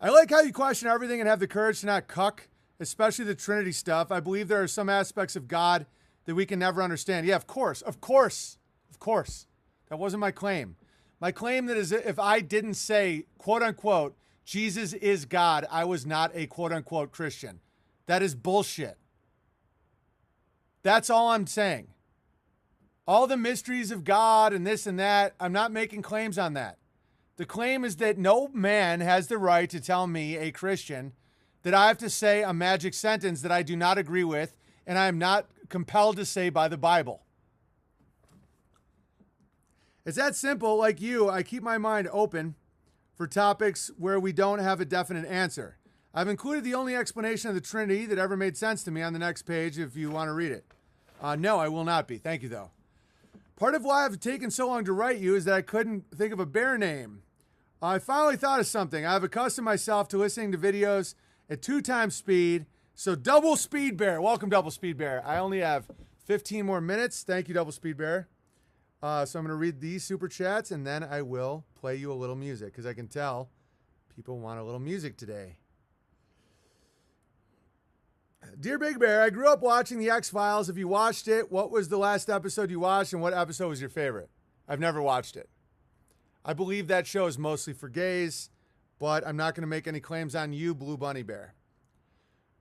I like how you question everything and have the courage to not cuck, especially the Trinity stuff. I believe there are some aspects of God that we can never understand. Yeah, of course. Of course. Of course. That wasn't my claim. My claim that is if I didn't say, quote unquote, Jesus is God, I was not a quote unquote Christian. That is bullshit. That's all I'm saying. All the mysteries of God and this and that, I'm not making claims on that. The claim is that no man has the right to tell me, a Christian, that I have to say a magic sentence that I do not agree with and I am not compelled to say by the Bible. It's that simple. Like you, I keep my mind open for topics where we don't have a definite answer. I've included the only explanation of the Trinity that ever made sense to me on the next page if you want to read it. No, I will not be. Thank you, though. Part of why I've taken so long to write you is that I couldn't think of a bear name. I finally thought of something. I've accustomed myself to listening to videos at 2 times speed. So Double Speed Bear. Welcome, Double Speed Bear. I only have 15 more minutes. Thank you, Double Speed Bear. So I'm going to read these super chats, and then I will play you a little music, because I can tell people want a little music today. Dear Big Bear, I grew up watching The X-Files. If you watched it, what was the last episode you watched, and what episode was your favorite? I've never watched it. I believe that show is mostly for gays, but I'm not going to make any claims on you, Blue Bunny Bear.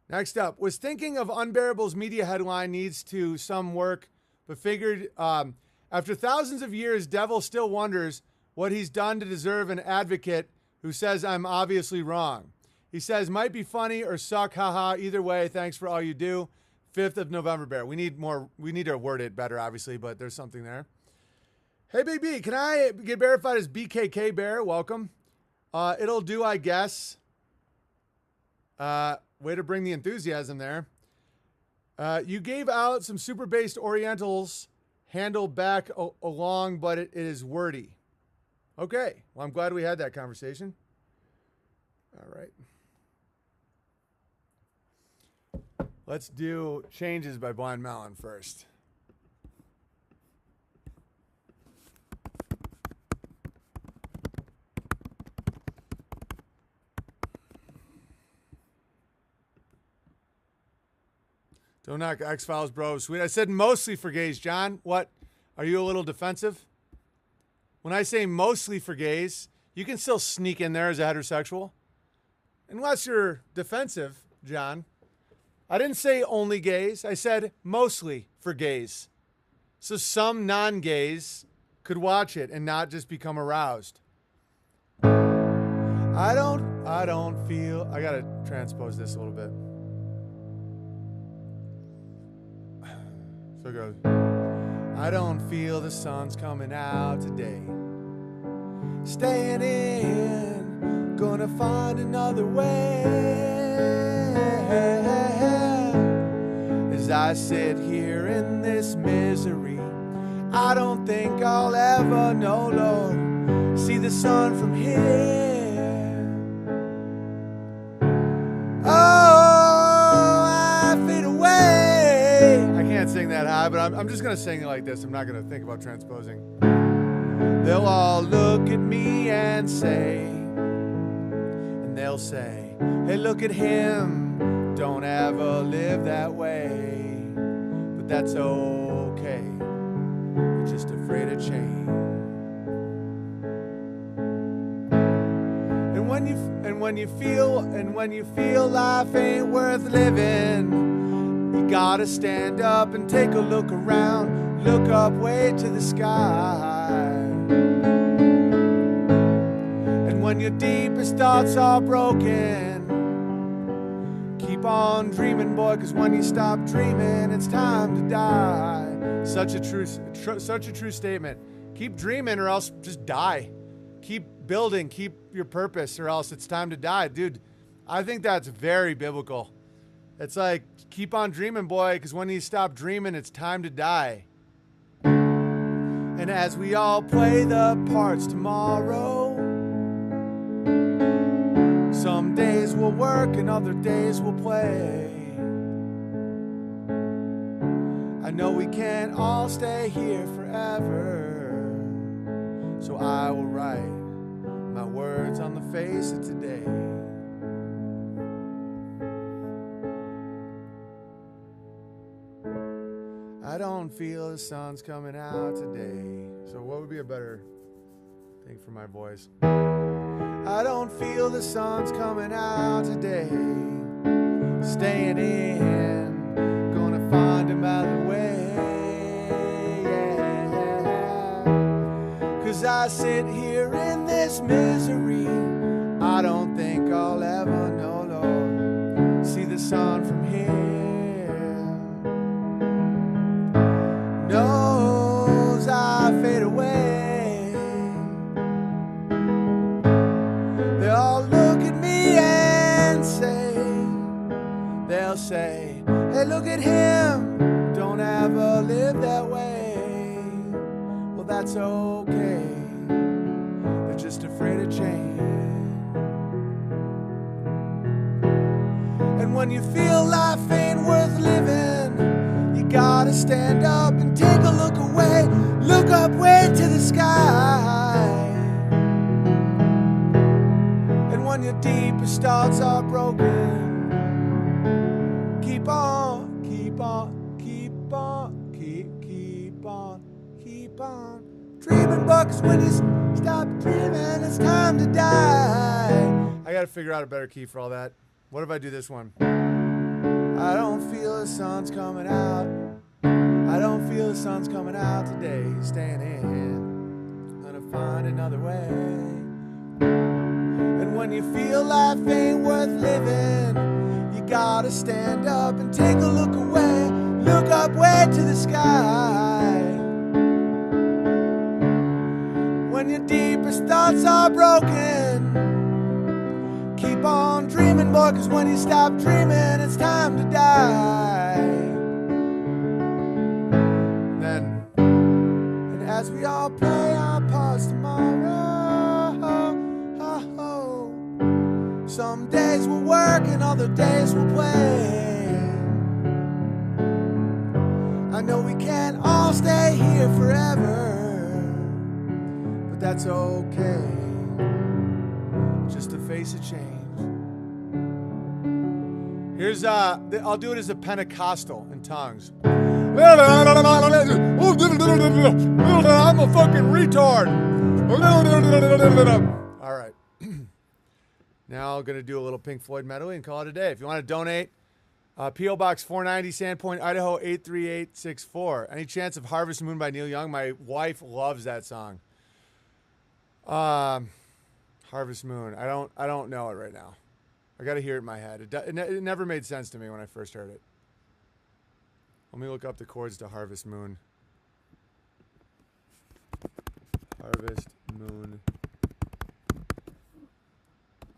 Next up, was thinking of Unbearable's media headline needs to some work, but figured after thousands of years, Devil still wonders what he's done to deserve an advocate who says I'm obviously wrong. He says, might be funny or suck, haha. Either way, thanks for all you do. 5th of November, Bear. We need to word it better, obviously, but there's something there. Hey, Big B, can I get verified as BKK Bear? Welcome. It'll do, I guess. Way to bring the enthusiasm there. You gave out some super-based Orientals handle back along, but it is wordy. Okay. Well, I'm glad we had that conversation. All right. Let's do Changes by Blind Melon first. Don't knock X-Files, bro. Sweet. I said mostly for gays, John. What? Are you a little defensive? When I say mostly for gays, you can still sneak in there as a heterosexual. Unless you're defensive, John. I didn't say only gays. I said mostly for gays. So some non-gays could watch it and not just become aroused. I don't feel... I gotta transpose this a little bit. So it goes, I don't feel the sun's coming out today. Staying in, gonna find another way. As I sit here in this misery, I don't think I'll ever know, Lord, see the sun from here. Oh, I fade away. I can't sing that high, but I'm just gonna sing it like this. I'm not gonna think about transposing. They'll all look at me and they'll say, hey, look at him, don't ever live that way. But that's okay, they're just afraid of change. And when you feel life ain't worth living, you gotta stand up and take a look around, look up way to the sky. And when your deepest thoughts are broken, keep on dreaming, boy, 'cause when you stop dreaming, it's time to die. Such a true statement. Keep dreaming or else just die. Keep building, keep your purpose, or else it's time to die. Dude, I think that's very biblical. It's like, keep on dreaming, boy, because when you stop dreaming, it's time to die. And as we all play the parts tomorrow, some days we'll work and other days we'll play. I know we can't all stay here forever, so I will write my words on the face of today. I don't feel the sun's coming out today. So what would be a better thing for my voice? I don't feel the sun's coming out today. Staying in, gonna find another way. Yeah. 'Cause I sit here in this misery, I don't think I'll ever know, Lord, see the sun from here. Knows I fade away. They all look at me and they'll say, hey, look at him, don't ever live that way. Well, that's okay, they're just afraid of change. And when you feel life ain't worth living, you gotta stand up and take a look away. Look up way to the sky. And when your deepest thoughts are broken, keep on, keep on, keep on, keep on, keep on dreaming, bucks. When you stop dreaming, it's time to die. I gotta figure out a better key for all that. What if I do this one? I don't feel the sun's coming out. I don't feel the sun's coming out today. Staying in, gonna find another way. And when you feel life ain't worth living, you gotta stand up and take a look away. Look up way to the sky. When your deepest thoughts are broken, keep on dreaming, boy, 'cause when you stop dreaming, it's time to die. And as we all play our parts tomorrow, some days we'll work and other days we'll play. I know we can't all stay here forever, but that's okay, just to face a change. Here's I'll do it as a Pentecostal in tongues. I'm a fucking retard. All right. Now I'm gonna do a little Pink Floyd medley and call it a day. If you want to donate, P.O. Box 490, Sandpoint, Idaho 83864. Any chance of Harvest Moon by Neil Young? My wife loves that song. Harvest Moon. I don't know it right now. I got to hear it in my head. It never made sense to me when I first heard it. Let me look up the chords to Harvest Moon. Harvest Moon.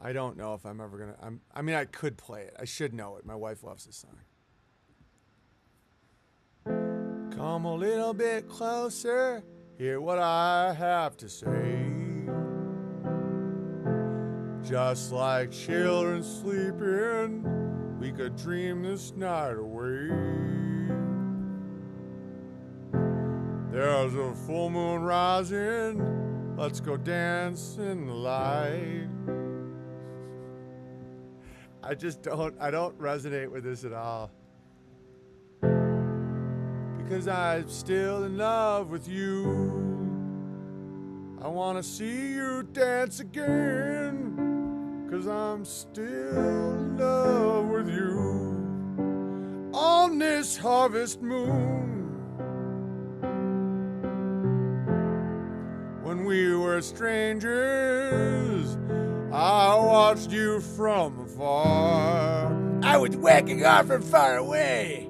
I don't know if I'm ever going to... I mean, I could play it. I should know it. My wife loves this song. Come a little bit closer. Hear what I have to say. Just like children sleeping, we could dream this night away. There's a full moon rising, let's go dance in the light. I don't resonate with this at all. Because I'm still in love with you. I want to see you dance again. 'Cause I'm still in love with you on this harvest moon. When we were strangers, I watched you from afar. I was waking up from far away.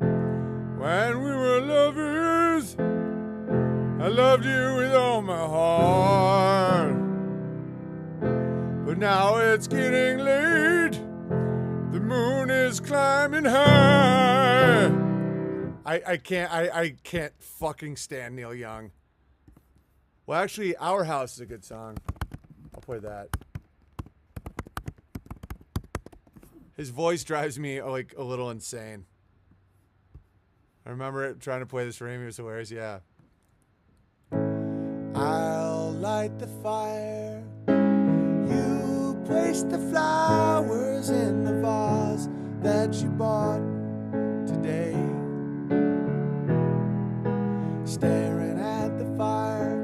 When we were lovers, I loved you with all my heart. But now it's getting late. The moon is climbing high. I can't fucking stand Neil Young. Well, actually, Our House is a good song. I'll play that. His voice drives me like a little insane. I remember trying to play this for him. It was hilarious. Yeah. I'll light the fire. You place the flowers in the vase that you bought today. Staring at the fire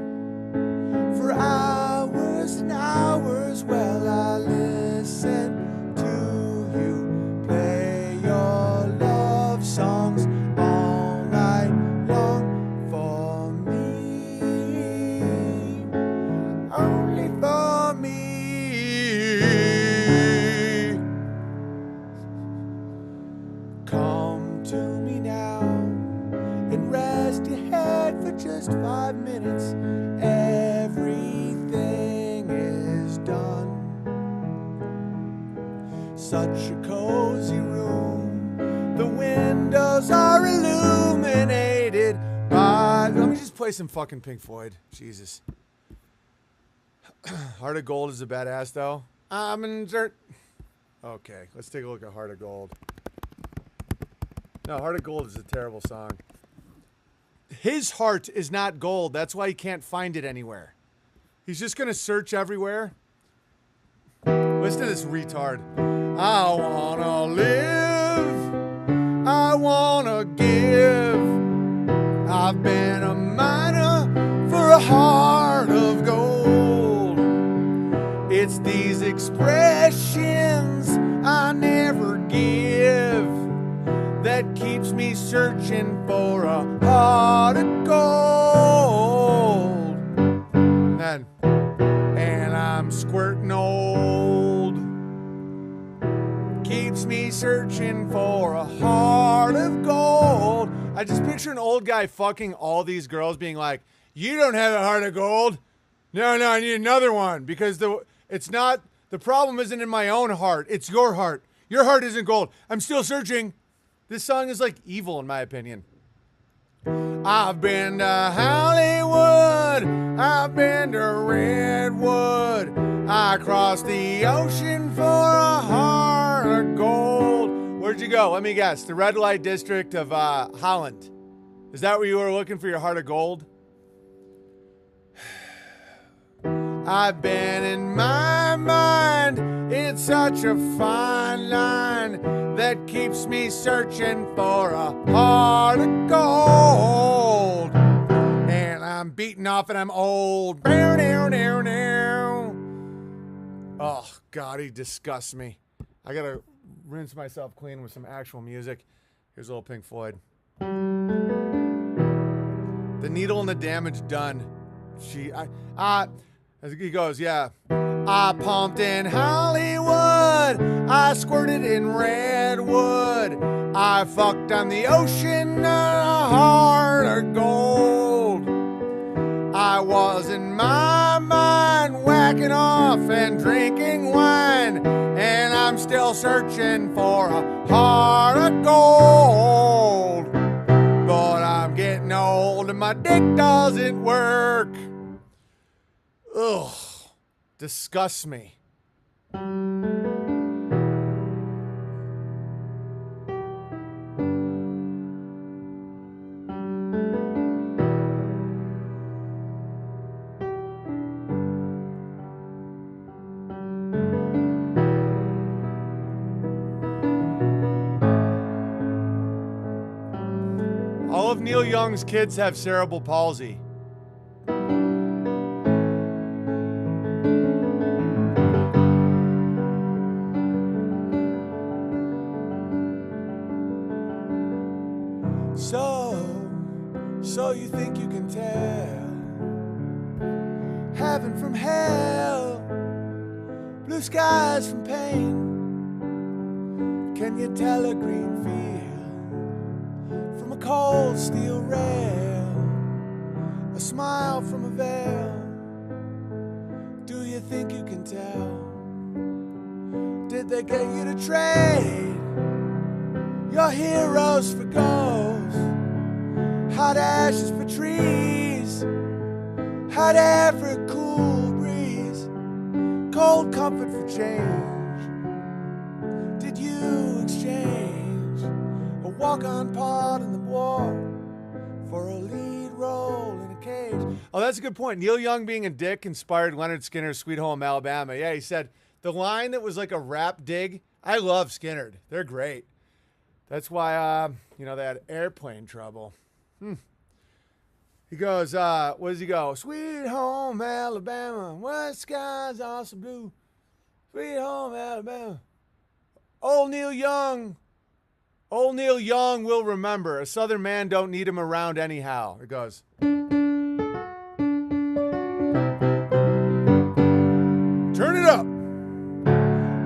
for hours and hours while I listen to you play your love songs all night long for me, only for me. Come to me now and rest your head for just 5 minutes. Everything is done. Such a cozy room. The windows are illuminated by... Let me just play some fucking Pink Floyd. Jesus. Heart of Gold is a badass, though. I'm in dirt. Okay, let's take a look at Heart of Gold. No, Heart of Gold is a terrible song. His heart is not gold. That's why he can't find it anywhere. He's just going to search everywhere. Listen to this retard. I want to live. I want to give. I've been a miner for a heart of gold. It's these expressions I never give that keeps me searching for a heart of gold. And I'm squirting old. Keeps me searching for a heart of gold. I just picture an old guy fucking all these girls being like, you don't have a heart of gold. No, I need another one. Because the problem isn't in my own heart. It's your heart. Your heart isn't gold. I'm still searching. This song is like evil in my opinion. I've been to Hollywood. I've been to Redwood. I crossed the ocean for a heart of gold. Where'd you go? Let me guess. The red light district of Holland. Is that where you were looking for your heart of gold? I've been in my mind. It's such a fine line that keeps me searching for a heart of gold. And I'm beaten off and I'm old. Oh, God, he disgusts me. I gotta rinse myself clean with some actual music. Here's a little Pink Floyd. The Needle and the Damage Done. As he goes, yeah. I pumped in Hollywood. I squirted in Redwood. I fucked on the ocean and a heart of gold. I was in my mind whacking off and drinking wine. And I'm still searching for a heart of gold. But I'm getting old and my dick doesn't work. Ugh, disgusts me. All of Neil Young's kids have cerebral palsy. So you think you can tell heaven from hell, blue skies from pain? Can you tell a green field from a cold steel rail, a smile from a veil? Do you think you can tell? Did they get you to trade your heroes for ghosts? Hot ashes for trees, hot air for a cool breeze, cold comfort for change. Did you exchange a walk-on part in the war for a lead role in a cage? Oh, that's a good point. Neil Young being a dick inspired Leonard Skinner's Sweet Home Alabama. Yeah, he said the line that was like a rap dig. I love Skinner. They're great. That's why, they had airplane trouble. He goes, what does he go? Sweet home Alabama, where skies are so blue. Sweet home Alabama. Old Neil Young will remember. A Southern man don't need him around anyhow. It goes. Turn it up.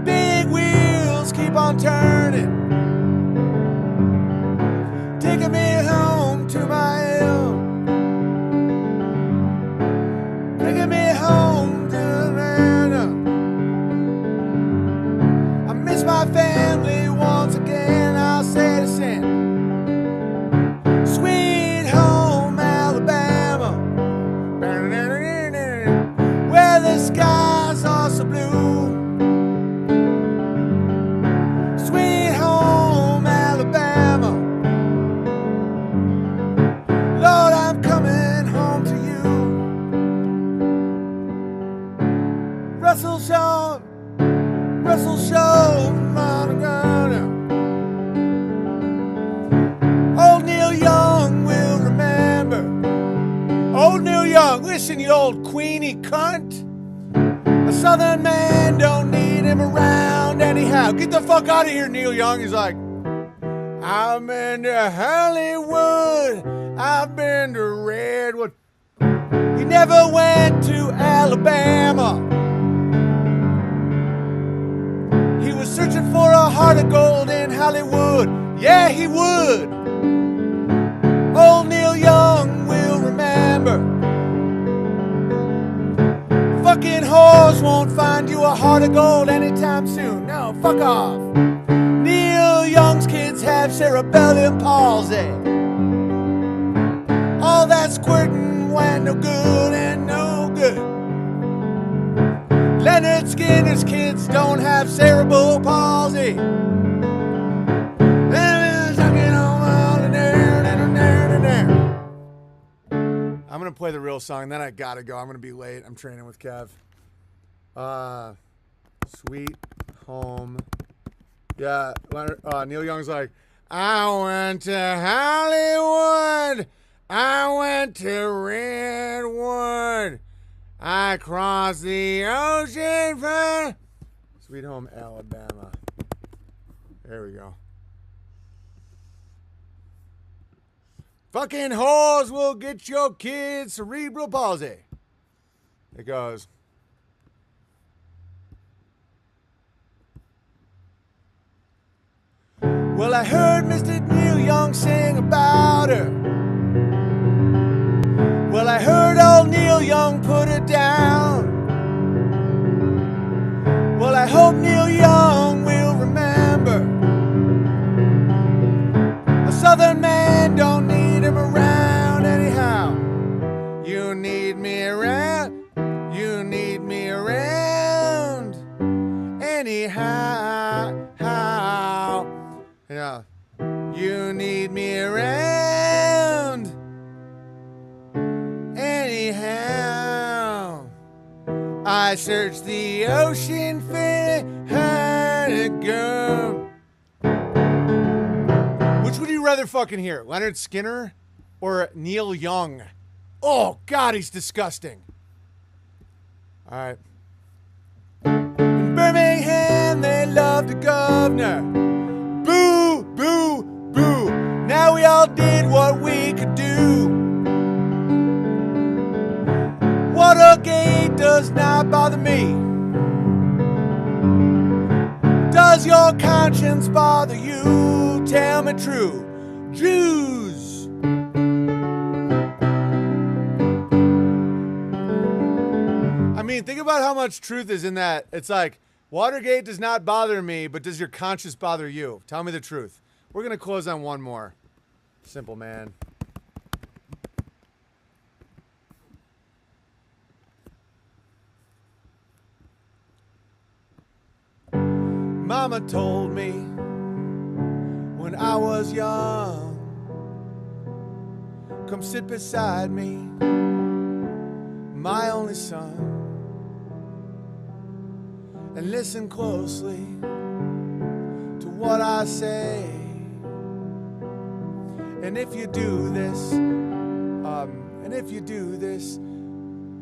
Big wheels keep on turning, taking me home to my hill, bringing me home to Atlanta. I miss my family once again. I'll say the same. Sweet home Alabama, where the sky Russell Shaw, Old Neil Young will remember. Old Neil Young, listen, you old queenie cunt. A southern man don't need him around anyhow. Get the fuck out of here, Neil Young. He's like, I've been to Hollywood, I've been to Redwood. He never went to Alabama. He was searching for a heart of gold in Hollywood. Yeah, he would. Old Neil Young will remember. Fucking whores won't find you a heart of gold anytime soon. No, fuck off. Neil Young's kids have cerebellum palsy. All that squirting went no good and no good. Leonard Skinner's kids don't have cerebral palsy. I'm gonna play the real song, then I gotta go. I'm gonna be late. I'm training with Kev. Sweet Home. Yeah, Neil Young's like, I went to Hollywood. I went to Redwood. I crossed the ocean from Sweet Home Alabama. There we go. Fucking whores will get your kids cerebral palsy. It goes. Well, I heard Mr. Neil Young sing about her. Well, I heard old Neil Young put her down. Well, I hope Neil Young will remember. A southern man don't need him around anyhow. You need me around. You need me around anyhow. Yeah. You need me around anyhow. I searched the ocean for a girl. Which would you rather fucking hear? Leonard Skinner or Neil Young? Oh, God, he's disgusting. All right. In Birmingham, they loved the governor. Boo, boo, boo. Now we all did what we could do. Watergate does not bother me. Does your conscience bother you? Tell me true. Jews. I mean, think about how much truth is in that. It's like, Watergate does not bother me, but does your conscience bother you? Tell me the truth. We're going to close on one more. Simple Man. Mama told me when I was young, come sit beside me, my only son, and listen closely to what I say. And if you do this,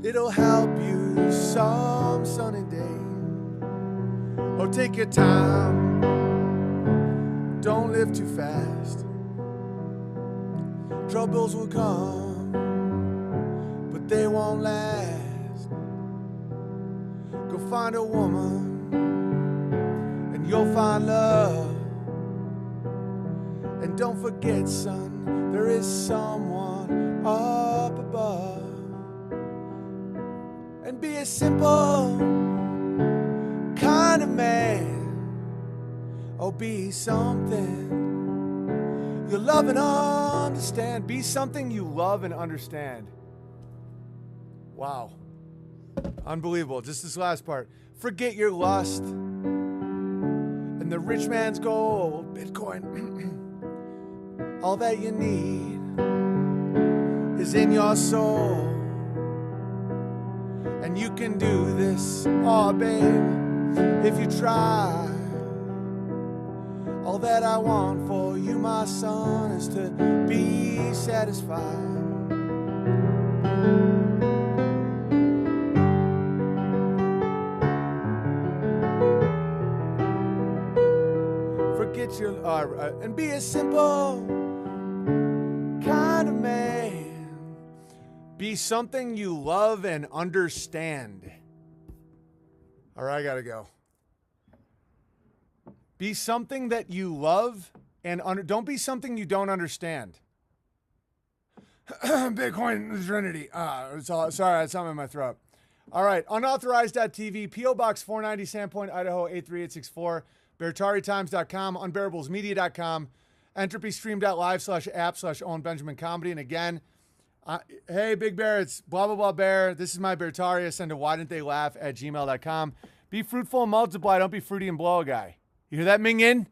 it'll help you some sunny day. Oh, take your time, don't live too fast. Troubles will come, but they won't last. Go find a woman, and you'll find love. And don't forget, son, there is someone up above. And be a simple kind of man. Oh, be something you love and understand. Be something you love and understand. Wow. Unbelievable. Just this last part. Forget your lust and the rich man's gold, Bitcoin. All that you need is in your soul. And you can do this, oh babe, if you try. All that I want for you, my son, is to be satisfied. Forget your, and be a simple kind of man. Be something you love and understand. All right, I gotta go. Be something that you love and don't be something you don't understand. Bitcoin Trinity. Sorry, that's something in my throat. All right, unauthorized.tv, P.O. Box 490, Sandpoint, Idaho 83864, BeartariTimes.com, unbearablesmedia.com, entropystream.live/app/Owen Benjamin Comedy. And again, hey, Big Bear, it's blah, blah, blah, Bear. This is my Beartaria. Send a why didn't they laugh @gmail.com. Be fruitful and multiply. Don't be fruity and blow a guy. You hear that, Ming Yin?